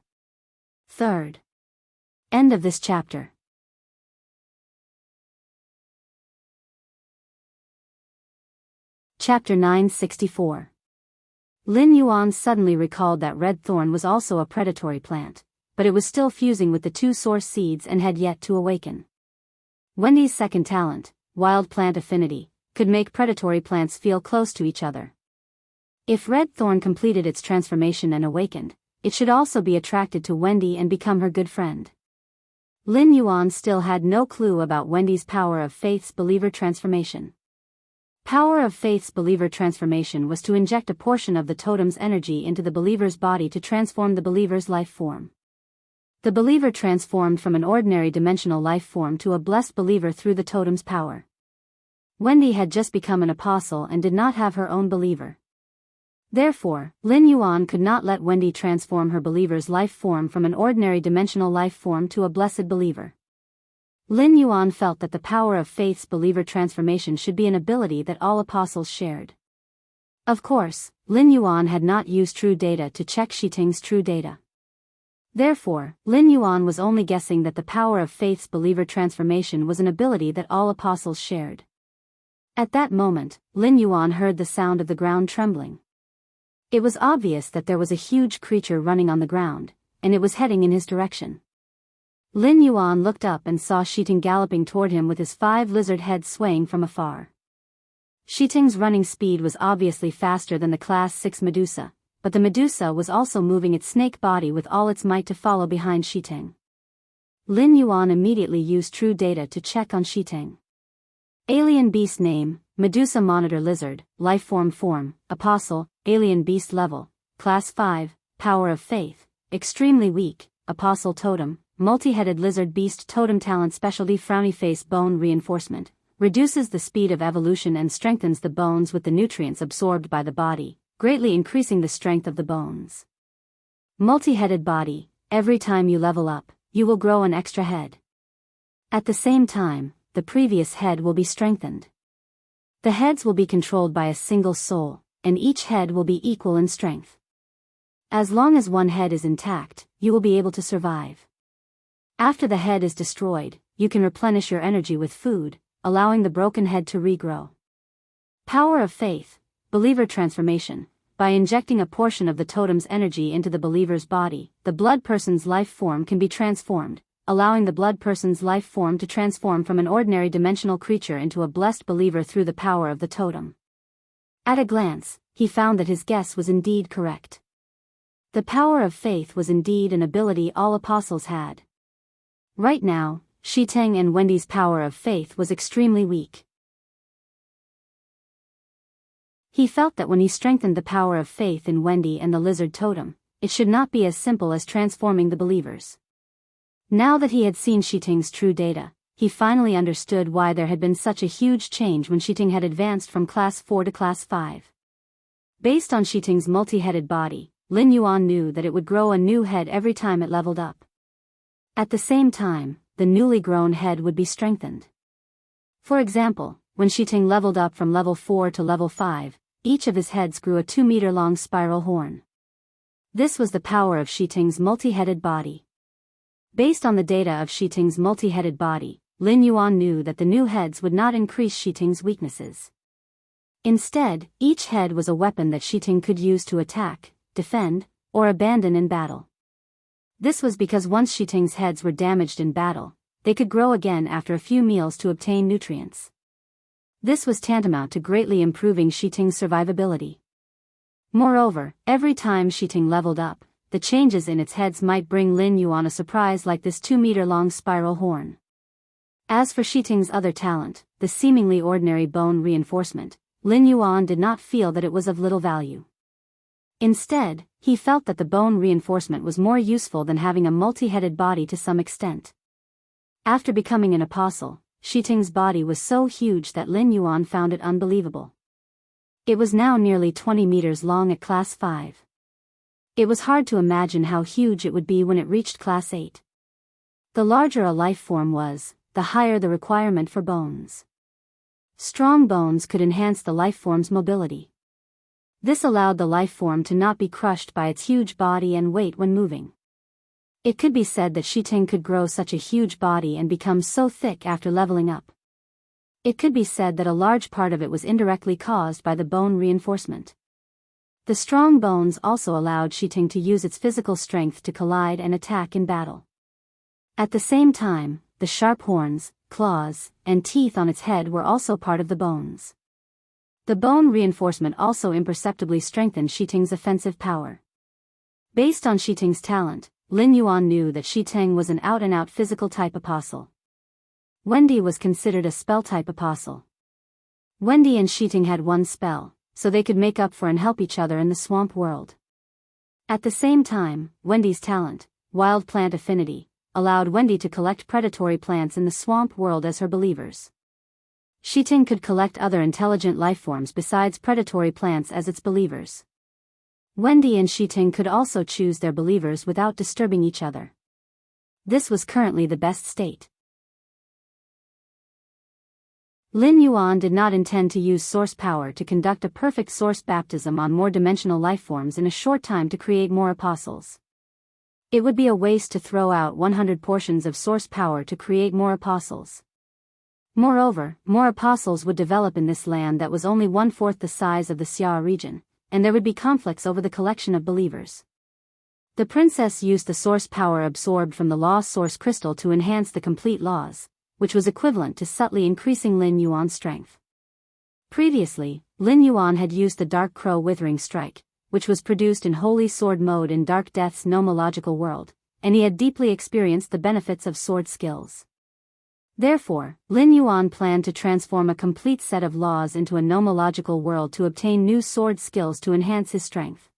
Third. End of this chapter. Chapter 964. Lin Yuan suddenly recalled that red thorn was also a predatory plant, but it was still fusing with the two source seeds and had yet to awaken. Wendy's second talent, Wild Plant Affinity, could make predatory plants feel close to each other. If red thorn completed its transformation and awakened, it should also be attracted to Wendy and become her good friend. Lin Yuan still had no clue about Wendy's power of faith's believer transformation. Power of Faith's believer transformation was to inject a portion of the totem's energy into the believer's body to transform the believer's life form. The believer transformed from an ordinary dimensional life form to a blessed believer through the totem's power. Wendy had just become an apostle and did not have her own believer. Therefore, Lin Yuan could not let Wendy transform her believer's life form from an ordinary dimensional life form to a blessed believer. Lin Yuan felt that the power of Faith's believer transformation should be an ability that all apostles shared. Of course, Lin Yuan had not used true data to check Shiting's true data. Therefore, Lin Yuan was only guessing that the power of Faith's believer transformation was an ability that all apostles shared. At that moment, Lin Yuan heard the sound of the ground trembling. It was obvious that there was a huge creature running on the ground, and it was heading in his direction. Lin Yuan looked up and saw Shiting galloping toward him with his 5 lizard heads swaying from afar. Shiting's running speed was obviously faster than the Class 6 Medusa, but the Medusa was also moving its snake body with all its might to follow behind Shiting. Lin Yuan immediately used true data to check on Shiting. Alien beast name, Medusa monitor lizard, life form, apostle, alien beast level, class 5, power of faith, extremely weak, apostle totem, multi-headed lizard beast totem talent specialty frowny face bone reinforcement, reduces the speed of evolution and strengthens the bones with the nutrients absorbed by the body, greatly increasing the strength of the bones. Multi-headed body, every time you level up, you will grow an extra head. At the same time, the previous head will be strengthened. The heads will be controlled by a single soul, and each head will be equal in strength. As long as one head is intact, you will be able to survive. After the head is destroyed, you can replenish your energy with food, allowing the broken head to regrow. Power of faith, believer transformation. By injecting a portion of the totem's energy into the believer's body, the blood person's life form can be transformed, allowing the blood person's life form to transform from an ordinary dimensional creature into a blessed believer through the power of the totem. At a glance, he found that his guess was indeed correct. The power of faith was indeed an ability all apostles had. Right now, Shiting and Wendy's power of faith was extremely weak. He felt that when he strengthened the power of faith in Wendy and the lizard totem, it should not be as simple as transforming the believers. Now that he had seen Shiting's true data, he finally understood why there had been such a huge change when Shiting had advanced from Class 4 to Class 5. Based on Shiting's multi-headed body, Lin Yuan knew that it would grow a new head every time it leveled up. At the same time, the newly grown head would be strengthened. For example, when Shiting leveled up from level 4 to level 5, each of his heads grew a 2-meter-long spiral horn. This was the power of Shiting's multi-headed body. Based on the data of Shiting's multi-headed body, Lin Yuan knew that the new heads would not increase Shiting's weaknesses. Instead, each head was a weapon that Shiting could use to attack, defend, or abandon in battle. This was because once Shiting's heads were damaged in battle, they could grow again after a few meals to obtain nutrients. This was tantamount to greatly improving Shiting's survivability. Moreover, every time Shiting leveled up, the changes in its heads might bring Lin Yuan a surprise like this 2-meter-long spiral horn. As for Shiting's other talent, the seemingly ordinary bone reinforcement, Lin Yuan did not feel that it was of little value. Instead, he felt that the bone reinforcement was more useful than having a multi-headed body to some extent. After becoming an apostle, Shiting's body was so huge that Lin Yuan found it unbelievable. It was now nearly 20 meters long at Class 5. It was hard to imagine how huge it would be when it reached Class 8. The larger a life form was, the higher the requirement for bones. Strong bones could enhance the life form's mobility. This allowed the life form to not be crushed by its huge body and weight when moving. It could be said that Shiting could grow such a huge body and become so thick after leveling up. It could be said that a large part of it was indirectly caused by the bone reinforcement. The strong bones also allowed Shiting to use its physical strength to collide and attack in battle. At the same time, the sharp horns, claws, and teeth on its head were also part of the bones. The bone reinforcement also imperceptibly strengthened Shiting's offensive power. Based on Shiting's talent, Lin Yuan knew that Shiting was an out-and-out physical type apostle. Wendy was considered a spell-type apostle. Wendy and Shiting had one spell, so they could make up for and help each other in the swamp world. At the same time, Wendy's talent, wild plant affinity, allowed Wendy to collect predatory plants in the swamp world as her believers. Shiting could collect other intelligent lifeforms besides predatory plants as its believers. Wendy and Shiting could also choose their believers without disturbing each other. This was currently the best state. Lin Yuan did not intend to use source power to conduct a perfect source baptism on more dimensional lifeforms in a short time to create more apostles. It would be a waste to throw out 100 portions of source power to create more apostles. Moreover, more apostles would develop in this land that was only 1/4 the size of the Xia region, and there would be conflicts over the collection of believers. The princess used the source power absorbed from the law source crystal to enhance the complete laws, which was equivalent to subtly increasing Lin Yuan's strength. Previously, Lin Yuan had used the Dark Crow Withering Strike, which was produced in Holy Sword mode in Dark Death's nomological world, and he had deeply experienced the benefits of sword skills. Therefore, Lin Yuan planned to transform a complete set of laws into a nomological world to obtain new sword skills to enhance his strength.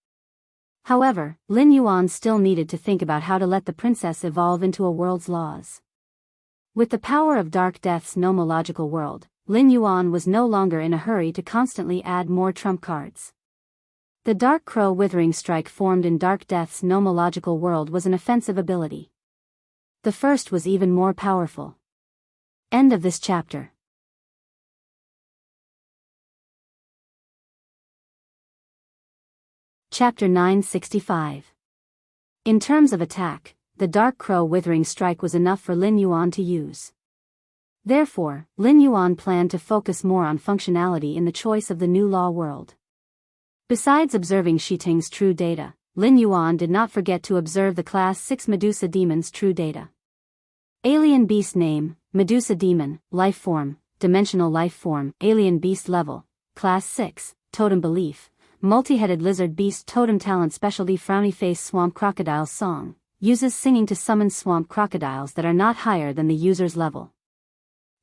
However, Lin Yuan still needed to think about how to let the princess evolve into a world's laws. With the power of Dark Death's nomological world, Lin Yuan was no longer in a hurry to constantly add more trump cards. The Dark Crow Withering Strike formed in Dark Death's nomological world was an offensive ability. The first was even more powerful. End of this chapter. Chapter 965. In terms of attack, the Dark Crow Withering Strike was enough for Lin Yuan to use. Therefore, Lin Yuan planned to focus more on functionality in the choice of the new law world. Besides observing Shiting's true data, Lin Yuan did not forget to observe the Class 6 Medusa Demon's true data. Alien Beast Name, Medusa Demon, Life Form, Dimensional Life Form, Alien Beast Level, Class 6, Totem Belief, Multi-Headed Lizard Beast Totem Talent Specialty Frowny Face Swamp Crocodile Song, uses singing to summon swamp crocodiles that are not higher than the user's level.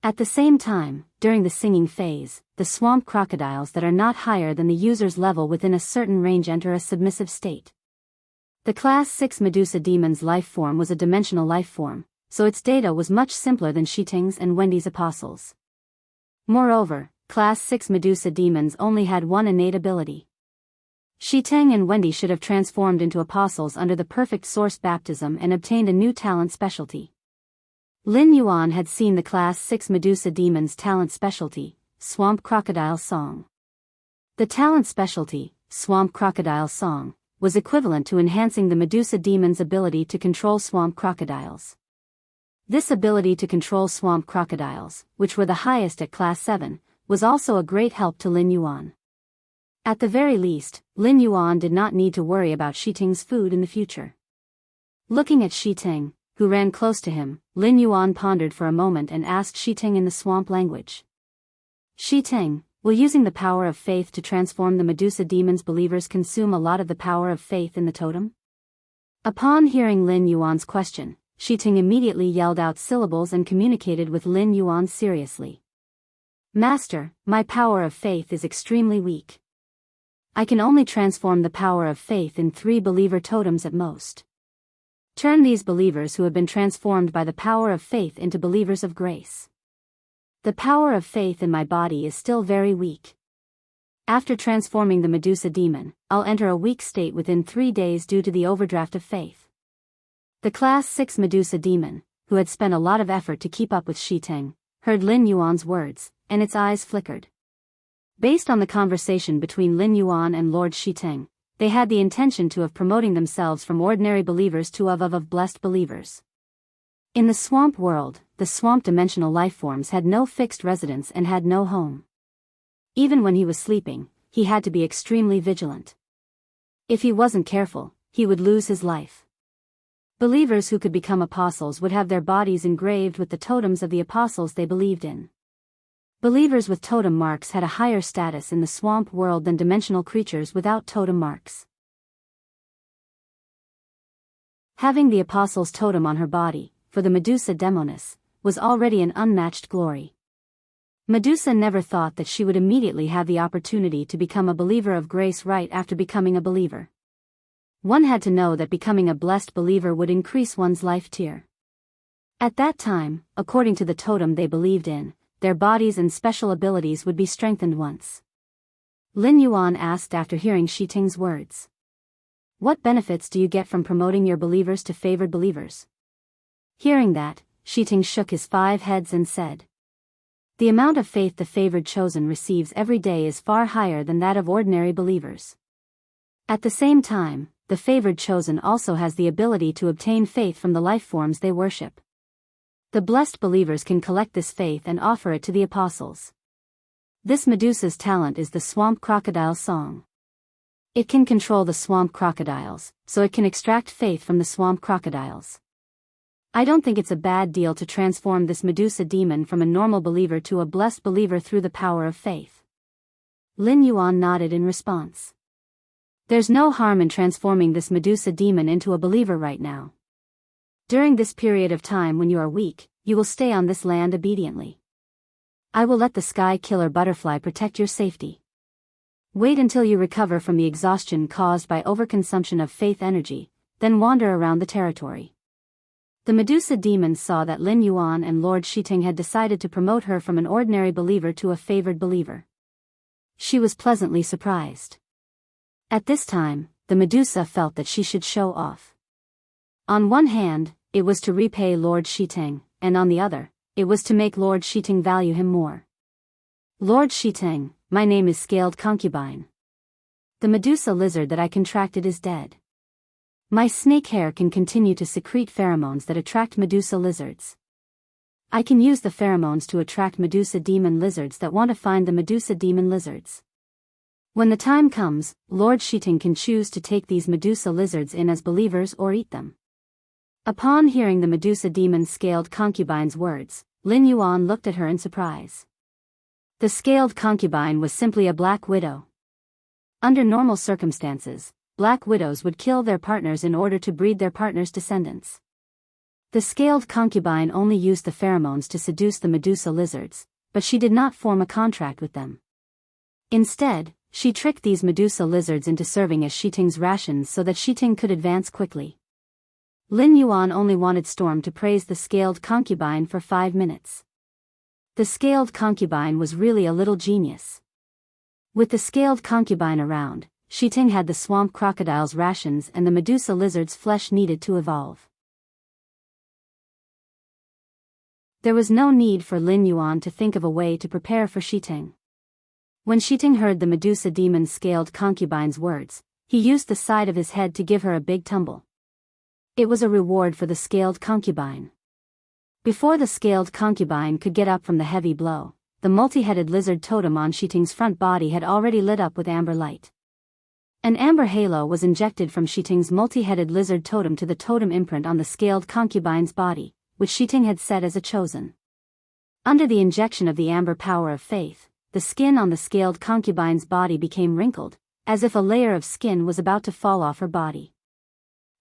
At the same time, during the singing phase, the swamp crocodiles that are not higher than the user's level within a certain range enter a submissive state. The Class 6 Medusa Demon's life form was a dimensional life form, so its data was much simpler than Shiting's and Wendy's apostles. Moreover, Class 6 Medusa Demons only had one innate ability. Shiting and Wendy should have transformed into apostles under the perfect source baptism and obtained a new talent specialty. Lin Yuan had seen the Class 6 Medusa Demon's talent specialty, Swamp Crocodile Song. The talent specialty, Swamp Crocodile Song, was equivalent to enhancing the Medusa Demon's ability to control swamp crocodiles. This ability to control swamp crocodiles, which were the highest at Class 7, was also a great help to Lin Yuan. At the very least, Lin Yuan did not need to worry about Shiting's food in the future. Looking at Shiting, who ran close to him, Lin Yuan pondered for a moment and asked Shiting in the swamp language. Shiting, will using the power of faith to transform the Medusa Demon's believers consume a lot of the power of faith in the totem? Upon hearing Lin Yuan's question, Shiting immediately yelled out syllables and communicated with Lin Yuan seriously. Master, my power of faith is extremely weak. I can only transform the power of faith in 3 believer totems at most. Turn these believers who have been transformed by the power of faith into believers of grace. The power of faith in my body is still very weak. After transforming the Medusa Demon, I'll enter a weak state within 3 days due to the overdraft of faith. The Class 6 Medusa Demon, who had spent a lot of effort to keep up with Shiting, heard Lin Yuan's words, and its eyes flickered. Based on the conversation between Lin Yuan and Lord Shiting, they had the intention to of promoting themselves from ordinary believers to of blessed believers. In the swamp world, the swamp dimensional lifeforms had no fixed residence and had no home. Even when he was sleeping, he had to be extremely vigilant. If he wasn't careful, he would lose his life. Believers who could become apostles would have their bodies engraved with the totems of the apostles they believed in. Believers with totem marks had a higher status in the swamp world than dimensional creatures without totem marks. Having the apostle's totem on her body, for the Medusa Demoness, was already an unmatched glory. Medusa never thought that she would immediately have the opportunity to become a believer of grace right after becoming a believer. One had to know that becoming a blessed believer would increase one's life tier. At that time, according to the totem they believed in, their bodies and special abilities would be strengthened once. Lin Yuan asked after hearing Shi Ting's words. What benefits do you get from promoting your believers to favored believers? Hearing that, Shi Ting shook his 5 heads and said. The amount of faith the favored chosen receives every day is far higher than that of ordinary believers. At the same time, the favored chosen also has the ability to obtain faith from the life forms they worship. The blessed believers can collect this faith and offer it to the apostles. This Medusa's talent is the swamp crocodile song. It can control the swamp crocodiles, so it can extract faith from the swamp crocodiles. I don't think it's a bad deal to transform this Medusa demon from a normal believer to a blessed believer through the power of faith. Lin Yuan nodded in response. There's no harm in transforming this Medusa demon into a believer right now. During this period of time when you are weak, you will stay on this land obediently. I will let the sky killer butterfly protect your safety. Wait until you recover from the exhaustion caused by overconsumption of faith energy, then wander around the territory. The Medusa demon saw that Lin Yuan and Lord Shiting had decided to promote her from an ordinary believer to a favored believer. She was pleasantly surprised. At this time, the Medusa felt that she should show off. On one hand, it was to repay Lord Shiting, and on the other, it was to make Lord Shiting value him more. Lord Shiting, my name is Scaled Concubine. The Medusa lizard that I contracted is dead. My snake hair can continue to secrete pheromones that attract Medusa lizards. I can use the pheromones to attract Medusa demon lizards that want to find the Medusa demon lizards. When the time comes, Lord Shiting can choose to take these Medusa lizards in as believers or eat them. Upon hearing the Medusa demon Scaled Concubine's words, Lin Yuan looked at her in surprise. The Scaled Concubine was simply a black widow. Under normal circumstances, black widows would kill their partners in order to breed their partner's descendants. The Scaled Concubine only used the pheromones to seduce the Medusa lizards, but she did not form a contract with them. Instead, she tricked these Medusa lizards into serving as Shiting's rations so that Shiting could advance quickly. Lin Yuan only wanted Storm to praise the Scaled Concubine for 5 minutes. The Scaled Concubine was really a little genius. With the Scaled Concubine around, Shiting had the swamp crocodile's rations and the Medusa lizard's flesh needed to evolve. There was no need for Lin Yuan to think of a way to prepare for Shiting. When Shiting heard the Medusa demon's Scaled Concubine's words, he used the side of his head to give her a big tumble. It was a reward for the Scaled Concubine. Before the Scaled Concubine could get up from the heavy blow, the multi-headed lizard totem on Shiting's front body had already lit up with amber light. An amber halo was injected from Shiting's multi-headed lizard totem to the totem imprint on the Scaled Concubine's body, which Shiting had set as a chosen. Under the injection of the amber power of faith, the skin on the Scaled Concubine's body became wrinkled, as if a layer of skin was about to fall off her body.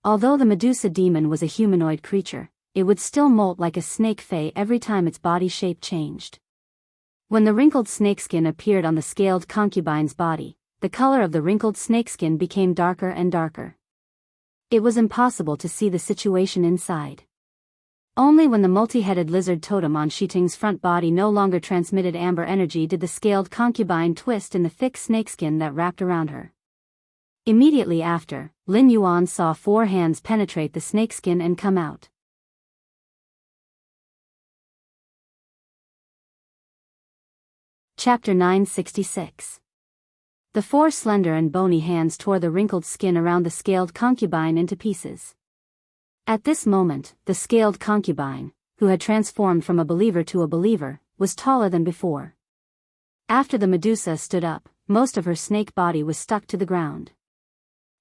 Although the Medusa demon was a humanoid creature, it would still molt like a snake fae every time its body shape changed. When the wrinkled snakeskin appeared on the Scaled Concubine's body, the color of the wrinkled snakeskin became darker and darker. It was impossible to see the situation inside. Only when the multi-headed lizard totem on Shiting's front body no longer transmitted amber energy did the Scaled Concubine twist in the thick snakeskin that wrapped around her. Immediately after, Lin Yuan saw 4 hands penetrate the snakeskin and come out. Chapter 966. The 4 slender and bony hands tore the wrinkled skin around the Scaled Concubine into pieces. At this moment, the Scaled Concubine, who had transformed from a believer to a believer, was taller than before. After the Medusa stood up, most of her snake body was stuck to the ground.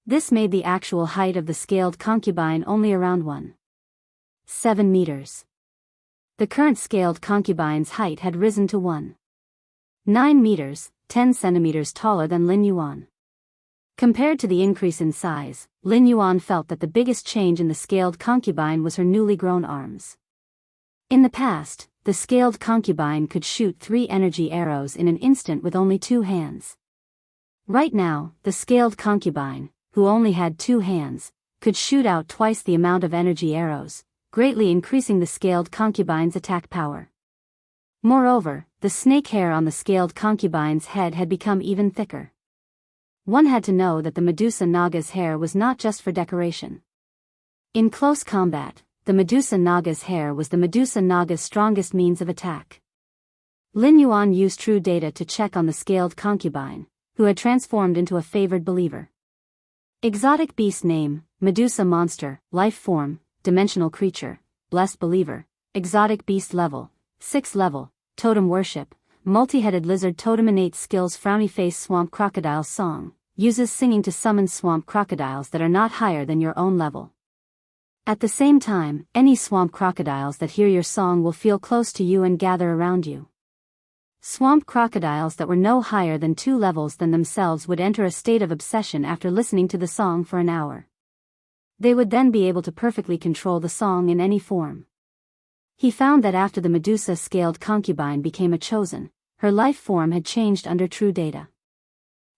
This made the actual height of the Scaled Concubine only around 1.7 meters. The current Scaled Concubine's height had risen to 1.9 meters, 10 centimeters taller than Lin Yuan. Compared to the increase in size, Lin Yuan felt that the biggest change in the Scaled Concubine was her newly grown arms. In the past, the scaled concubine could shoot 3 energy arrows in an instant with only 2 hands. Right now, the scaled concubine, who only had 2 hands, could shoot out twice the amount of energy arrows, greatly increasing the scaled concubine's attack power. Moreover, the snake hair on the scaled concubine's head had become even thicker. One had to know that the Medusa Naga's hair was not just for decoration. In close combat, the Medusa Naga's hair was the Medusa Naga's strongest means of attack. Lin Yuan used true data to check on the scaled concubine, who had transformed into a favored believer. Exotic beast name, Medusa monster, life form, dimensional creature, blessed believer, exotic beast level, 6 level, totem worship, multi-headed lizard totem innate skills frowny face swamp crocodile song, uses singing to summon swamp crocodiles that are not higher than your own level. At the same time, any swamp crocodiles that hear your song will feel close to you and gather around you. Swamp crocodiles that were no higher than 2 levels than themselves would enter a state of obsession after listening to the song for an hour. They would then be able to perfectly control the song in any form. He found that after the Medusa scaled concubine became a chosen, her life form had changed under true data.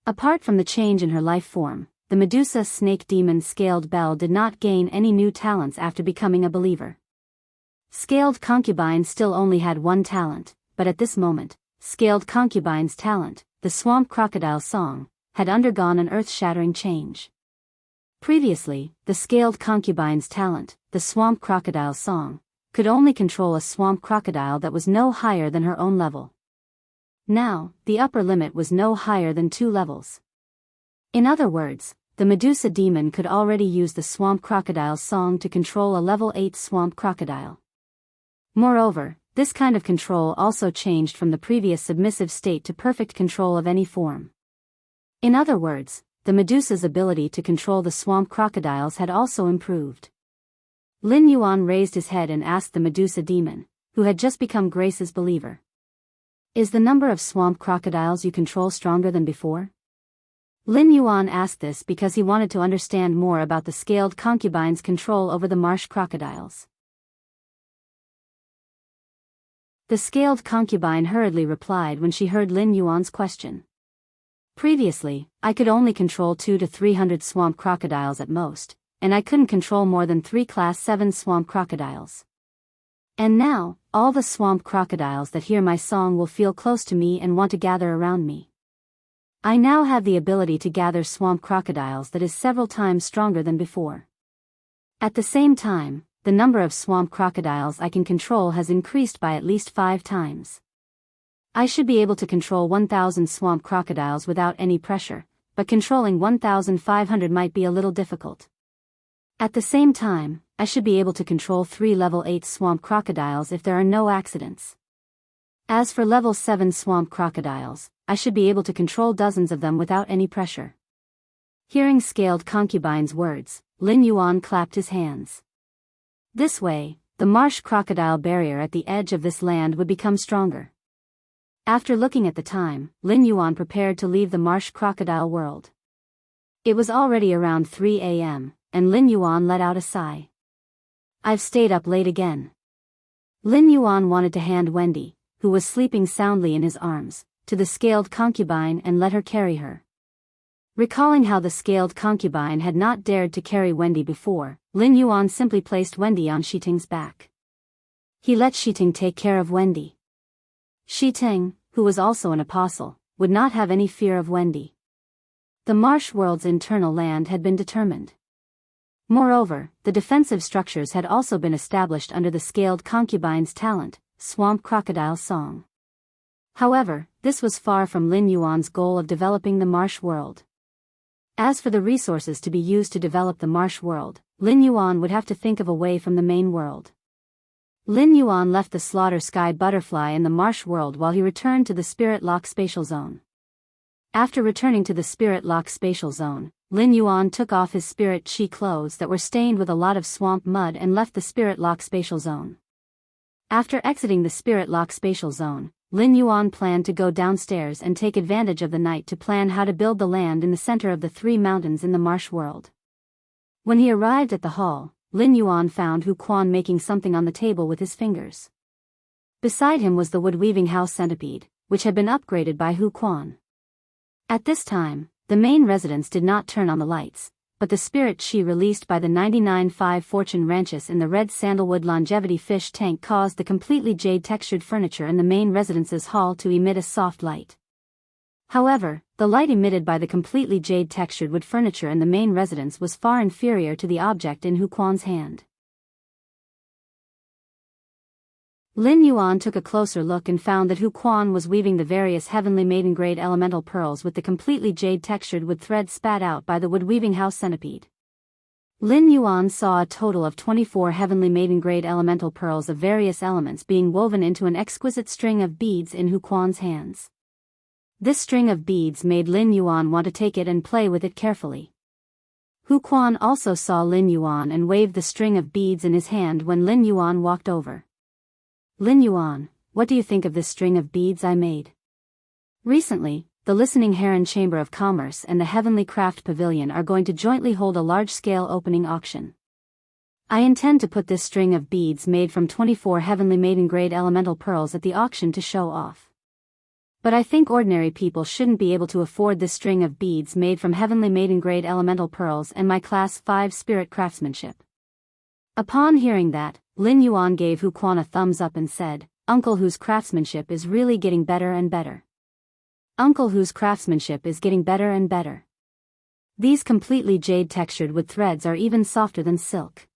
Apart from the change in her life form, the Medusa snake demon scaled belle did not gain any new talents after becoming a believer. Scaled concubine still only had 1 talent, but at this moment, scaled concubine's talent, the swamp crocodile song, had undergone an earth-shattering change. Previously, the scaled concubine's talent, the swamp crocodile song, could only control a swamp crocodile that was no higher than her own level. Now, the upper limit was no higher than 2 levels. In other words, the Medusa demon could already use the swamp crocodile song to control a level 8 swamp crocodile. Moreover, this kind of control also changed from the previous submissive state to perfect control of any form. In other words, the Medusa's ability to control the swamp crocodiles had also improved. Lin Yuan raised his head and asked the Medusa demon, who had just become Grace's believer. Is the number of swamp crocodiles you control stronger than before? Lin Yuan asked this because he wanted to understand more about the scaled concubine's control over the marsh crocodiles. The scaled concubine hurriedly replied when she heard Lin Yuan's question. Previously, I could only control 200 to 300 swamp crocodiles at most, and I couldn't control more than 3 class 7 swamp crocodiles. And now, all the swamp crocodiles that hear my song will feel close to me and want to gather around me. I now have the ability to gather swamp crocodiles that is several times stronger than before. At the same time, the number of swamp crocodiles I can control has increased by at least 5 times. I should be able to control 1,000 swamp crocodiles without any pressure, but controlling 1,500 might be a little difficult. At the same time, I should be able to control 3 level 8 swamp crocodiles if there are no accidents. As for level 7 swamp crocodiles, I should be able to control dozens of them without any pressure. Hearing scaled concubine's words, Lin Yuan clapped his hands. This way, the marsh crocodile barrier at the edge of this land would become stronger. After looking at the time, Lin Yuan prepared to leave the marsh crocodile world. It was already around 3 a.m., and Lin Yuan let out a sigh. I've stayed up late again. Lin Yuan wanted to hand Wendy, who was sleeping soundly in his arms, to the scaled concubine and let her carry her. Recalling how the scaled concubine had not dared to carry Wendy before, Lin Yuan simply placed Wendy on Shiting's back. He let Shiting take care of Wendy. Shiting, who was also an apostle, would not have any fear of Wendy. The marsh world's internal land had been determined. Moreover, the defensive structures had also been established under the scaled concubine's talent, swamp crocodile song. However, this was far from Lin Yuan's goal of developing the marsh world. As for the resources to be used to develop the marsh world, Lin Yuan would have to think of a way from the main world. Lin Yuan left the slaughter sky butterfly in the marsh world while he returned to the Spirit Lock spatial zone. After returning to the Spirit Lock spatial zone, Lin Yuan took off his spirit chi clothes that were stained with a lot of swamp mud and left the Spirit Lock spatial zone. After exiting the Spirit Lock spatial zone, Lin Yuan planned to go downstairs and take advantage of the night to plan how to build the land in the center of the 3 mountains in the marsh world. When he arrived at the hall, Lin Yuan found Hu Quan making something on the table with his fingers. Beside him was the wood-weaving house centipede, which had been upgraded by Hu Quan. At this time, the main residence did not turn on the lights, but the spirit chi released by the 99.5 fortune ranches in the red sandalwood longevity fish tank caused the completely jade-textured furniture in the main residence's hall to emit a soft light. However, the light emitted by the completely jade-textured wood furniture in the main residence was far inferior to the object in Hu Quan's hand. Lin Yuan took a closer look and found that Hu Quan was weaving the various heavenly maiden-grade elemental pearls with the completely jade-textured wood thread spat out by the wood-weaving house centipede. Lin Yuan saw a total of 24 heavenly maiden-grade elemental pearls of various elements being woven into an exquisite string of beads in Hu Quan's hands. This string of beads made Lin Yuan want to take it and play with it carefully. Hu Quan also saw Lin Yuan and waved the string of beads in his hand when Lin Yuan walked over. Lin Yuan, what do you think of this string of beads I made? Recently, the Listening Heron Chamber of Commerce and the Heavenly Craft Pavilion are going to jointly hold a large-scale opening auction. I intend to put this string of beads made from 24 heavenly maiden-grade elemental pearls at the auction to show off. But I think ordinary people shouldn't be able to afford this string of beads made from heavenly maiden-grade elemental pearls and my Class 5 spirit craftsmanship. Upon hearing that, Lin Yuan gave Hu Quan a thumbs up and said, Uncle Hu's craftsmanship is really getting better and better. Uncle Hu's craftsmanship is getting better and better. These completely jade-textured wood threads are even softer than silk.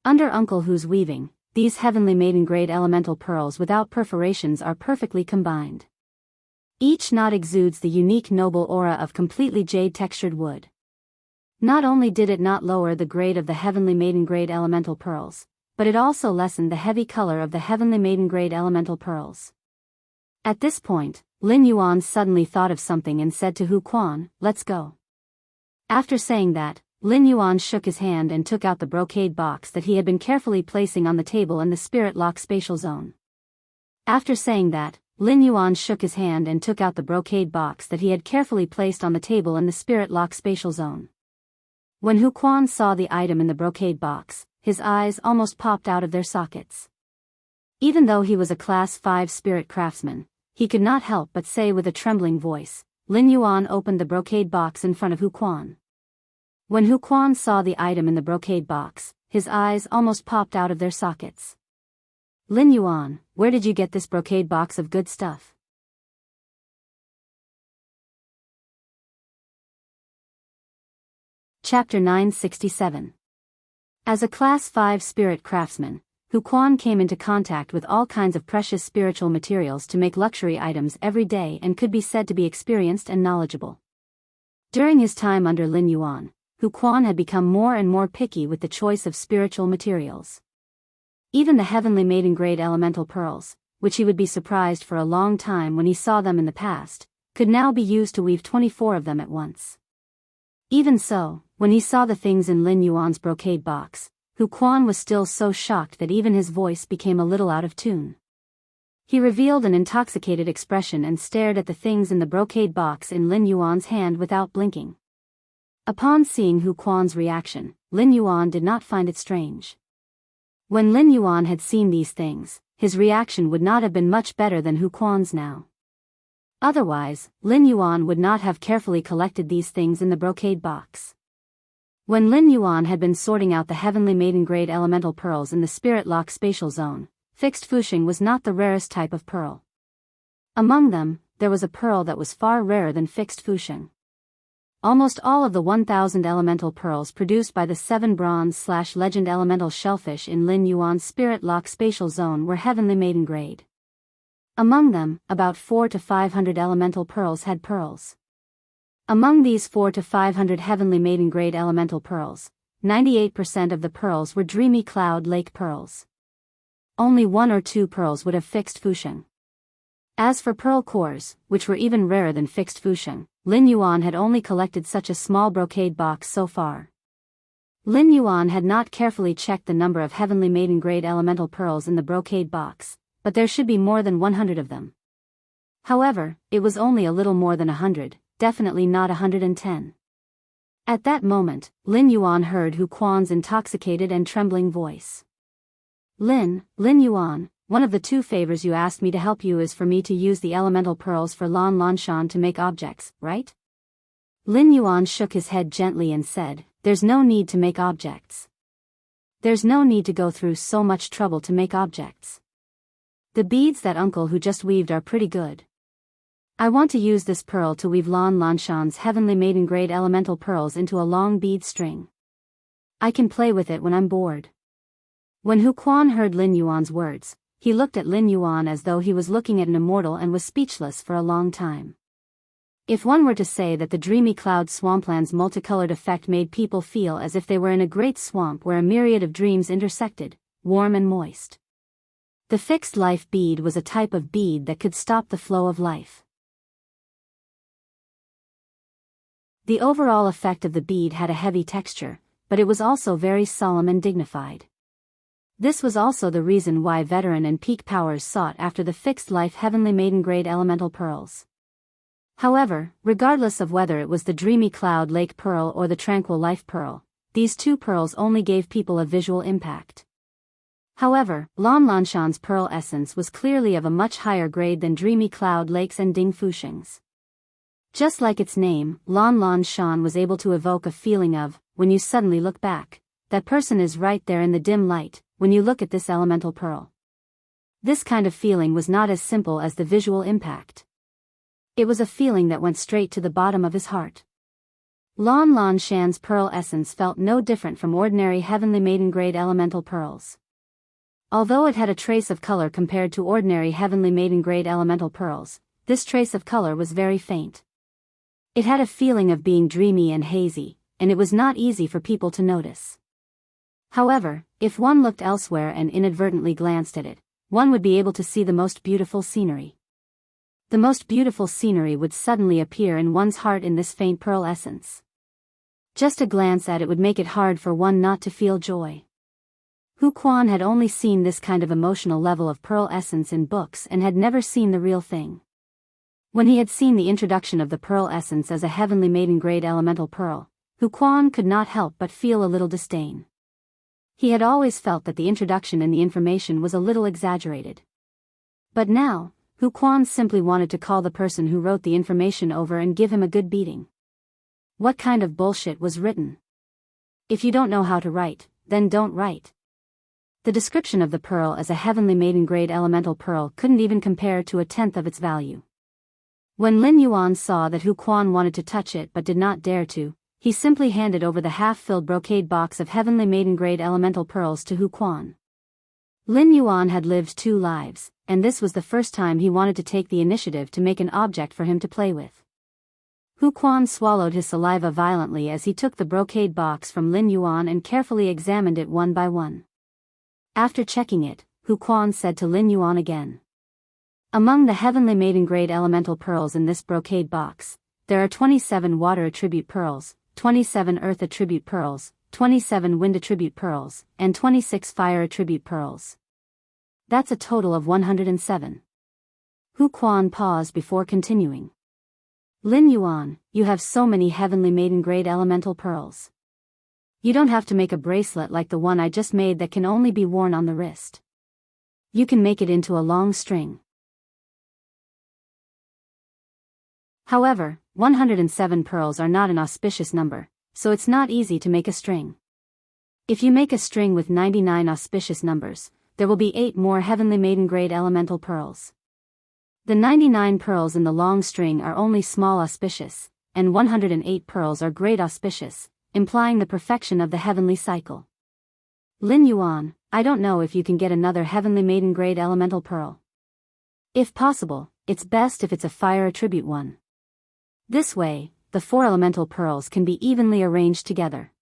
Under Uncle Hu's weaving, these heavenly maiden-grade elemental pearls without perforations are perfectly combined. Each knot exudes the unique noble aura of completely jade-textured wood. Not only did it not lower the grade of the heavenly maiden-grade elemental pearls, but it also lessened the heavy color of the heavenly maiden-grade elemental pearls. At this point, Lin Yuan suddenly thought of something and said to Hu Quan, let's go. After saying that, Lin Yuan shook his hand and took out the brocade box that he had been carefully placing on the table in the spirit lock spatial zone. After saying that, Lin Yuan shook his hand and took out the brocade box that he had carefully placed on the table in the spirit lock spatial zone. When Hu Quan saw the item in the brocade box, his eyes almost popped out of their sockets. Even though he was a Class 5 spirit craftsman, he could not help but say with a trembling voice, Lin Yuan opened the brocade box in front of Hu Quan. When Hu Quan saw the item in the brocade box, his eyes almost popped out of their sockets. Lin Yuan, where did you get this brocade box of good stuff? Chapter 967. As a Class 5 spirit craftsman, Hu Quan came into contact with all kinds of precious spiritual materials to make luxury items every day and could be said to be experienced and knowledgeable. During his time under Lin Yuan, Hu Quan had become more and more picky with the choice of spiritual materials. Even the heavenly maiden-grade elemental pearls, which he would be surprised for a long time when he saw them in the past, could now be used to weave 24 of them at once. Even so, when he saw the things in Lin Yuan's brocade box, Hu Quan was still so shocked that even his voice became a little out of tune. He revealed an intoxicated expression and stared at the things in the brocade box in Lin Yuan's hand without blinking. Upon seeing Hu Quan's reaction, Lin Yuan did not find it strange. When Lin Yuan had seen these things, his reaction would not have been much better than Hu Quan's now. Otherwise, Lin Yuan would not have carefully collected these things in the brocade box. When Lin Yuan had been sorting out the heavenly maiden-grade elemental pearls in the spirit lock spatial zone, fixed fusheng was not the rarest type of pearl. Among them, there was a pearl that was far rarer than fixed fusheng. Almost all of the 1,000 elemental pearls produced by the 7 bronze/legend elemental shellfish in Lin Yuan's spirit lock spatial zone were heavenly maiden-grade. Among them, about 400 to 500 elemental pearls had pearls. Among these 400 to 500 heavenly maiden-grade elemental pearls, 98% of the pearls were dreamy cloud lake pearls. Only 1 or 2 pearls would have fixed fusheng. As for pearl cores, which were even rarer than fixed fusheng, Lin Yuan had only collected such a small brocade box so far. Lin Yuan had not carefully checked the number of heavenly maiden-grade elemental pearls in the brocade box, but there should be more than 100 of them. However, it was only a little more than 100, definitely not 110. At that moment, Lin Yuan heard Hu Quan's intoxicated and trembling voice. Lin Yuan, one of the two favors you asked me to help you is for me to use the elemental pearls for Lan Lanshan to make objects, right? Lin Yuan shook his head gently and said, there's no need to make objects. There's no need to go through so much trouble to make objects. The beads that uncle who just weaved are pretty good. I want to use this pearl to weave Lan Lanshan's heavenly maiden-grade elemental pearls into a long bead string. I can play with it when I'm bored. When Hu Quan heard Lin Yuan's words, he looked at Lin Yuan as though he was looking at an immortal and was speechless for a long time. If one were to say that the dreamy cloud swampland's multicolored effect made people feel as if they were in a great swamp where a myriad of dreams intersected, warm and moist. The fixed life bead was a type of bead that could stop the flow of life. The overall effect of the bead had a heavy texture, but it was also very solemn and dignified. This was also the reason why veteran and peak powers sought after the fixed life heavenly maiden-grade elemental pearls. However, regardless of whether it was the dreamy cloud lake pearl or the tranquil life pearl, these two pearls only gave people a visual impact. However, Lan Lanshan's pearl essence was clearly of a much higher grade than dreamy cloud lakes and Ding Fusheng's. Just like its name, Lan Lanshan was able to evoke a feeling of, when you suddenly look back, that person is right there in the dim light, when you look at this elemental pearl. This kind of feeling was not as simple as the visual impact. It was a feeling that went straight to the bottom of his heart. Lan Lanshan's pearl essence felt no different from ordinary heavenly maiden-grade elemental pearls. Although it had a trace of color compared to ordinary heavenly maiden-grade elemental pearls, this trace of color was very faint. It had a feeling of being dreamy and hazy, and it was not easy for people to notice. However, if one looked elsewhere and inadvertently glanced at it, one would be able to see the most beautiful scenery. The most beautiful scenery would suddenly appear in one's heart in this faint pearl essence. Just a glance at it would make it hard for one not to feel joy. Hu Quan had only seen this kind of emotional level of pearl essence in books and had never seen the real thing. When he had seen the introduction of the pearl essence as a heavenly maiden-grade elemental pearl, Hu Quan could not help but feel a little disdain. He had always felt that the introduction and the information was a little exaggerated. But now, Hu Quan simply wanted to call the person who wrote the information over and give him a good beating. What kind of bullshit was written? If you don't know how to write, then don't write. The description of the pearl as a heavenly maiden-grade elemental pearl couldn't even compare to a tenth of its value. When Lin Yuan saw that Hu Quan wanted to touch it but did not dare to, he simply handed over the half-filled brocade box of heavenly maiden-grade elemental pearls to Hu Quan. Lin Yuan had lived 2 lives, and this was the first time he wanted to take the initiative to make an object for him to play with. Hu Quan swallowed his saliva violently as he took the brocade box from Lin Yuan and carefully examined it one by one. After checking it, Hu Quan said to Lin Yuan again. Among the heavenly maiden-grade elemental pearls in this brocade box, there are 27 water attribute pearls, 27 earth attribute pearls, 27 wind attribute pearls, and 26 fire attribute pearls. That's a total of 107. Hu Quan paused before continuing. Lin Yuan, you have so many heavenly maiden-grade elemental pearls. You don't have to make a bracelet like the one I just made that can only be worn on the wrist. You can make it into a long string. However, 107 pearls are not an auspicious number, so it's not easy to make a string. If you make a string with 99 auspicious numbers, there will be 8 more heavenly maiden-grade elemental pearls. The 99 pearls in the long string are only small auspicious, and 108 pearls are great auspicious, implying the perfection of the heavenly cycle. Lin Yuan, I don't know if you can get another heavenly maiden-grade elemental pearl. If possible, it's best if it's a fire attribute one. This way, the 4 elemental pearls can be evenly arranged together.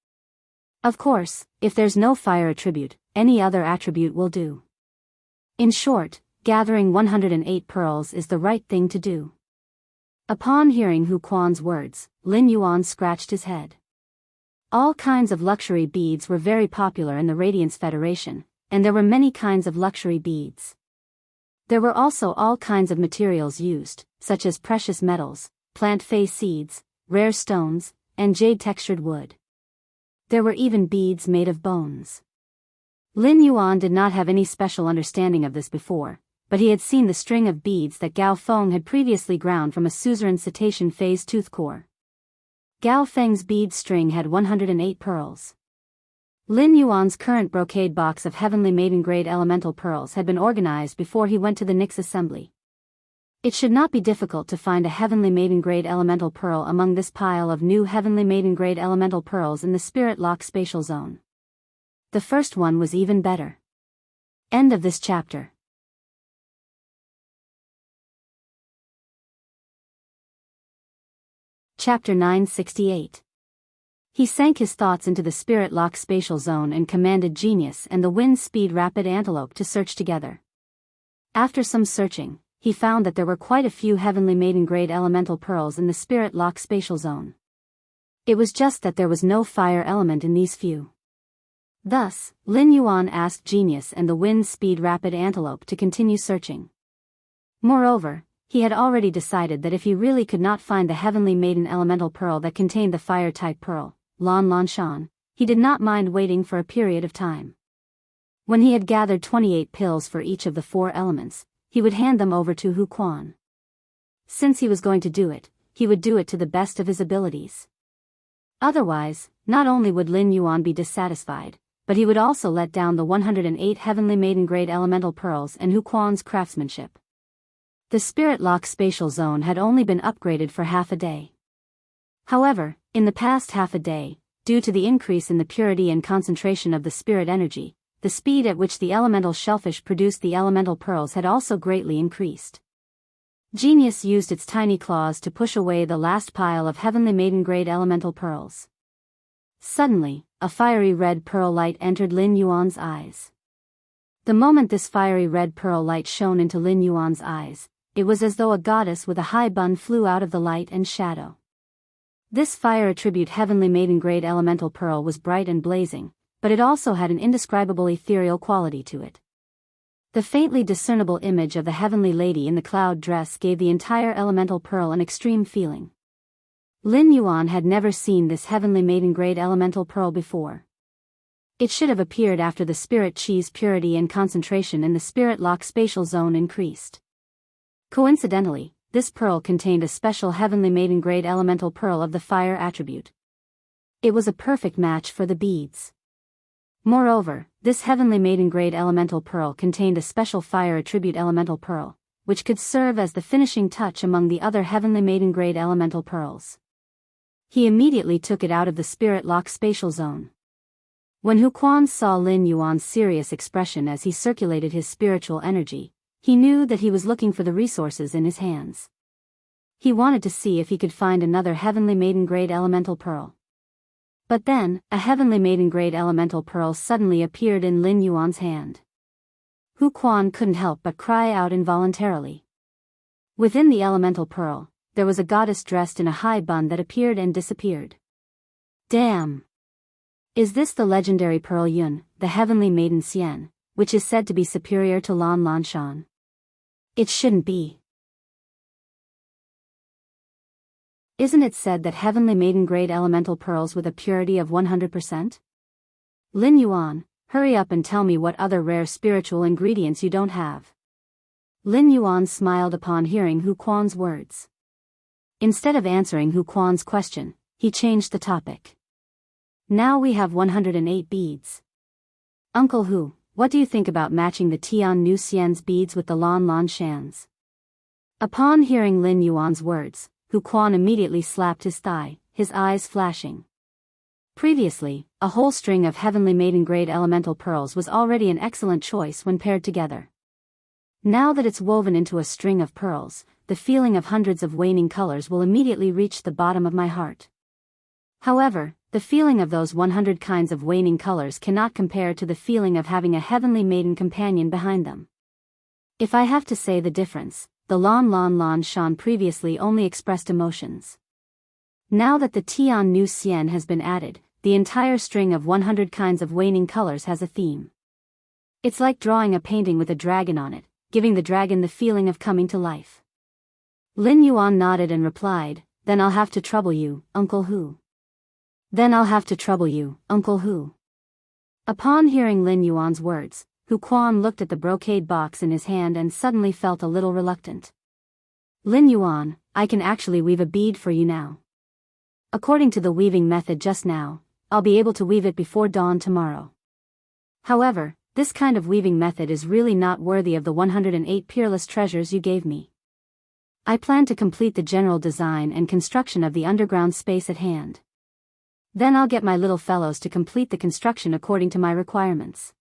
Of course, if there's no fire attribute, any other attribute will do. In short, gathering 108 pearls is the right thing to do. Upon hearing Hu Quan's words, Lin Yuan scratched his head. All kinds of luxury beads were very popular in the Radiance Federation, and there were many kinds of luxury beads. There were also all kinds of materials used, such as precious metals, plant fey seeds, rare stones, and jade-textured wood. There were even beads made of bones. Lin Yuan did not have any special understanding of this before, but he had seen the string of beads that Gao Feng had previously ground from a suzerain cetacean phase tooth core. Gao Feng's bead string had 108 pearls. Lin Yuan's current brocade box of heavenly maiden-grade elemental pearls had been organized before he went to the Nyx assembly. It should not be difficult to find a heavenly maiden-grade elemental pearl among this pile of new heavenly maiden-grade elemental pearls in the spirit lock spatial zone. The first one was even better. End of this chapter. Chapter 968. He sank his thoughts into the spirit lock spatial zone and commanded Genius and the wind speed rapid antelope to search together. After some searching, he found that there were quite a few heavenly maiden-grade elemental pearls in the spirit lock spatial zone. It was just that there was no fire element in these few. Thus, Lin Yuan asked Genius and the wind speed rapid antelope to continue searching. Moreover, he had already decided that if he really could not find the heavenly maiden elemental pearl that contained the fire-type pearl, Lan Lan Shan, he did not mind waiting for a period of time. When he had gathered 28 pills for each of the 4 elements, he would hand them over to Hu Quan. Since he was going to do it, he would do it to the best of his abilities. Otherwise, not only would Lin Yuan be dissatisfied, but he would also let down the 108 heavenly maiden-grade elemental pearls and Hu Quan's craftsmanship. The spirit lock spatial zone had only been upgraded for half a day. However, in the past half a day, due to the increase in the purity and concentration of the spirit energy, the speed at which the elemental shellfish produced the elemental pearls had also greatly increased. Genius used its tiny claws to push away the last pile of heavenly maiden-grade elemental pearls. Suddenly, a fiery red pearl light entered Lin Yuan's eyes. The moment this fiery red pearl light shone into Lin Yuan's eyes, it was as though a goddess with a high bun flew out of the light and shadow. This fire attribute heavenly maiden-grade elemental pearl was bright and blazing, but it also had an indescribable ethereal quality to it. The faintly discernible image of the heavenly lady in the cloud dress gave the entire elemental pearl an extreme feeling. Lin Yuan had never seen this heavenly maiden-grade elemental pearl before. It should have appeared after the spirit chi's purity and concentration in the spirit lock spatial zone increased. Coincidentally, this pearl contained a special heavenly maiden-grade elemental pearl of the fire attribute. It was a perfect match for the beads. Moreover, this heavenly maiden-grade elemental pearl contained a special fire attribute elemental pearl, which could serve as the finishing touch among the other heavenly maiden-grade elemental pearls. He immediately took it out of the spirit lock spatial zone. When Hu Quan saw Lin Yuan's serious expression as he circulated his spiritual energy, he knew that he was looking for the resources in his hands. He wanted to see if he could find another heavenly maiden-grade elemental pearl. But then, a heavenly maiden-grade elemental pearl suddenly appeared in Lin Yuan's hand. Hu Quan couldn't help but cry out involuntarily. Within the elemental pearl, there was a goddess dressed in a high bun that appeared and disappeared. Damn! Is this the legendary Pearl Yun, the heavenly maiden Xian, which is said to be superior to Lan Lan Shan? It shouldn't be. Isn't it said that heavenly maiden-grade elemental pearls with a purity of 100%? Lin Yuan, hurry up and tell me what other rare spiritual ingredients you don't have. Lin Yuan smiled upon hearing Hu Quan's words. Instead of answering Hu Quan's question, he changed the topic. Now we have 108 beads. Uncle Hu, what do you think about matching the Tian Nu Xian's beads with the Lan Lan Shan's? Upon hearing Lin Yuan's words, Hu Quan immediately slapped his thigh, his eyes flashing. Previously, a whole string of heavenly maiden-grade elemental pearls was already an excellent choice when paired together. Now that it's woven into a string of pearls, the feeling of hundreds of waning colors will immediately reach the bottom of my heart. However, the feeling of those 100 kinds of waning colors cannot compare to the feeling of having a heavenly maiden companion behind them. If I have to say the difference, the Lan Lan Lan Shan previously only expressed emotions. Now that the Tian Nu Xian has been added, the entire string of 100 kinds of waning colors has a theme. It's like drawing a painting with a dragon on it, giving the dragon the feeling of coming to life. Lin Yuan nodded and replied, "Then I'll have to trouble you, Uncle Hu. Then I'll have to trouble you, Uncle Hu." Upon hearing Lin Yuan's words, Hu Quan looked at the brocade box in his hand and suddenly felt a little reluctant. Lin Yuan, I can actually weave a bead for you now. According to the weaving method just now, I'll be able to weave it before dawn tomorrow. However, this kind of weaving method is really not worthy of the 108 peerless treasures you gave me. I plan to complete the general design and construction of the underground space at hand. Then I'll get my little fellows to complete the construction according to my requirements.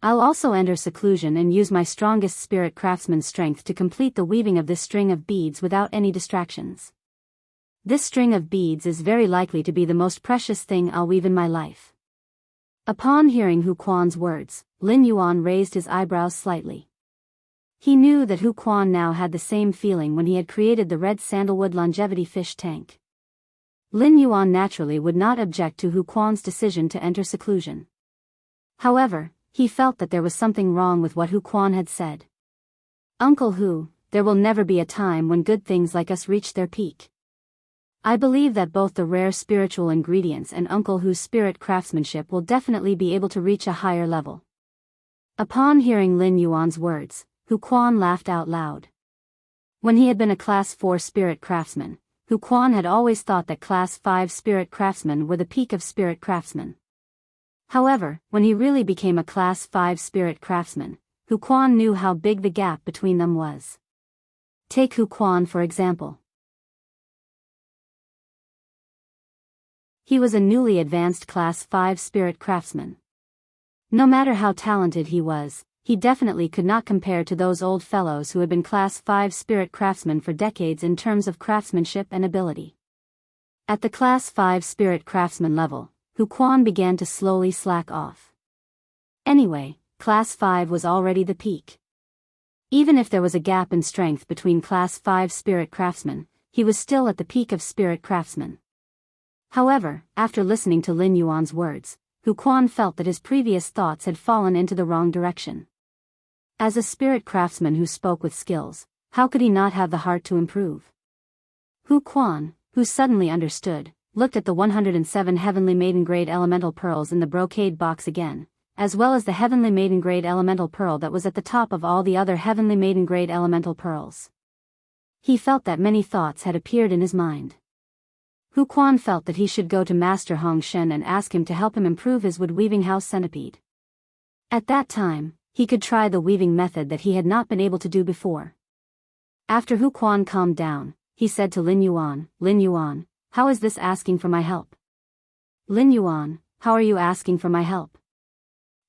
I'll also enter seclusion and use my strongest spirit craftsman's strength to complete the weaving of this string of beads without any distractions. This string of beads is very likely to be the most precious thing I'll weave in my life. Upon hearing Hu Quan's words, Lin Yuan raised his eyebrows slightly. He knew that Hu Quan now had the same feeling when he had created the red sandalwood longevity fish tank. Lin Yuan naturally would not object to Hu Quan's decision to enter seclusion. However, he felt that there was something wrong with what Hu Quan had said. Uncle Hu, there will never be a time when good things like us reach their peak. I believe that both the rare spiritual ingredients and Uncle Hu's spirit craftsmanship will definitely be able to reach a higher level. Upon hearing Lin Yuan's words, Hu Quan laughed out loud. When he had been a Class 4 spirit craftsman, Hu Quan had always thought that Class 5 spirit craftsmen were the peak of spirit craftsmen. However, when he really became a Class 5 spirit craftsman, Hu Quan knew how big the gap between them was. Take Hu Quan for example. He was a newly advanced Class 5 spirit craftsman. No matter how talented he was, he definitely could not compare to those old fellows who had been Class 5 spirit craftsmen for decades in terms of craftsmanship and ability. At the Class 5 spirit craftsman level, Hu Quan began to slowly slack off. Anyway, Class 5 was already the peak. Even if there was a gap in strength between Class 5 spirit craftsmen, he was still at the peak of spirit craftsmen. However, after listening to Lin Yuan's words, Hu Quan felt that his previous thoughts had fallen into the wrong direction. As a spirit craftsman who spoke with skills, how could he not have the heart to improve? Hu Quan, who suddenly understood, looked at the 107 Heavenly Maiden Grade Elemental Pearls in the brocade box again, as well as the Heavenly Maiden Grade Elemental Pearl that was at the top of all the other Heavenly Maiden Grade Elemental Pearls. He felt that many thoughts had appeared in his mind. Hu Quan felt that he should go to Master Hong Shen and ask him to help him improve his wood weaving house centipede. At that time, he could try the weaving method that he had not been able to do before. After Hu Quan calmed down, he said to Lin Yuan, how is this asking for my help? Lin Yuan, how are you asking for my help?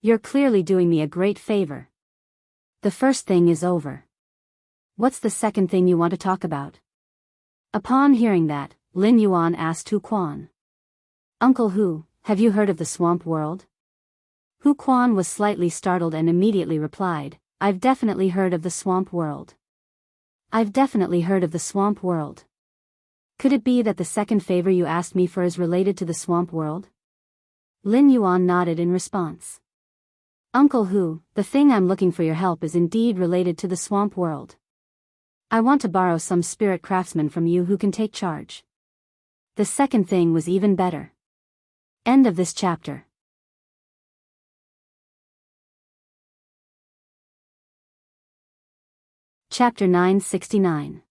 You're clearly doing me a great favor. The first thing is over. What's the second thing you want to talk about? Upon hearing that, Lin Yuan asked Hu Quan. Uncle Hu, have you heard of the swamp world? Hu Quan was slightly startled and immediately replied, I've definitely heard of the swamp world. I've definitely heard of the swamp world. Could it be that the second favor you asked me for is related to the swamp world? Lin Yuan nodded in response. Uncle Hu, the thing I'm looking for your help is indeed related to the swamp world. I want to borrow some spirit craftsmen from you who can take charge. The second thing was even better. End of this chapter. Chapter 969.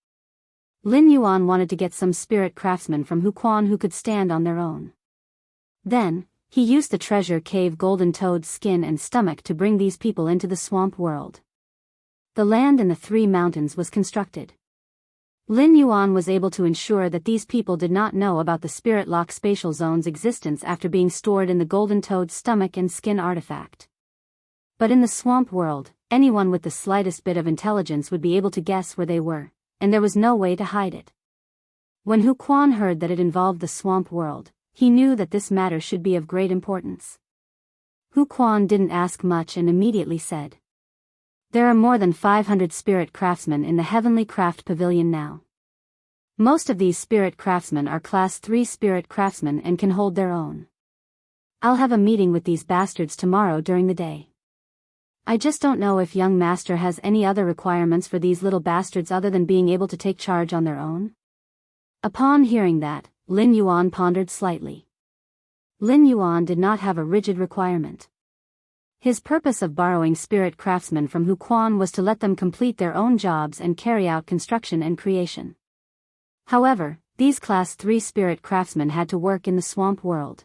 Lin Yuan wanted to get some spirit craftsmen from Hu Quan who could stand on their own. Then, he used the treasure cave golden toad's skin and stomach to bring these people into the swamp world. The land in the three mountains was constructed. Lin Yuan was able to ensure that these people did not know about the Spirit Lock spatial zone's existence after being stored in the golden toad's stomach and skin artifact. But in the swamp world, anyone with the slightest bit of intelligence would be able to guess where they were, and there was no way to hide it. When Hu Quan heard that it involved the swamp world, he knew that this matter should be of great importance. Hu Quan didn't ask much and immediately said, there are more than 500 spirit craftsmen in the Heavenly Craft Pavilion now. Most of these spirit craftsmen are Class 3 spirit craftsmen and can hold their own. I'll have a meeting with these bastards tomorrow during the day. I just don't know if young master has any other requirements for these little bastards other than being able to take charge on their own. Upon hearing that, Lin Yuan pondered slightly. Lin Yuan did not have a rigid requirement. His purpose of borrowing spirit craftsmen from Hu Quan was to let them complete their own jobs and carry out construction and creation. However, these Class 3 spirit craftsmen had to work in the swamp world.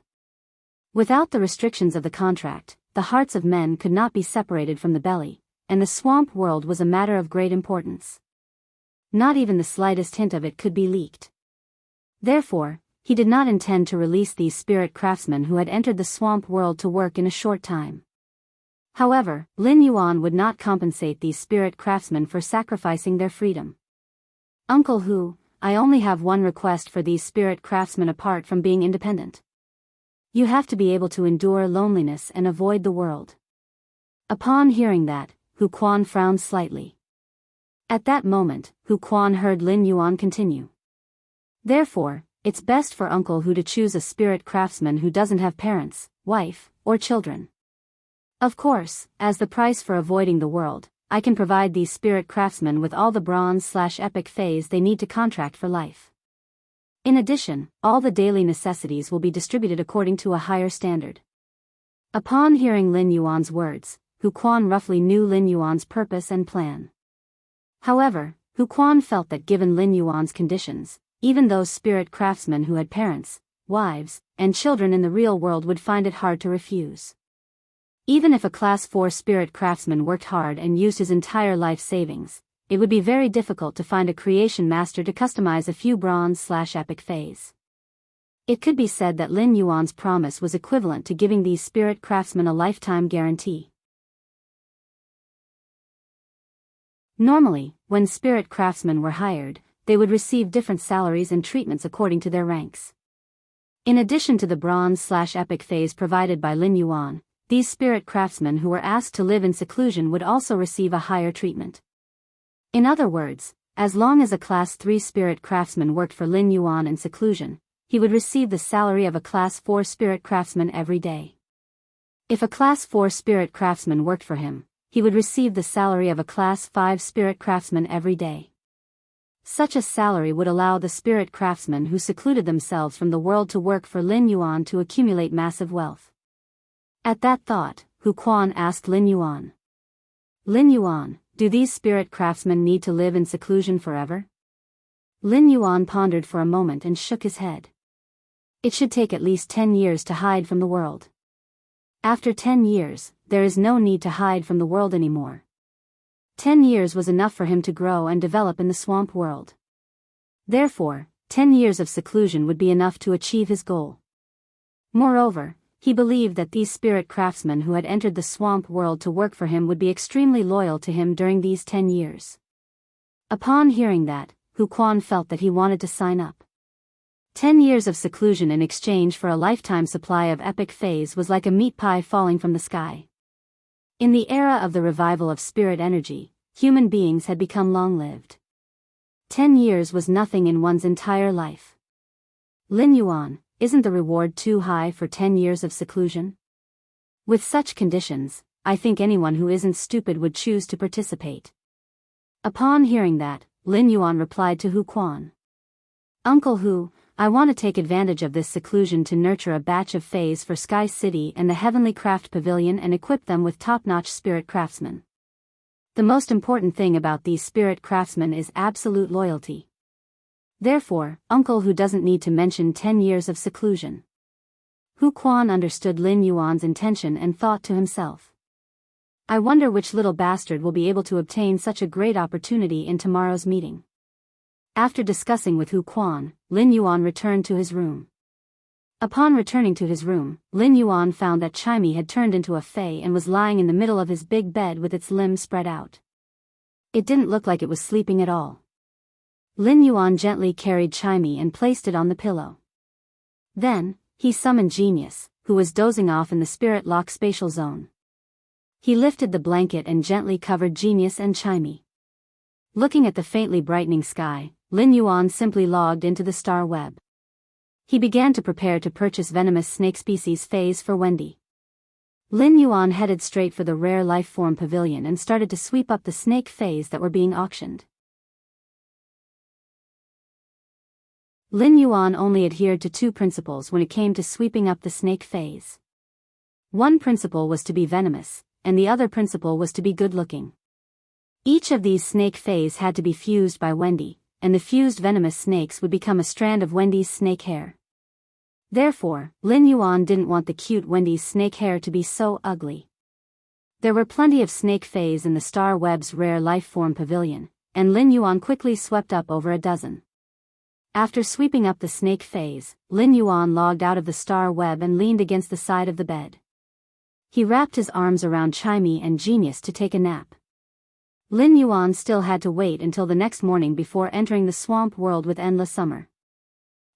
Without the restrictions of the contract, the hearts of men could not be separated from the belly, and the swamp world was a matter of great importance. Not even the slightest hint of it could be leaked. Therefore, he did not intend to release these spirit craftsmen who had entered the swamp world to work in a short time. However, Lin Yuan would not compensate these spirit craftsmen for sacrificing their freedom. "Uncle Hu, I only have one request for these spirit craftsmen apart from being independent. You have to be able to endure loneliness and avoid the world." Upon hearing that, Hu Quan frowned slightly. At that moment, Hu Quan heard Lin Yuan continue. "Therefore, it's best for Uncle Hu to choose a spirit craftsman who doesn't have parents, wife, or children. Of course, as the price for avoiding the world, I can provide these spirit craftsmen with all the bronze/epic phase they need to contract for life. In addition, all the daily necessities will be distributed according to a higher standard." Upon hearing Lin Yuan's words, Hu Quan roughly knew Lin Yuan's purpose and plan. However, Hu Quan felt that given Lin Yuan's conditions, even those spirit craftsmen who had parents, wives, and children in the real world would find it hard to refuse. Even if a Class 4 spirit craftsman worked hard and used his entire life savings, it would be very difficult to find a creation master to customize a few bronze/epic phase. It could be said that Lin Yuan's promise was equivalent to giving these spirit craftsmen a lifetime guarantee. Normally, when spirit craftsmen were hired, they would receive different salaries and treatments according to their ranks. In addition to the bronze/epic phase provided by Lin Yuan, these spirit craftsmen who were asked to live in seclusion would also receive a higher treatment. In other words, as long as a Class 3 spirit craftsman worked for Lin Yuan in seclusion, he would receive the salary of a Class 4 spirit craftsman every day. If a Class 4 spirit craftsman worked for him, he would receive the salary of a Class 5 spirit craftsman every day. Such a salary would allow the spirit craftsmen who secluded themselves from the world to work for Lin Yuan to accumulate massive wealth. At that thought, Hu Quan asked Lin Yuan, "Lin Yuan, do these spirit craftsmen need to live in seclusion forever?" Lin Yuan pondered for a moment and shook his head. "It should take at least 10 years to hide from the world. After 10 years, there is no need to hide from the world anymore." 10 years was enough for him to grow and develop in the swamp world. Therefore, 10 years of seclusion would be enough to achieve his goal. Moreover, he believed that these spirit craftsmen who had entered the swamp world to work for him would be extremely loyal to him during these 10 years. Upon hearing that, Hu Quan felt that he wanted to sign up. 10 years of seclusion in exchange for a lifetime supply of epic phase was like a meat pie falling from the sky. In the era of the revival of spirit energy, human beings had become long-lived. 10 years was nothing in one's entire life. "Lin Yuan, isn't the reward too high for 10 years of seclusion? With such conditions, I think anyone who isn't stupid would choose to participate." Upon hearing that, Lin Yuan replied to Hu Quan, "Uncle Hu, I want to take advantage of this seclusion to nurture a batch of phase for Sky City and the Heavenly Craft Pavilion and equip them with top-notch spirit craftsmen. The most important thing about these spirit craftsmen is absolute loyalty. Therefore, Uncle Hu doesn't need to mention 10 years of seclusion." Hu Quan understood Lin Yuan's intention and thought to himself, "I wonder which little bastard will be able to obtain such a great opportunity in tomorrow's meeting." After discussing with Hu Quan, Lin Yuan returned to his room. Upon returning to his room, Lin Yuan found that Chimey had turned into a fae and was lying in the middle of his big bed with its limbs spread out. It didn't look like it was sleeping at all. Lin Yuan gently carried Chimey and placed it on the pillow. Then, he summoned Genius, who was dozing off in the spirit lock spatial zone. He lifted the blanket and gently covered Genius and Chimey. Looking at the faintly brightening sky, Lin Yuan simply logged into the star web. He began to prepare to purchase venomous snake species phase for Wendy. Lin Yuan headed straight for the rare life form pavilion and started to sweep up the snake phase that were being auctioned. Lin Yuan only adhered to two principles when it came to sweeping up the snake phase. One principle was to be venomous, and the other principle was to be good-looking. Each of these snake fays had to be fused by Wendy, and the fused venomous snakes would become a strand of Wendy's snake hair. Therefore, Lin Yuan didn't want the cute Wendy's snake hair to be so ugly. There were plenty of snake fays in the Star Web's rare life form pavilion, and Lin Yuan quickly swept up over a dozen. After sweeping up the snake fays, Lin Yuan logged out of the Star Web and leaned against the side of the bed. He wrapped his arms around Chimey and Genius to take a nap. Lin Yuan still had to wait until the next morning before entering the swamp world with endless summer.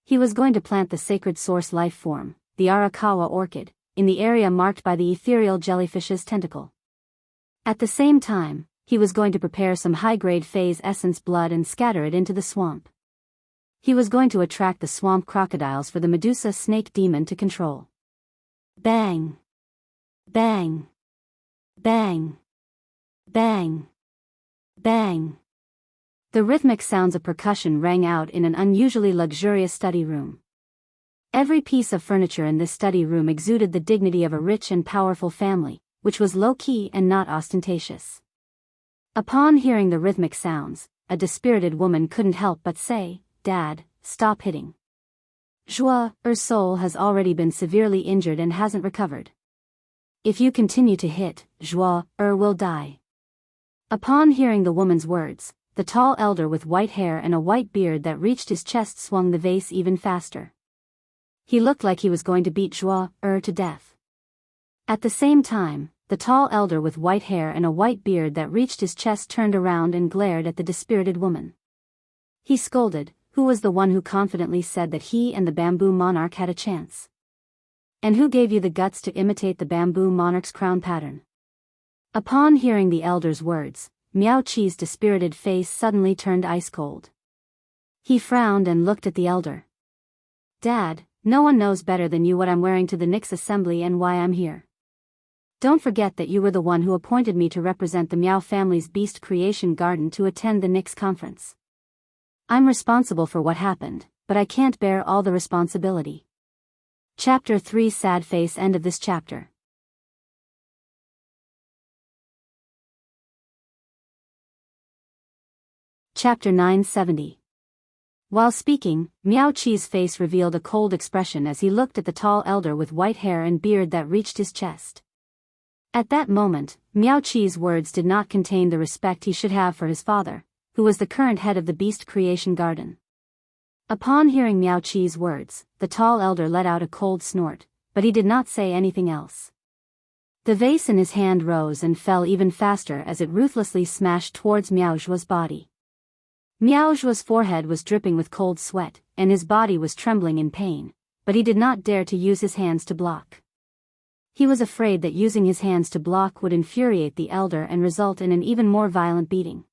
He was going to plant the sacred source life form, the Arakawa orchid, in the area marked by the ethereal jellyfish's tentacle. At the same time, he was going to prepare some high-grade phase essence blood and scatter it into the swamp. He was going to attract the swamp crocodiles for the Medusa snake demon to control. Bang! Bang! Bang! Bang! Bang! The rhythmic sounds of percussion rang out in an unusually luxurious study room. Every piece of furniture in this study room exuded the dignity of a rich and powerful family, which was low-key and not ostentatious. Upon hearing the rhythmic sounds, a dispirited woman couldn't help but say, "Dad, stop hitting. Joie, soul has already been severely injured and hasn't recovered. If you continue to hit, Joie, will die." Upon hearing the woman's words, the tall elder with white hair and a white beard that reached his chest swung the vase even faster. He looked like he was going to beat Joie, to death. At the same time, the tall elder with white hair and a white beard that reached his chest turned around and glared at the dispirited woman. He scolded, "Who was the one who confidently said that he and the bamboo monarch had a chance? And who gave you the guts to imitate the bamboo monarch's crown pattern?" Upon hearing the elder's words, Miao Qi's dispirited face suddenly turned ice-cold. He frowned and looked at the elder. "Dad, no one knows better than you what I'm wearing to the Nix assembly and why I'm here. Don't forget that you were the one who appointed me to represent the Miao family's beast creation garden to attend the Nix conference. I'm responsible for what happened, but I can't bear all the responsibility." Chapter 3 Sad face. End of this chapter. Chapter 970. While speaking, Miao Qi's face revealed a cold expression as he looked at the tall elder with white hair and beard that reached his chest. At that moment, Miao Qi's words did not contain the respect he should have for his father, who was the current head of the Beast Creation Garden. Upon hearing Miao Qi's words, the tall elder let out a cold snort, but he did not say anything else. The vase in his hand rose and fell even faster as it ruthlessly smashed towards Miao Zhuo's body. Miao Zhuo's forehead was dripping with cold sweat, and his body was trembling in pain, but he did not dare to use his hands to block. He was afraid that using his hands to block would infuriate the elder and result in an even more violent beating.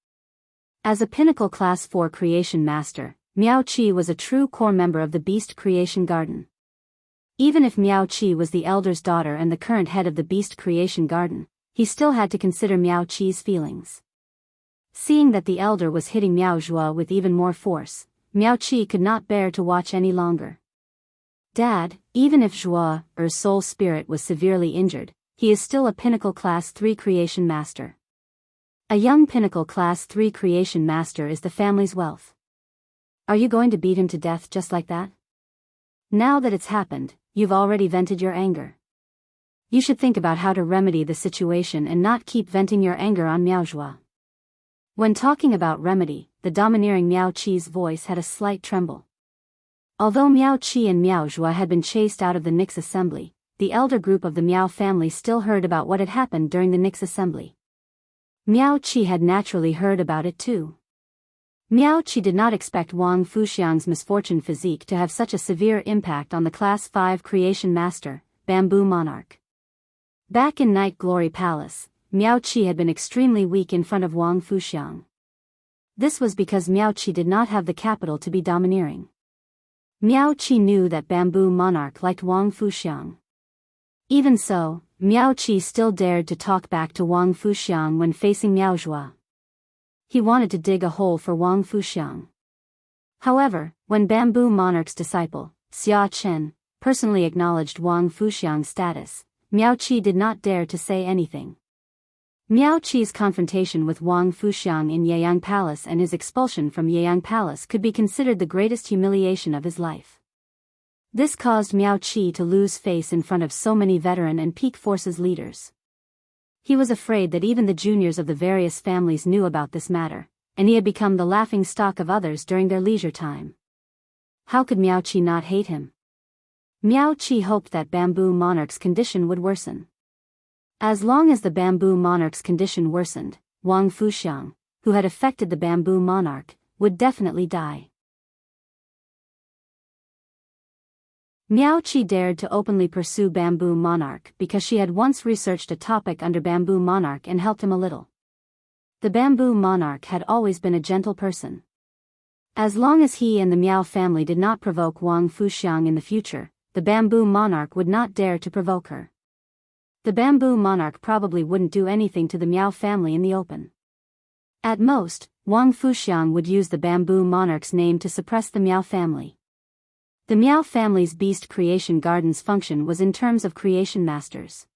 As a pinnacle Class 4 creation master, Miao Qi was a true core member of the Beast Creation Garden. Even if Miao Qi was the elder's daughter and the current head of the Beast Creation Garden, he still had to consider Miao Qi's feelings. Seeing that the elder was hitting Miao Zhuo with even more force, Miao Qi could not bear to watch any longer. "Dad, even if Zhuo, soul spirit, was severely injured, he is still a pinnacle Class 3 creation master. A young pinnacle Class 3 creation master is the family's wealth. Are you going to beat him to death just like that? Now that it's happened, you've already vented your anger. You should think about how to remedy the situation and not keep venting your anger on Miao Zhuo." When talking about remedy, the domineering Miao Qi's voice had a slight tremble. Although Miao Qi and Miao Zhuo had been chased out of the Nix assembly, the elder group of the Miao family still heard about what had happened during the Nix assembly. Miao Qi had naturally heard about it too. Miao Qi did not expect Wang Fuxiang's misfortune physique to have such a severe impact on the Class 5 creation master, Bamboo Monarch. Back in Night Glory Palace, Miao Qi had been extremely weak in front of Wang Fuxiang. This was because Miao Qi did not have the capital to be domineering. Miao Qi knew that Bamboo Monarch liked Wang Fuxiang. Even so, Miao Qi still dared to talk back to Wang Fuxiang when facing Miao Zhuo. He wanted to dig a hole for Wang Fuxiang. However, when Bamboo Monarch's disciple, Xia Chen, personally acknowledged Wang Fuxiang's status, Miao Qi did not dare to say anything. Miao Qi's confrontation with Wang Fuxiang in Yeyang Palace and his expulsion from Yeyang Palace could be considered the greatest humiliation of his life. This caused Miao Qi to lose face in front of so many veteran and peak forces leaders. He was afraid that even the juniors of the various families knew about this matter, and he had become the laughing stock of others during their leisure time. How could Miao Qi not hate him? Miao Qi hoped that Bamboo Monarch's condition would worsen. As long as the Bamboo Monarch's condition worsened, Wang Fuxiang, who had affected the Bamboo Monarch, would definitely die. Miao Qi dared to openly pursue Bamboo Monarch because she had once researched a topic under Bamboo Monarch and helped him a little. The Bamboo Monarch had always been a gentle person. As long as he and the Miao family did not provoke Wang Fuxiang in the future, the Bamboo Monarch would not dare to provoke her. The Bamboo Monarch probably wouldn't do anything to the Miao family in the open. At most, Wang Fuxiang would use the Bamboo Monarch's name to suppress the Miao family. The Miao family's beast creation garden's function was in terms of creation masters.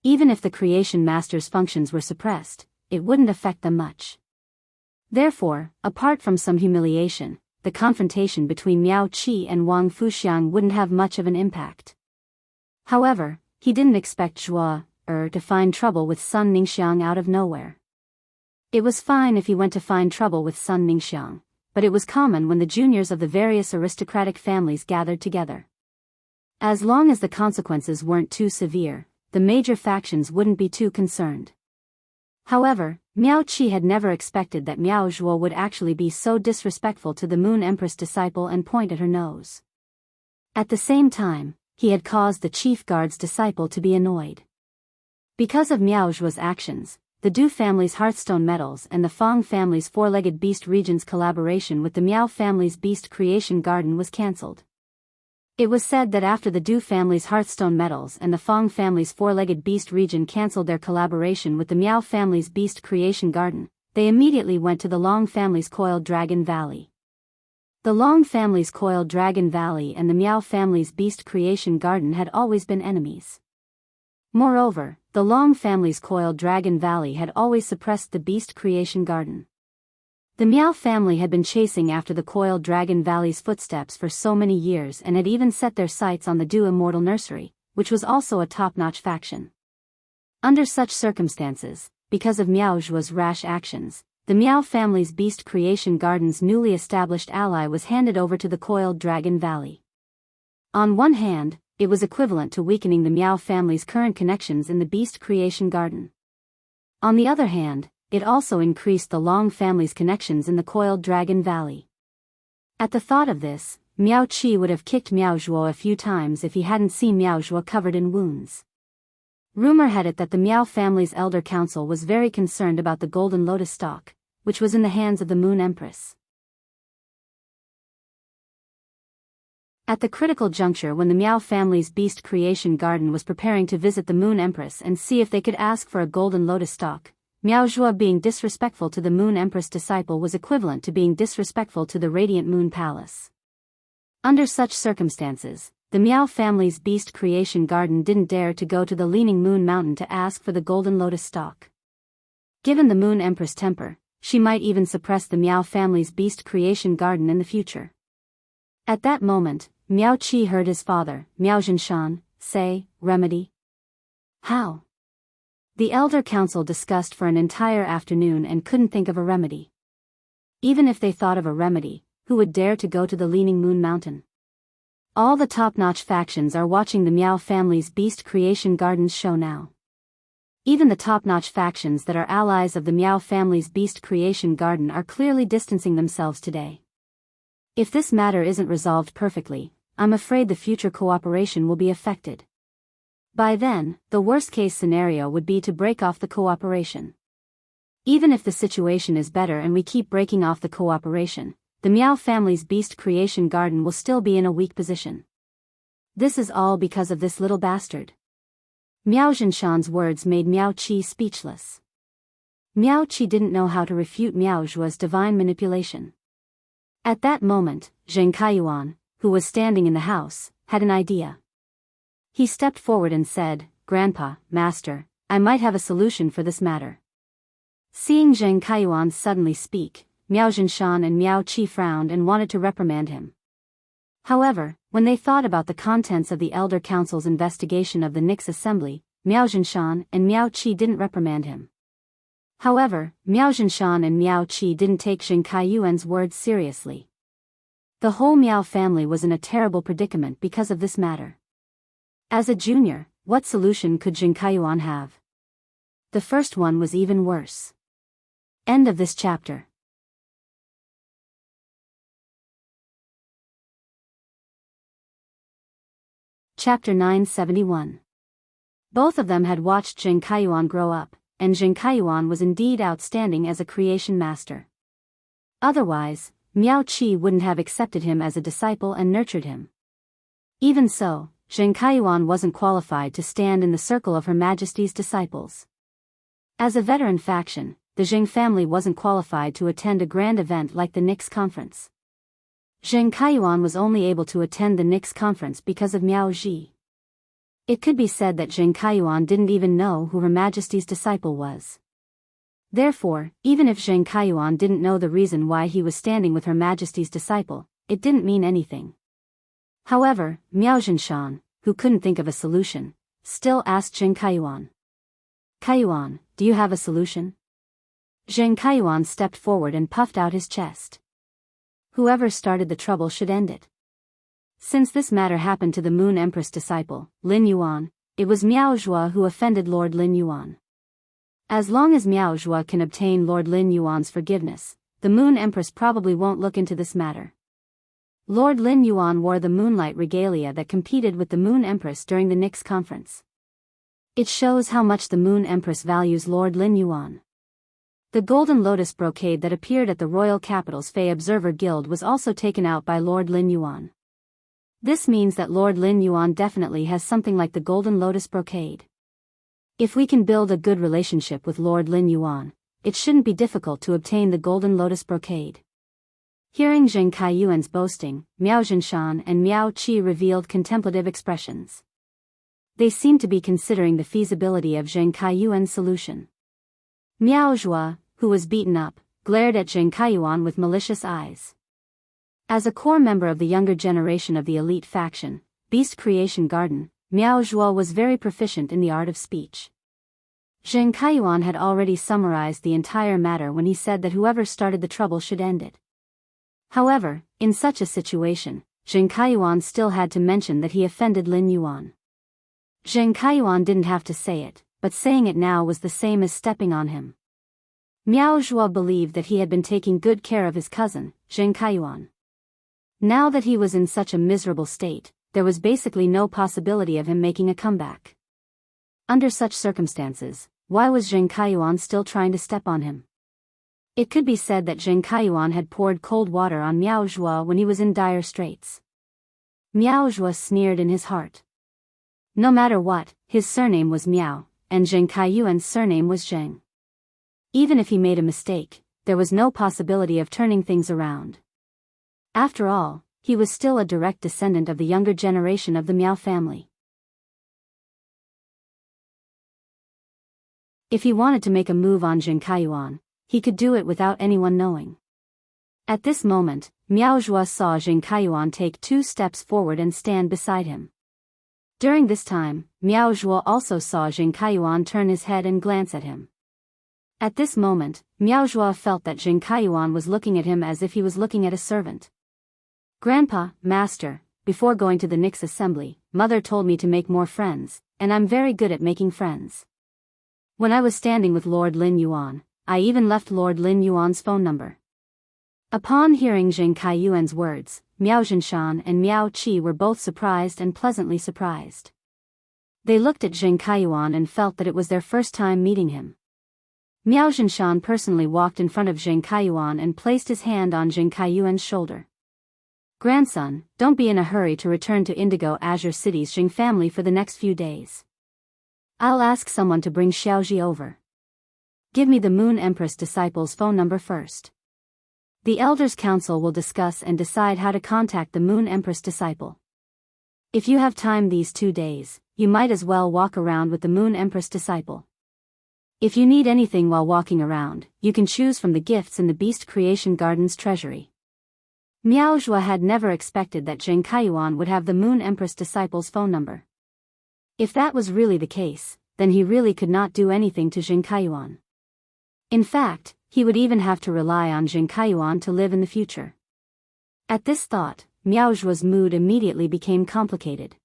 Even if the creation masters' functions were suppressed, it wouldn't affect them much. Therefore, apart from some humiliation, the confrontation between Miao Qi and Wang Fuxiang wouldn't have much of an impact. However, he didn't expect Zhuo to find trouble with Sun Ningxiang out of nowhere. It was fine if he went to find trouble with Sun Ningxiang, but it was common when the juniors of the various aristocratic families gathered together. As long as the consequences weren't too severe, the major factions wouldn't be too concerned. However, Miao Qi had never expected that Miao Zhuo would actually be so disrespectful to the Moon Empress disciple and point at her nose. At the same time, he had caused the chief guard's disciple to be annoyed. Because of Miao Zhuo's actions, the Du family's Hearthstone Metals and the Fang family's Four-Legged Beast Region's collaboration with the Miao family's Beast Creation Garden was cancelled. It was said that after the Du family's Hearthstone Metals and the Fang family's Four-Legged Beast Region cancelled their collaboration with the Miao family's Beast Creation Garden, they immediately went to the Long family's Coiled Dragon Valley. The Long family's Coiled Dragon Valley and the Miao family's Beast Creation Garden had always been enemies. Moreover, the Long family's Coiled Dragon Valley had always suppressed the Beast Creation Garden. The Miao family had been chasing after the Coiled Dragon Valley's footsteps for so many years and had even set their sights on the Du Immortal Nursery, which was also a top-notch faction. Under such circumstances, because of Miao Zhuo's rash actions, the Miao family's Beast Creation Garden's newly established ally was handed over to the Coiled Dragon Valley. On one hand, it was equivalent to weakening the Miao family's current connections in the Beast Creation Garden. On the other hand, it also increased the Long family's connections in the Coiled Dragon Valley. At the thought of this, Miao Qi would have kicked Miao Zhuo a few times if he hadn't seen Miao Zhuo covered in wounds. Rumor had it that the Miao family's elder council was very concerned about the golden lotus stalk, which was in the hands of the Moon Empress. At the critical juncture when the Miao family's Beast Creation Garden was preparing to visit the Moon Empress and see if they could ask for a golden lotus stalk, Miao Zhuo being disrespectful to the Moon Empress disciple was equivalent to being disrespectful to the Radiant Moon Palace. Under such circumstances, the Miao family's Beast Creation Garden didn't dare to go to the Leaning Moon Mountain to ask for the golden lotus stalk. Given the Moon Empress' temper, she might even suppress the Miao family's Beast Creation Garden in the future. At that moment, Miao Qi heard his father, Miao Zhinshan, say, "Remedy? How?" The elder council discussed for an entire afternoon and couldn't think of a remedy. Even if they thought of a remedy, who would dare to go to the Leaning Moon Mountain? All the top-notch factions are watching the Miao family's Beast Creation Gardens show now. Even the top-notch factions that are allies of the Miao family's Beast Creation Garden are clearly distancing themselves today. If this matter isn't resolved perfectly, I'm afraid the future cooperation will be affected. By then, the worst-case scenario would be to break off the cooperation. Even if the situation is better and we keep breaking off the cooperation, the Miao family's Beast Creation Garden will still be in a weak position. This is all because of this little bastard. Miao Zhinshan's words made Miao Qi speechless. Miao Qi didn't know how to refute Miao Zhuo's divine manipulation. At that moment, Zheng Kaiyuan, who was standing in the house, had an idea. He stepped forward and said, "Grandpa, Master, I might have a solution for this matter." Seeing Zheng Kaiyuan suddenly speak, Miao Zhinshan and Miao Qi frowned and wanted to reprimand him. However, when they thought about the contents of the Elder Council's investigation of the Nix assembly, Miao Zhinshan and Miao Qi didn't reprimand him. However, Miao Zhinshan and Miao Qi didn't take Zheng Kaiyuan's words seriously. The whole Miao family was in a terrible predicament because of this matter. As a junior, what solution could Zheng Kaiyuan have? The first one was even worse. End of this chapter. Chapter 971. Both of them had watched Zheng Kaiyuan grow up, and Zheng Kaiyuan was indeed outstanding as a creation master. Otherwise, Miao Qi wouldn't have accepted him as a disciple and nurtured him. Even so, Zheng Kaiyuan wasn't qualified to stand in the circle of Her Majesty's disciples. As a veteran faction, the Zheng family wasn't qualified to attend a grand event like the Nix conference. Zheng Kaiyuan was only able to attend the Nix conference because of Miao Ji. It could be said that Zheng Kaiyuan didn't even know who Her Majesty's disciple was. Therefore, even if Zheng Kaiyuan didn't know the reason why he was standing with Her Majesty's disciple, it didn't mean anything. However, Miao Zhinshan, who couldn't think of a solution, still asked Zheng Kaiyuan. "Kaiyuan, do you have a solution?" Zheng Kaiyuan stepped forward and puffed out his chest. "Whoever started the trouble should end it. Since this matter happened to the Moon Empress disciple, Lin Yuan, it was Miao Zhua who offended Lord Lin Yuan. As long as Miao Zhua can obtain Lord Lin Yuan's forgiveness, the Moon Empress probably won't look into this matter." Lord Lin Yuan wore the moonlight regalia that competed with the Moon Empress during the Nix conference. It shows how much the Moon Empress values Lord Lin Yuan. The golden lotus brocade that appeared at the royal capital's Fey Observer Guild was also taken out by Lord Lin Yuan. This means that Lord Lin Yuan definitely has something like the golden lotus brocade. If we can build a good relationship with Lord Lin Yuan, it shouldn't be difficult to obtain the golden lotus brocade. Hearing Zheng Kaiyuan's boasting, Miao Zhinshan and Miao Qi revealed contemplative expressions. They seemed to be considering the feasibility of Zheng Kaiyuan's solution. Miao Zhua, who was beaten up, glared at Zheng Kaiyuan with malicious eyes. As a core member of the younger generation of the elite faction, Beast Creation Garden, Miao Zhua was very proficient in the art of speech. Zheng Kaiyuan had already summarized the entire matter when he said that whoever started the trouble should end it. However, in such a situation, Zheng Kaiyuan still had to mention that he offended Lin Yuan. Zheng Kaiyuan didn't have to say it, but saying it now was the same as stepping on him. Miao Zhua believed that he had been taking good care of his cousin, Zheng Kaiyuan. Now that he was in such a miserable state, there was basically no possibility of him making a comeback. Under such circumstances, why was Zheng Kaiyuan still trying to step on him? It could be said that Zheng Kaiyuan had poured cold water on Miao Zhua when he was in dire straits. Miao Zhua sneered in his heart. No matter what, his surname was Miao, and Zheng Kaiyuan's surname was Zheng. Even if he made a mistake, there was no possibility of turning things around. After all, he was still a direct descendant of the younger generation of the Miao family. If he wanted to make a move on Zheng Kaiyuan, he could do it without anyone knowing. At this moment, Miao Zhua saw Zheng Kaiyuan take 2 steps forward and stand beside him. During this time, Miao Zhua also saw Zheng Kaiyuan turn his head and glance at him. At this moment, Miao Zhua felt that Zheng Kaiyuan was looking at him as if he was looking at a servant. "Grandpa, Master, before going to the Nix assembly, Mother told me to make more friends, and I'm very good at making friends. When I was standing with Lord Lin Yuan, I even left Lord Lin Yuan's phone number." Upon hearing Zheng Kaiyuan's words, Miao Zhinshan and Miao Qi were both surprised and pleasantly surprised. They looked at Zheng Kaiyuan and felt that it was their first time meeting him. Miao Zhinshan personally walked in front of Zheng Kaiyuan and placed his hand on Zheng Kaiyuan's shoulder. "Grandson, don't be in a hurry to return to Indigo Azure City's Zheng family for the next few days. I'll ask someone to bring Xiaoji over. Give me the Moon Empress disciple's phone number first. The Elders' Council will discuss and decide how to contact the Moon Empress disciple." If you have time these 2 days, you might as well walk around with the Moon Empress disciple. If you need anything while walking around, you can choose from the gifts in the Beast Creation Garden's treasury. Miao Zhua had never expected that Zheng Kaiyuan would have the Moon Empress disciple's phone number. If that was really the case, then he really could not do anything to Zheng Kaiyuan. In fact, he would even have to rely on Zheng Kaiyuan to live in the future. At this thought, Miao Zhua's mood immediately became complicated.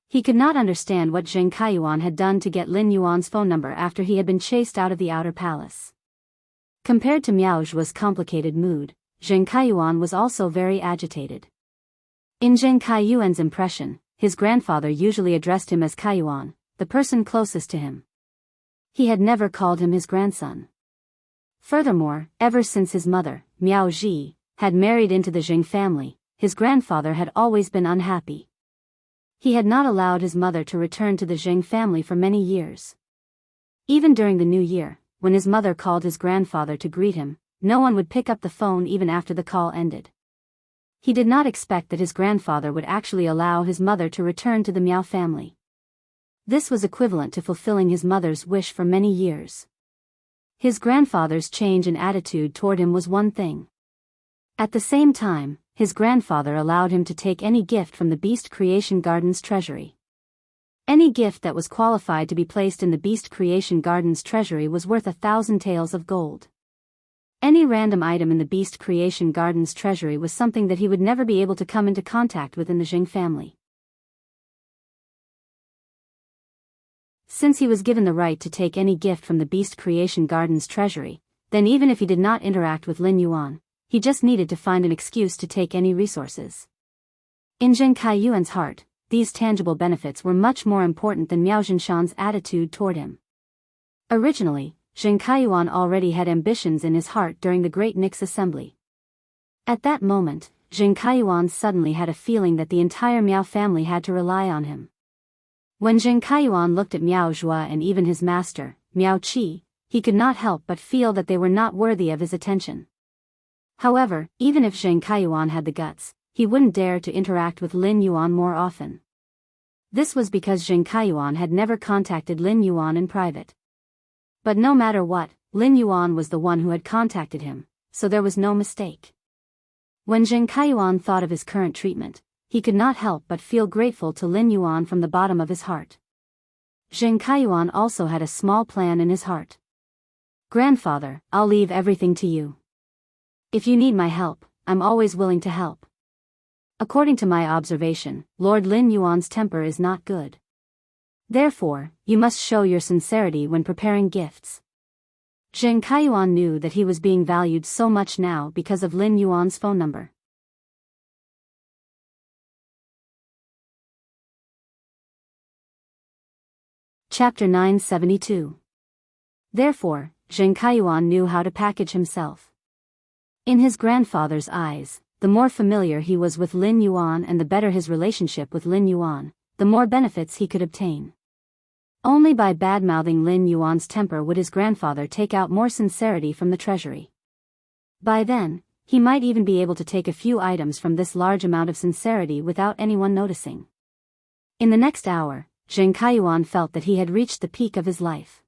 He could not understand what Zheng Kaiyuan had done to get Lin Yuan's phone number after he had been chased out of the outer palace. Compared to Miao Zhua's complicated mood, Zheng Kaiyuan was also very agitated. In Zheng Kaiyuan's impression, his grandfather usually addressed him as Kaiyuan, the person closest to him. He had never called him his grandson. Furthermore, ever since his mother, Miao Zhi, had married into the Zheng family, his grandfather had always been unhappy. He had not allowed his mother to return to the Zheng family for many years. Even during the new year, when his mother called his grandfather to greet him, no one would pick up the phone even after the call ended. He did not expect that his grandfather would actually allow his mother to return to the Miao family. This was equivalent to fulfilling his mother's wish for many years. His grandfather's change in attitude toward him was one thing. At the same time, his grandfather allowed him to take any gift from the Beast Creation Garden's treasury. Any gift that was qualified to be placed in the Beast Creation Garden's treasury was worth 1,000 taels of gold. Any random item in the Beast Creation Garden's treasury was something that he would never be able to come into contact with in the Zheng family. Since he was given the right to take any gift from the Beast Creation Garden's treasury, then even if he did not interact with Lin Yuan, he just needed to find an excuse to take any resources. In Zheng Kaiyuan's heart, these tangible benefits were much more important than Miao Zhinshan's attitude toward him. Originally, Zheng Kaiyuan already had ambitions in his heart during the Great Nix Assembly. At that moment, Zheng Kaiyuan suddenly had a feeling that the entire Miao family had to rely on him. When Zheng Kaiyuan looked at Miao Zhua and even his master, Miao Qi, he could not help but feel that they were not worthy of his attention. However, even if Zheng Kaiyuan had the guts, he wouldn't dare to interact with Lin Yuan more often. This was because Zheng Kaiyuan had never contacted Lin Yuan in private. But no matter what, Lin Yuan was the one who had contacted him, so there was no mistake. When Zheng Kaiyuan thought of his current treatment, he could not help but feel grateful to Lin Yuan from the bottom of his heart. Zheng Kaiyuan also had a small plan in his heart. "Grandfather, I'll leave everything to you. If you need my help, I'm always willing to help. According to my observation, Lord Lin Yuan's temper is not good. Therefore, you must show your sincerity when preparing gifts." Zheng Kaiyuan knew that he was being valued so much now because of Lin Yuan's phone number. Chapter 972. Therefore, Zheng Kaiyuan knew how to package himself. In his grandfather's eyes, the more familiar he was with Lin Yuan and the better his relationship with Lin Yuan, the more benefits he could obtain. Only by bad-mouthing Lin Yuan's temper would his grandfather take out more sincerity from the treasury. By then, he might even be able to take a few items from this large amount of sincerity without anyone noticing. In the next hour, Zheng Kaiyuan felt that he had reached the peak of his life.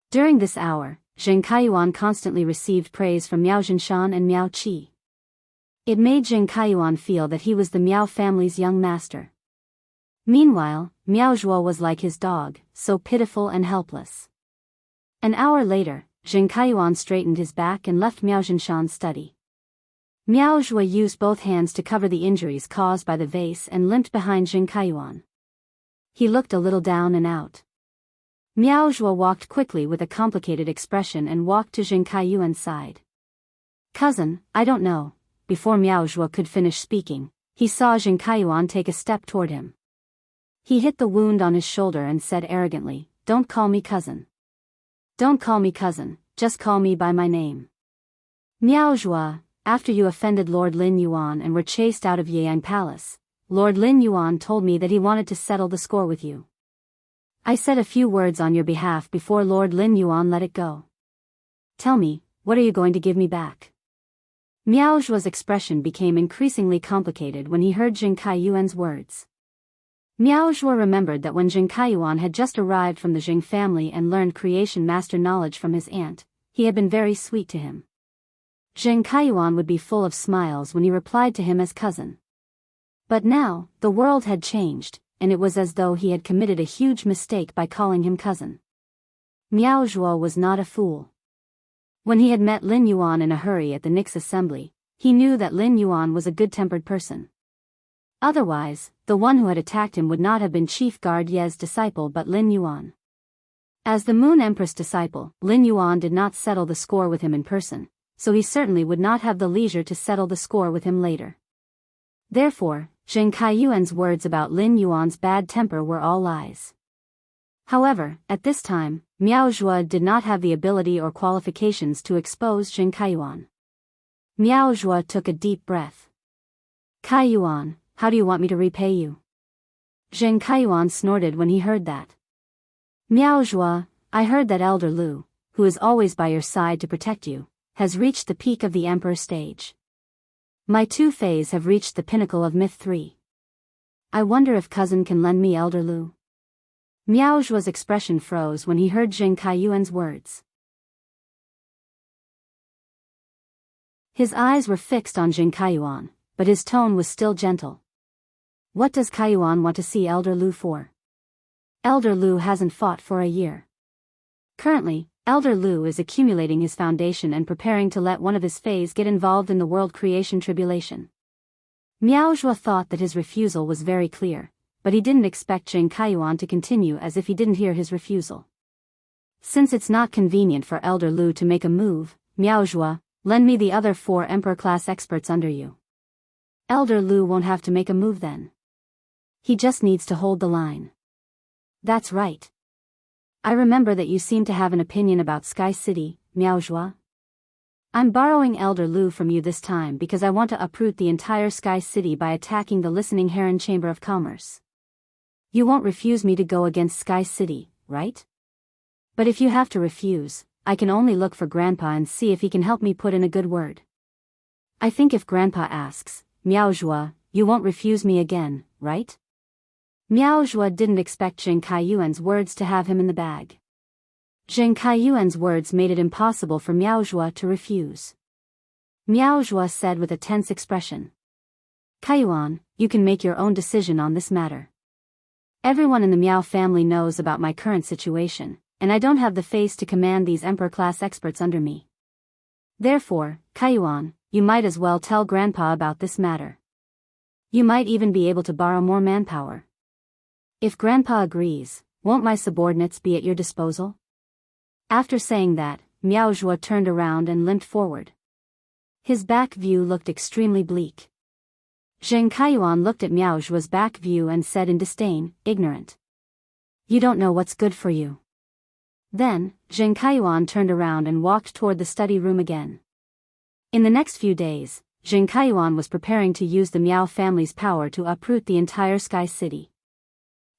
During this hour, Zheng Kaiyuan constantly received praise from Miao Zhinshan and Miao Qi. It made Zheng Kaiyuan feel that he was the Miao family's young master. Meanwhile, Miao Zhuo was like his dog, so pitiful and helpless. An hour later, Zheng Kaiyuan straightened his back and left Miao Zhinshan's study. Miao Zhuo used both hands to cover the injuries caused by the vase and limped behind Zheng Kaiyuan. He looked a little down and out. Miao Zhuo walked quickly with a complicated expression and walked to Zheng Kaiyuan's side. "Cousin, I don't know." Before Miao Zhuo could finish speaking, he saw Zheng Kaiyuan take a step toward him. He hit the wound on his shoulder and said arrogantly, "Don't call me cousin. Don't call me cousin, just call me by my name. Miao Zhuo, after you offended Lord Lin Yuan and were chased out of Yeyang Palace, Lord Lin Yuan told me that he wanted to settle the score with you. I said a few words on your behalf before Lord Lin Yuan let it go. Tell me, what are you going to give me back?" Miao Zhuo's expression became increasingly complicated when he heard Zheng Kaiyuan's words. Miao Zhuo remembered that when Zheng Kaiyuan had just arrived from the Zheng family and learned creation master knowledge from his aunt, he had been very sweet to him. Zheng Kaiyuan would be full of smiles when he replied to him as cousin. But now, the world had changed, and it was as though he had committed a huge mistake by calling him cousin. Miao Zhuo was not a fool. When he had met Lin Yuan in a hurry at the Nix assembly, he knew that Lin Yuan was a good-tempered person. Otherwise, the one who had attacked him would not have been Chief Guard Ye's disciple but Lin Yuan. As the Moon Empress disciple, Lin Yuan did not settle the score with him in person, so he certainly would not have the leisure to settle the score with him later. Therefore, Zheng Kaiyuan's words about Lin Yuan's bad temper were all lies. However, at this time, Miao Zhuo did not have the ability or qualifications to expose Zheng Kaiyuan. Miao Zhuo took a deep breath. Kaiyuan, how do you want me to repay you? Zheng Kaiyuan snorted when he heard that. Miao Zhuo, I heard that Elder Lu, who is always by your side to protect you, has reached the peak of the Emperor stage. My two fays have reached the pinnacle of Myth 3. I wonder if cousin can lend me Elder Lu. Miao Zhuo's expression froze when he heard Zheng Kaiyuan's words. His eyes were fixed on Zheng Kaiyuan, but his tone was still gentle. What does Kaiyuan want to see Elder Lu for? Elder Lu hasn't fought for a year. Currently, Elder Lu is accumulating his foundation and preparing to let one of his fays get involved in the world creation tribulation. Miao Zhuo thought that his refusal was very clear, but he didn't expect Zheng Kaiyuan to continue as if he didn't hear his refusal. Since it's not convenient for Elder Lu to make a move, Miao Zhuo, lend me the other 4 Emperor-class experts under you. Elder Lu won't have to make a move then. He just needs to hold the line. That's right. I remember that you seem to have an opinion about Sky City, Miao Zhuo. I'm borrowing Elder Lu from you this time because I want to uproot the entire Sky City by attacking the Listening Heron Chamber of Commerce. You won't refuse me to go against Sky City, right? But if you have to refuse, I can only look for Grandpa and see if he can help me put in a good word. I think if Grandpa asks, Miao Zhuo, you won't refuse me again, right? Miao Zhuo didn't expect Zheng Kaiyuan's words to have him in the bag. Zheng Kaiyuan's words made it impossible for Miao Zhuo to refuse. Miao Zhuo said with a tense expression. Kaiyuan, you can make your own decision on this matter. Everyone in the Miao family knows about my current situation, and I don't have the face to command these Emperor-class experts under me. Therefore, Kaiyuan, you might as well tell Grandpa about this matter. You might even be able to borrow more manpower. If Grandpa agrees, won't my subordinates be at your disposal? After saying that, Miao Zhuo turned around and limped forward. His back view looked extremely bleak. Zheng Kaiyuan looked at Miao Zhuo's back view and said in disdain, ignorant. You don't know what's good for you. Then, Zheng Kaiyuan turned around and walked toward the study room again. In the next few days, Zheng Kaiyuan was preparing to use the Miao family's power to uproot the entire Sky City.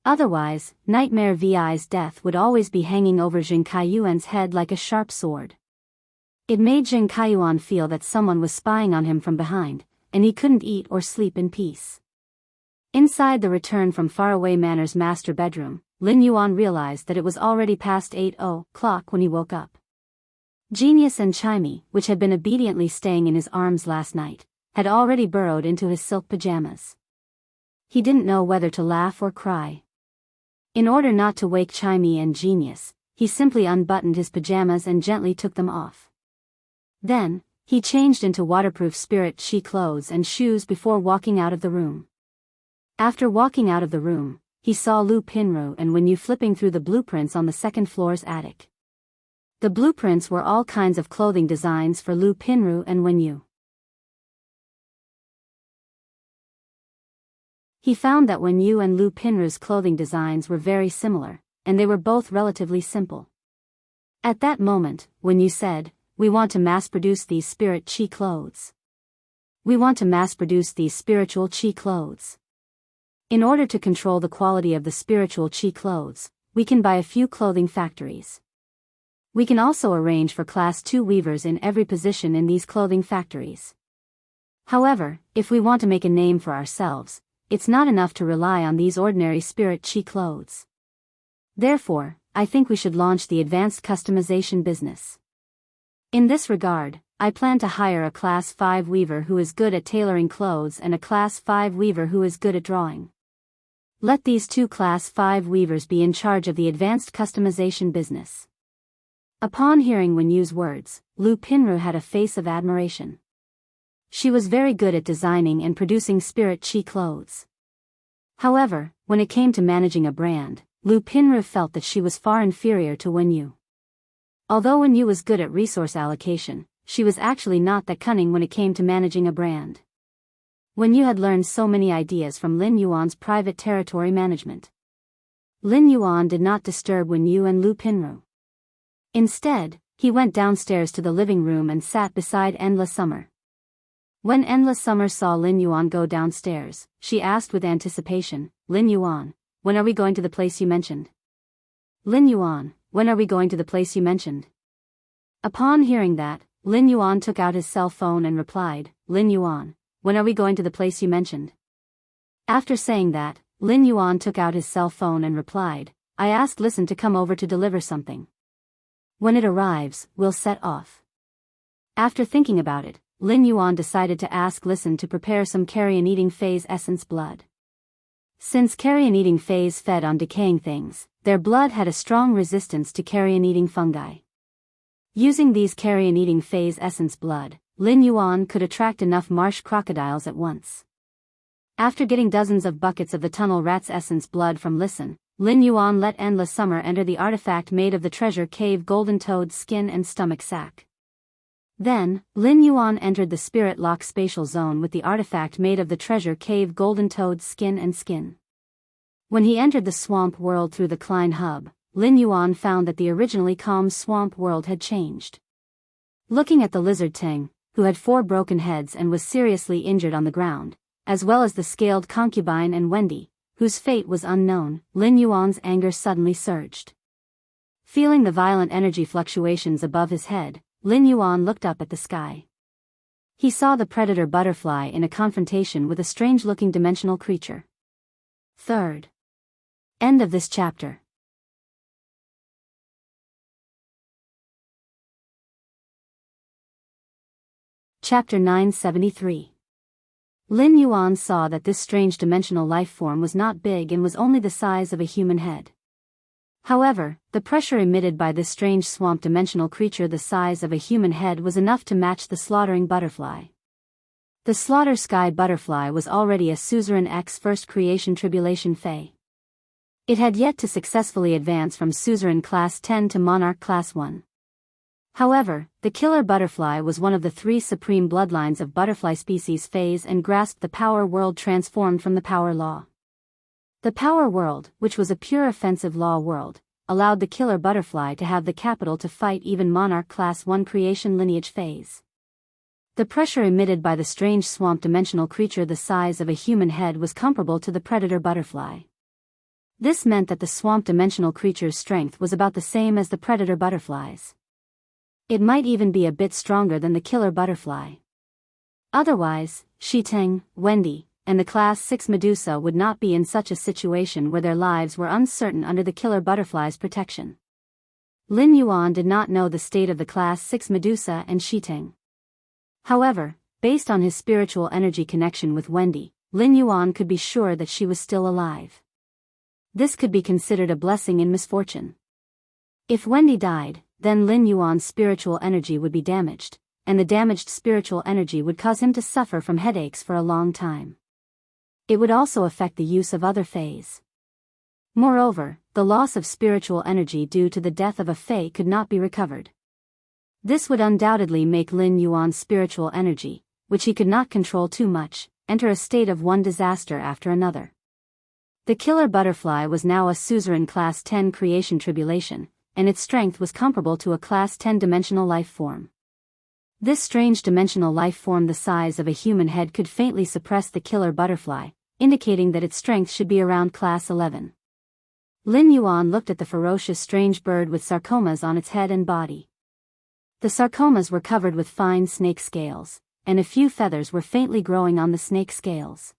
Otherwise, Nightmare VI's death would always be hanging over Zheng Kaiyuan's head like a sharp sword. It made Zheng Kaiyuan feel that someone was spying on him from behind, and he couldn't eat or sleep in peace. Inside the Return from Faraway Manor's master bedroom, Lin Yuan realized that it was already past 8:00 when he woke up. Genius and Chimey, which had been obediently staying in his arms last night, had already burrowed into his silk pajamas. He didn't know whether to laugh or cry. In order not to wake Chimey and Genius, he simply unbuttoned his pajamas and gently took them off. Then, he changed into waterproof spirit chi clothes and shoes before walking out of the room. After walking out of the room, he saw Lu Pinru and Wenyu flipping through the blueprints on the second floor's attic. The blueprints were all kinds of clothing designs for Lu Pinru and Wenyu. He found that Wenyu and Lu Pinru's clothing designs were very similar, and they were both relatively simple. At that moment, Wenyu said, "We want to mass-produce these spirit chi clothes. We want to mass-produce these spiritual chi clothes. In order to control the quality of the spiritual chi clothes, we can buy a few clothing factories. We can also arrange for Class 2 weavers in every position in these clothing factories. However, if we want to make a name for ourselves, it's not enough to rely on these ordinary spirit chi clothes. Therefore, I think we should launch the advanced customization business. In this regard, I plan to hire a Class 5 weaver who is good at tailoring clothes and a Class 5 weaver who is good at drawing. Let these two Class 5 weavers be in charge of the advanced customization business. Upon hearing Wen Yu's words, Lu Pinru had a face of admiration. She was very good at designing and producing spirit chi clothes. However, when it came to managing a brand, Lu Pinru felt that she was far inferior to Wen Yu. Although Wen Yu was good at resource allocation, she was actually not that cunning when it came to managing a brand. Wen Yu had learned so many ideas from Lin Yuan's private territory management. Lin Yuan did not disturb Wen Yu and Lu Pinru. Instead, he went downstairs to the living room and sat beside Endless Summer. When Endless Summer saw Lin Yuan go downstairs, she asked with anticipation, "Lin Yuan, when are we going to the place you mentioned?" "Lin Yuan, when are we going to the place you mentioned?" Upon hearing that, Lin Yuan took out his cell phone and replied, "Lin Yuan, when are we going to the place you mentioned?" After saying that, Lin Yuan took out his cell phone and replied, "I asked Listen to come over to deliver something. When it arrives, we'll set off." After thinking about it, Lin Yuan decided to ask Listen to prepare some carrion-eating phase essence blood. Since carrion-eating phase fed on decaying things, their blood had a strong resistance to carrion-eating fungi. Using these carrion-eating phase essence blood, Lin Yuan could attract enough marsh crocodiles at once. After getting dozens of buckets of the tunnel rat's essence blood from Listen, Lin Yuan let Endless Summer enter the artifact made of the treasure cave golden toad's skin and stomach sac. Then, Lin Yuan entered the Spirit Lock spatial zone with the artifact made of the treasure cave golden toad's skin and skin. When he entered the swamp world through the Klein hub, Lin Yuan found that the originally calm swamp world had changed. Looking at the lizard Teng, who had 4 broken heads and was seriously injured on the ground, as well as the scaled concubine and Wendy, whose fate was unknown, Lin Yuan's anger suddenly surged. Feeling the violent energy fluctuations above his head, Lin Yuan looked up at the sky. He saw the predator butterfly in a confrontation with a strange-looking dimensional creature. Third. End of this chapter. Chapter 973. Lin Yuan saw that this strange dimensional life form was not big and was only the size of a human head. However, the pressure emitted by this strange swamp dimensional creature the size of a human head was enough to match the slaughtering butterfly. The slaughter sky butterfly was already a suzerain X first creation tribulation Fey. It had yet to successfully advance from suzerain class 10 to monarch class 1. However, the killer butterfly was one of the 3 supreme bloodlines of butterfly species Fays and grasped the power world transformed from the power law. The power world, which was a pure offensive law world, allowed the killer butterfly to have the capital to fight even monarch class 1 creation lineage phase. The pressure emitted by the strange swamp dimensional creature the size of a human head was comparable to the predator butterfly. This meant that the swamp dimensional creature's strength was about the same as the predator butterfly's. It might even be a bit stronger than the killer butterfly. Otherwise, Shiteng, Wendy, and the Class 6 Medusa would not be in such a situation where their lives were uncertain under the killer butterfly's protection. Lin Yuan did not know the state of the Class 6 Medusa and Shiteng. However, based on his spiritual energy connection with Wendy, Lin Yuan could be sure that she was still alive. This could be considered a blessing in misfortune. If Wendy died, then Lin Yuan's spiritual energy would be damaged, and the damaged spiritual energy would cause him to suffer from headaches for a long time. It would also affect the use of other Fays. Moreover, the loss of spiritual energy due to the death of a Fey could not be recovered. This would undoubtedly make Lin Yuan's spiritual energy, which he could not control too much, enter a state of one disaster after another. The killer butterfly was now a suzerain Class 10 creation tribulation, and its strength was comparable to a Class 10 dimensional life form. This strange dimensional life form the size of a human head could faintly suppress the killer butterfly, indicating that its strength should be around Class 11. Lin Yuan looked at the ferocious strange bird with sarcomas on its head and body. The sarcomas were covered with fine snake scales, and a few feathers were faintly growing on the snake scales.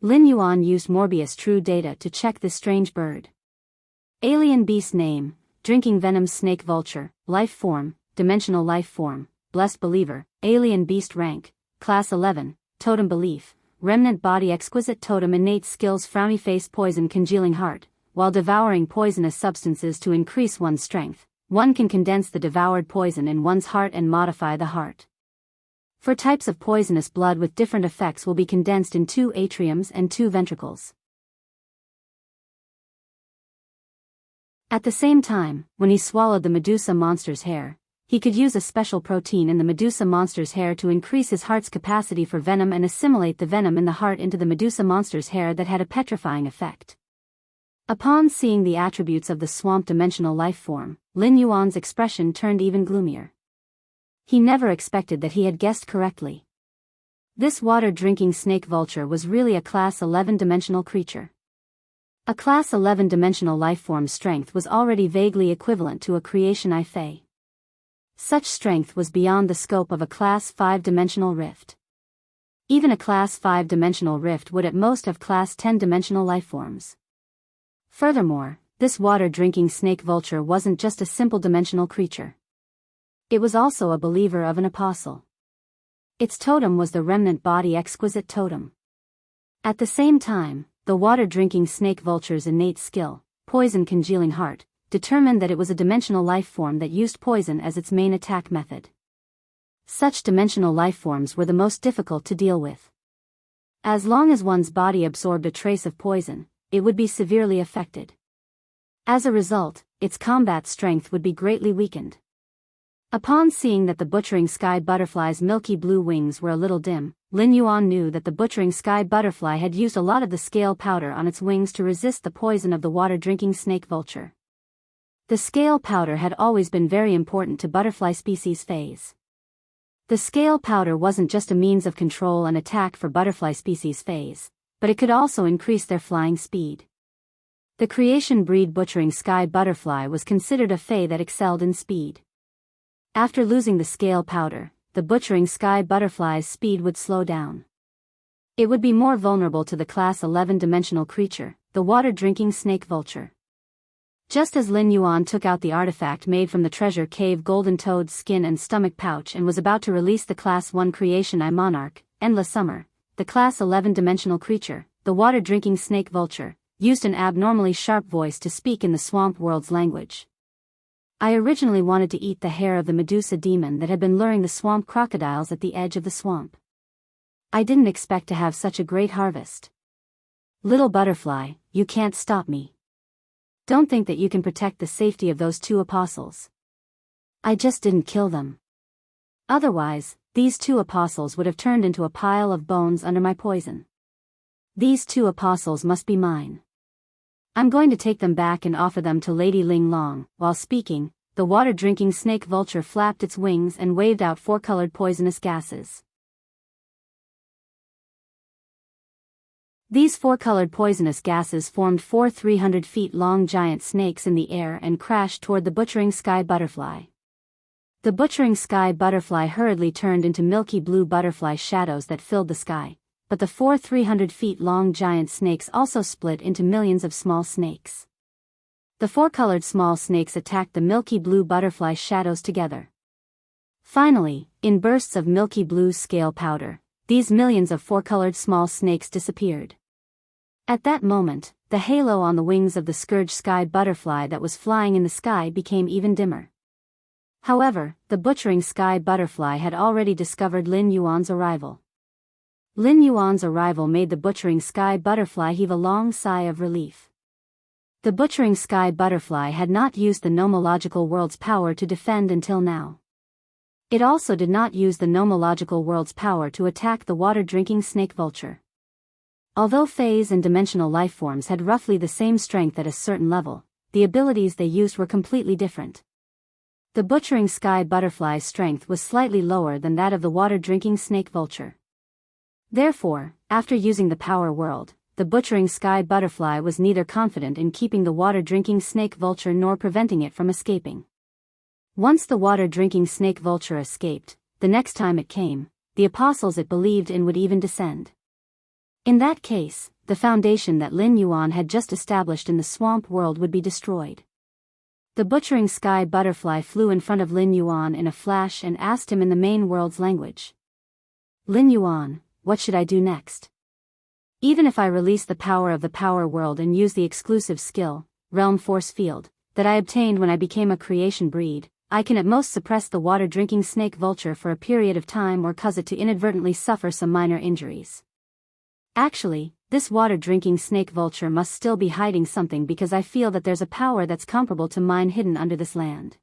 Lin Yuan used Morbius True Data to check this strange bird. Alien beast name, drinking venom snake vulture, life form, dimensional life form, blessed believer, alien beast rank, class 11, totem belief, remnant body exquisite totem innate skills frowny face poison congealing heart. While devouring poisonous substances to increase one's strength, one can condense the devoured poison in one's heart and modify the heart. 4 types of poisonous blood with different effects will be condensed in 2 atriums and 2 ventricles. At the same time, when he swallowed the Medusa monster's hair, he could use a special protein in the Medusa monster's hair to increase his heart's capacity for venom and assimilate the venom in the heart into the Medusa monster's hair that had a petrifying effect. Upon seeing the attributes of the swamp dimensional life form, Lin Yuan's expression turned even gloomier. He never expected that he had guessed correctly. This water-drinking snake vulture was really a class 11 dimensional creature. A class 11 dimensional lifeform's strength was already vaguely equivalent to a creation I Fei. Such strength was beyond the scope of a class 5 dimensional rift. Even a class 5 dimensional rift would at most have class 10 dimensional lifeforms. Furthermore, this water-drinking snake vulture wasn't just a simple dimensional creature. It was also a believer of an apostle. Its totem was the remnant body exquisite totem. At the same time, the water-drinking snake vulture's innate skill, poison congealing heart, determined that it was a dimensional life form that used poison as its main attack method. Such dimensional life forms were the most difficult to deal with. As long as one's body absorbed a trace of poison, it would be severely affected. As a result, its combat strength would be greatly weakened. Upon seeing that the butchering sky butterfly's milky blue wings were a little dim, Lin Yuan knew that the butchering sky butterfly had used a lot of the scale powder on its wings to resist the poison of the water-drinking snake vulture. The scale powder had always been very important to butterfly species phase. The scale powder wasn't just a means of control and attack for butterfly species phase, but it could also increase their flying speed. The creation breed butchering sky butterfly was considered a fei that excelled in speed. After losing the scale powder, the butchering sky butterfly's speed would slow down. It would be more vulnerable to the class 11 dimensional creature, the water-drinking snake vulture. Just as Lin Yuan took out the artifact made from the treasure cave golden toad's skin and stomach pouch and was about to release the class 1 creation I monarch, Endless Summer, the class 11 dimensional creature, the water-drinking snake vulture, used an abnormally sharp voice to speak in the swamp world's language. I originally wanted to eat the hair of the Medusa demon that had been luring the swamp crocodiles at the edge of the swamp. I didn't expect to have such a great harvest. Little butterfly, you can't stop me. Don't think that you can protect the safety of those 2 apostles. I just didn't kill them. Otherwise, these 2 apostles would have turned into a pile of bones under my poison. These 2 apostles must be mine. I'm going to take them back and offer them to Lady Ling Long. While speaking, the water-drinking snake vulture flapped its wings and waved out 4-colored poisonous gases. These 4-colored poisonous gases formed 4 300 feet long giant snakes in the air and crashed toward the butchering sky butterfly. The butchering sky butterfly hurriedly turned into milky blue butterfly shadows that filled the sky, but the 4 300 feet long giant snakes also split into millions of small snakes. The 4-colored small snakes attacked the milky blue butterfly shadows together. Finally, in bursts of milky blue scale powder, these millions of 4-colored small snakes disappeared. At that moment, the halo on the wings of the scourge sky butterfly that was flying in the sky became even dimmer. However, the butchering sky butterfly had already discovered Lin Yuan's arrival. Lin Yuan's arrival made the butchering sky butterfly heave a long sigh of relief. The butchering sky butterfly had not used the nomological world's power to defend until now. It also did not use the nomological world's power to attack the water-drinking snake vulture. Although phase and dimensional lifeforms had roughly the same strength at a certain level, the abilities they used were completely different. The butchering sky butterfly's strength was slightly lower than that of the water-drinking snake vulture. Therefore, after using the power world, the butchering sky butterfly was neither confident in keeping the water-drinking snake vulture nor preventing it from escaping. Once the water-drinking snake vulture escaped, the next time it came, the apostles it believed in would even descend. In that case, the foundation that Lin Yuan had just established in the swamp world would be destroyed. The butchering sky butterfly flew in front of Lin Yuan in a flash and asked him in the main world's language. Lin Yuan, what should I do next? Even if I release the power of the power world and use the exclusive skill, realm force field, that I obtained when I became a creation breed, I can at most suppress the water-drinking snake vulture for a period of time or cause it to inadvertently suffer some minor injuries. Actually, this water-drinking snake vulture must still be hiding something because I feel that there's a power that's comparable to mine hidden under this land.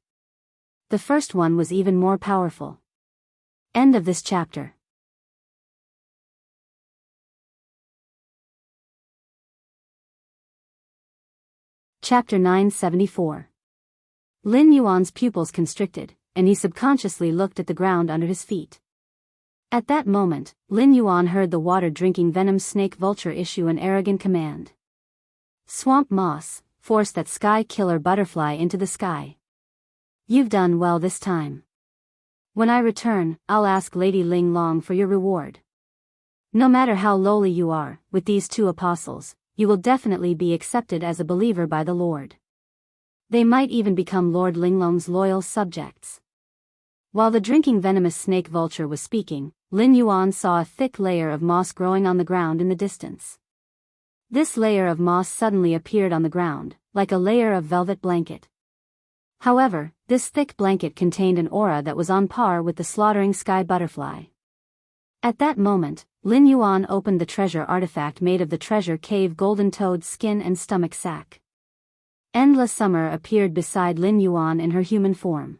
The first one was even more powerful. End of this chapter. Chapter 974. Lin Yuan's pupils constricted, and he subconsciously looked at the ground under his feet. At that moment, Lin Yuan heard the water-drinking venom snake vulture issue an arrogant command. Swamp moss, force that sky killer butterfly into the sky. You've done well this time. When I return, I'll ask Lady Ling Long for your reward. No matter how lowly you are, with these two apostles, you will definitely be accepted as a believer by the Lord. They might even become Lord Linglong's loyal subjects. While the drinking venomous snake vulture was speaking, Lin Yuan saw a thick layer of moss growing on the ground in the distance. This layer of moss suddenly appeared on the ground, like a layer of velvet blanket. However, this thick blanket contained an aura that was on par with the slaughtering sky butterfly. At that moment, Lin Yuan opened the treasure artifact made of the treasure cave golden toad's skin and stomach sac. Endless Summer appeared beside Lin Yuan in her human form.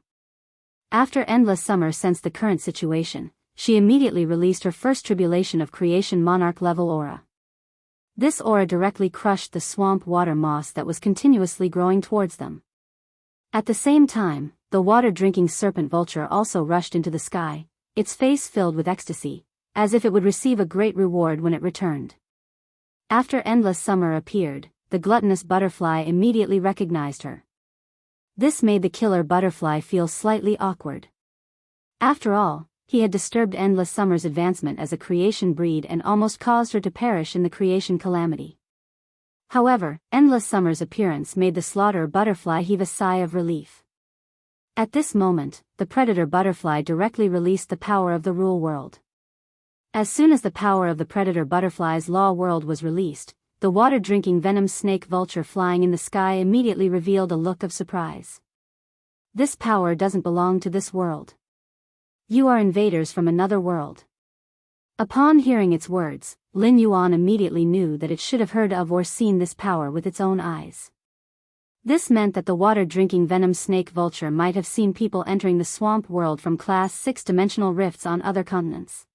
After Endless Summer sensed the current situation, she immediately released her first tribulation of creation monarch level aura. This aura directly crushed the swamp water moss that was continuously growing towards them. At the same time, the water-drinking serpent vulture also rushed into the sky, its face filled with ecstasy, as if it would receive a great reward when it returned. After Endless Summer appeared, the gluttonous butterfly immediately recognized her. This made the killer butterfly feel slightly awkward. After all, he had disturbed Endless Summer's advancement as a creation breed and almost caused her to perish in the creation calamity. However, Endless Summer's appearance made the slaughterer butterfly heave a sigh of relief. At this moment, the predator butterfly directly released the power of the rule world. As soon as the power of the predator butterfly's law world was released, the water-drinking venom snake vulture flying in the sky immediately revealed a look of surprise. This power doesn't belong to this world. You are invaders from another world. Upon hearing its words, Lin Yuan immediately knew that it should have heard of or seen this power with its own eyes. This meant that the water-drinking venom snake vulture might have seen people entering the swamp world from Class 6-dimensional rifts on other continents.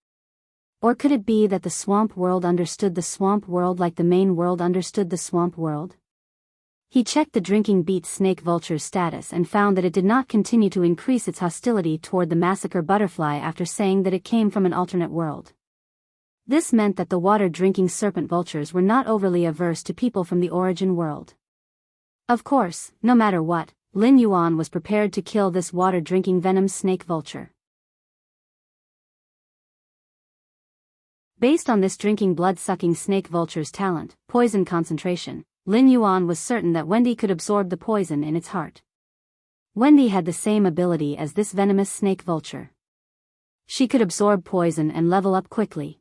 Or could it be that the swamp world understood the swamp world like the main world understood the swamp world? He checked the drinking beat snake vulture's status and found that it did not continue to increase its hostility toward the massacre butterfly after saying that it came from an alternate world. This meant that the water-drinking serpent vultures were not overly averse to people from the origin world. Of course, no matter what, Lin Yuan was prepared to kill this water-drinking venom snake vulture. Based on this drinking blood-sucking snake vulture's talent, poison concentration, Lin Yuan was certain that Wendy could absorb the poison in its heart. Wendy had the same ability as this venomous snake vulture. She could absorb poison and level up quickly.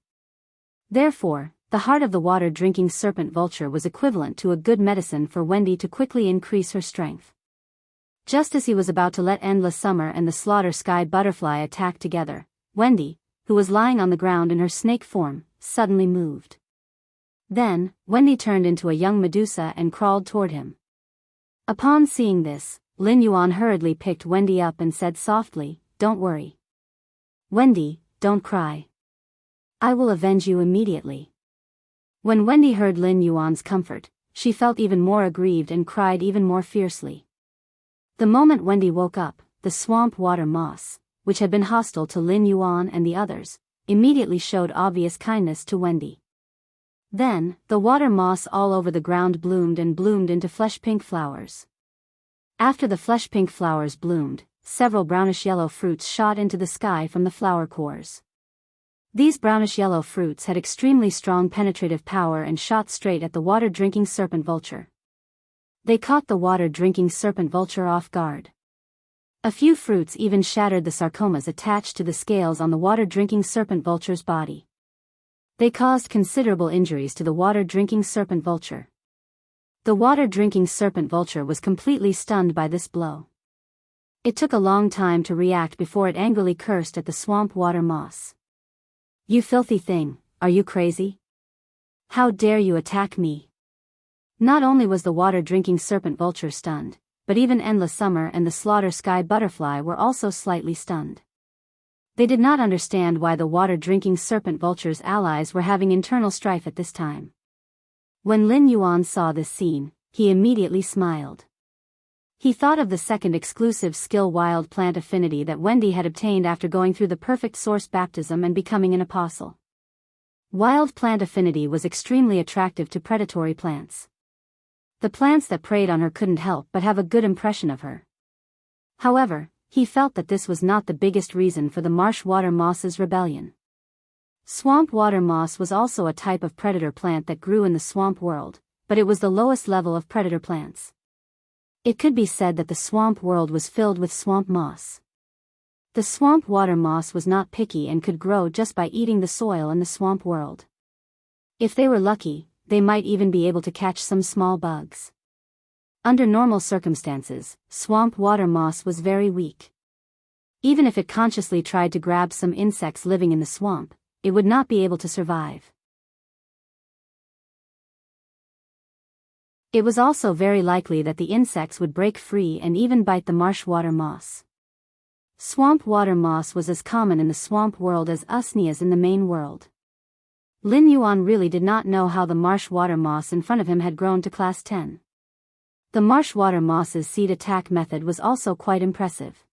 Therefore, the heart of the water-drinking serpent vulture was equivalent to a good medicine for Wendy to quickly increase her strength. Just as he was about to let Endless Summer and the slaughter sky butterfly attack together, Wendy, who was lying on the ground in her snake form, suddenly moved. Then, Wendy turned into a young Medusa and crawled toward him. Upon seeing this, Lin Yuan hurriedly picked Wendy up and said softly, "Don't worry. Wendy, don't cry. I will avenge you immediately." When Wendy heard Lin Yuan's comfort, she felt even more aggrieved and cried even more fiercely. The moment Wendy woke up, the swamp water moss, which had been hostile to Lin Yuan and the others, immediately showed obvious kindness to Wendy. Then, the water moss all over the ground bloomed and bloomed into flesh-pink flowers. After the flesh-pink flowers bloomed, several brownish-yellow fruits shot into the sky from the flower cores. These brownish-yellow fruits had extremely strong penetrative power and shot straight at the water-drinking serpent vulture. They caught the water-drinking serpent vulture off guard. A few fruits even shattered the sarcomas attached to the scales on the water-drinking serpent vulture's body. They caused considerable injuries to the water-drinking serpent vulture. The water-drinking serpent vulture was completely stunned by this blow. It took a long time to react before it angrily cursed at the swamp water moss. "You filthy thing, are you crazy? How dare you attack me?" Not only was the water-drinking serpent vulture stunned, but even Endless Summer and the slaughter sky butterfly were also slightly stunned. They did not understand why the water-drinking serpent vulture's allies were having internal strife at this time. When Lin Yuan saw this scene, he immediately smiled. He thought of the second exclusive skill Wild Plant Affinity that Wendy had obtained after going through the perfect source baptism and becoming an apostle. Wild Plant Affinity was extremely attractive to predatory plants. The plants that preyed on her couldn't help but have a good impression of her. However, he felt that this was not the biggest reason for the marsh water moss's rebellion. Swamp water moss was also a type of predator plant that grew in the swamp world, but it was the lowest level of predator plants. It could be said that the swamp world was filled with swamp moss. The swamp water moss was not picky and could grow just by eating the soil in the swamp world. If they were lucky, they might even be able to catch some small bugs. Under normal circumstances, swamp water moss was very weak. Even if it consciously tried to grab some insects living in the swamp, it would not be able to survive. It was also very likely that the insects would break free and even bite the marsh water moss. Swamp water moss was as common in the swamp world as usneas in the main world. Lin Yuan really did not know how the marsh water moss in front of him had grown to class 10. The marsh water moss's seed attack method was also quite impressive.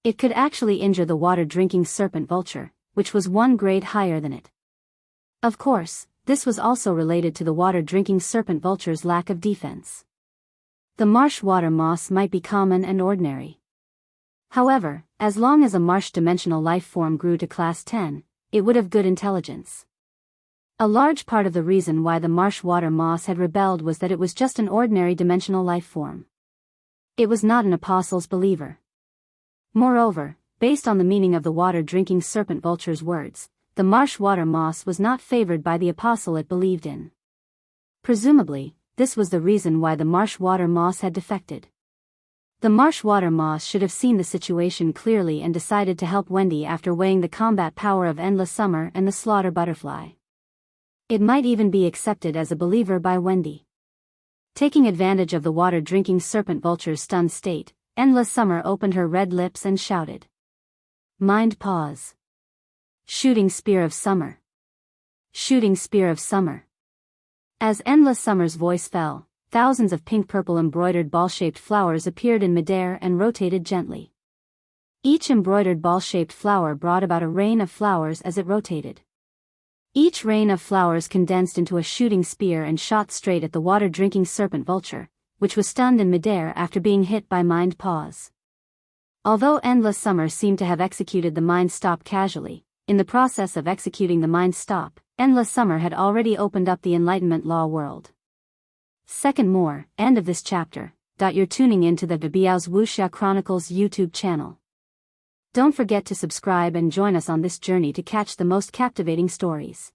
It could actually injure the water-drinking serpent vulture, which was one grade higher than it. Of course, this was also related to the water-drinking serpent vulture's lack of defense. The marsh water moss might be common and ordinary. However, as long as a marsh-dimensional life form grew to class 10, it would have good intelligence. A large part of the reason why the marsh water moss had rebelled was that it was just an ordinary dimensional life form. It was not an apostle's believer. Moreover, based on the meaning of the water-drinking serpent vulture's words, the marsh water moss was not favored by the apostle it believed in. Presumably, this was the reason why the marsh water moss had defected. The marsh water moss should have seen the situation clearly and decided to help Wendy after weighing the combat power of Endless Summer and the slaughter butterfly. It might even be accepted as a believer by Wendy. Taking advantage of the water-drinking serpent vulture's stunned state, Endless Summer opened her red lips and shouted. "Mind pause. Shooting spear of summer. Shooting spear of summer." As Endless Summer's voice fell, thousands of pink-purple embroidered ball-shaped flowers appeared in midair and rotated gently. Each embroidered ball-shaped flower brought about a rain of flowers as it rotated. Each rain of flowers condensed into a shooting spear and shot straight at the water-drinking serpent vulture, which was stunned in midair after being hit by Mind Pause. Although Endless Summer seemed to have executed the Mind Stop casually, in the process of executing the Mind Stop, Endless Summer had already opened up the Enlightenment Law world. Second more, end of this chapter. You're tuning in to the Biyao's Wuxia Chronicles YouTube channel. Don't forget to subscribe and join us on this journey to catch the most captivating stories.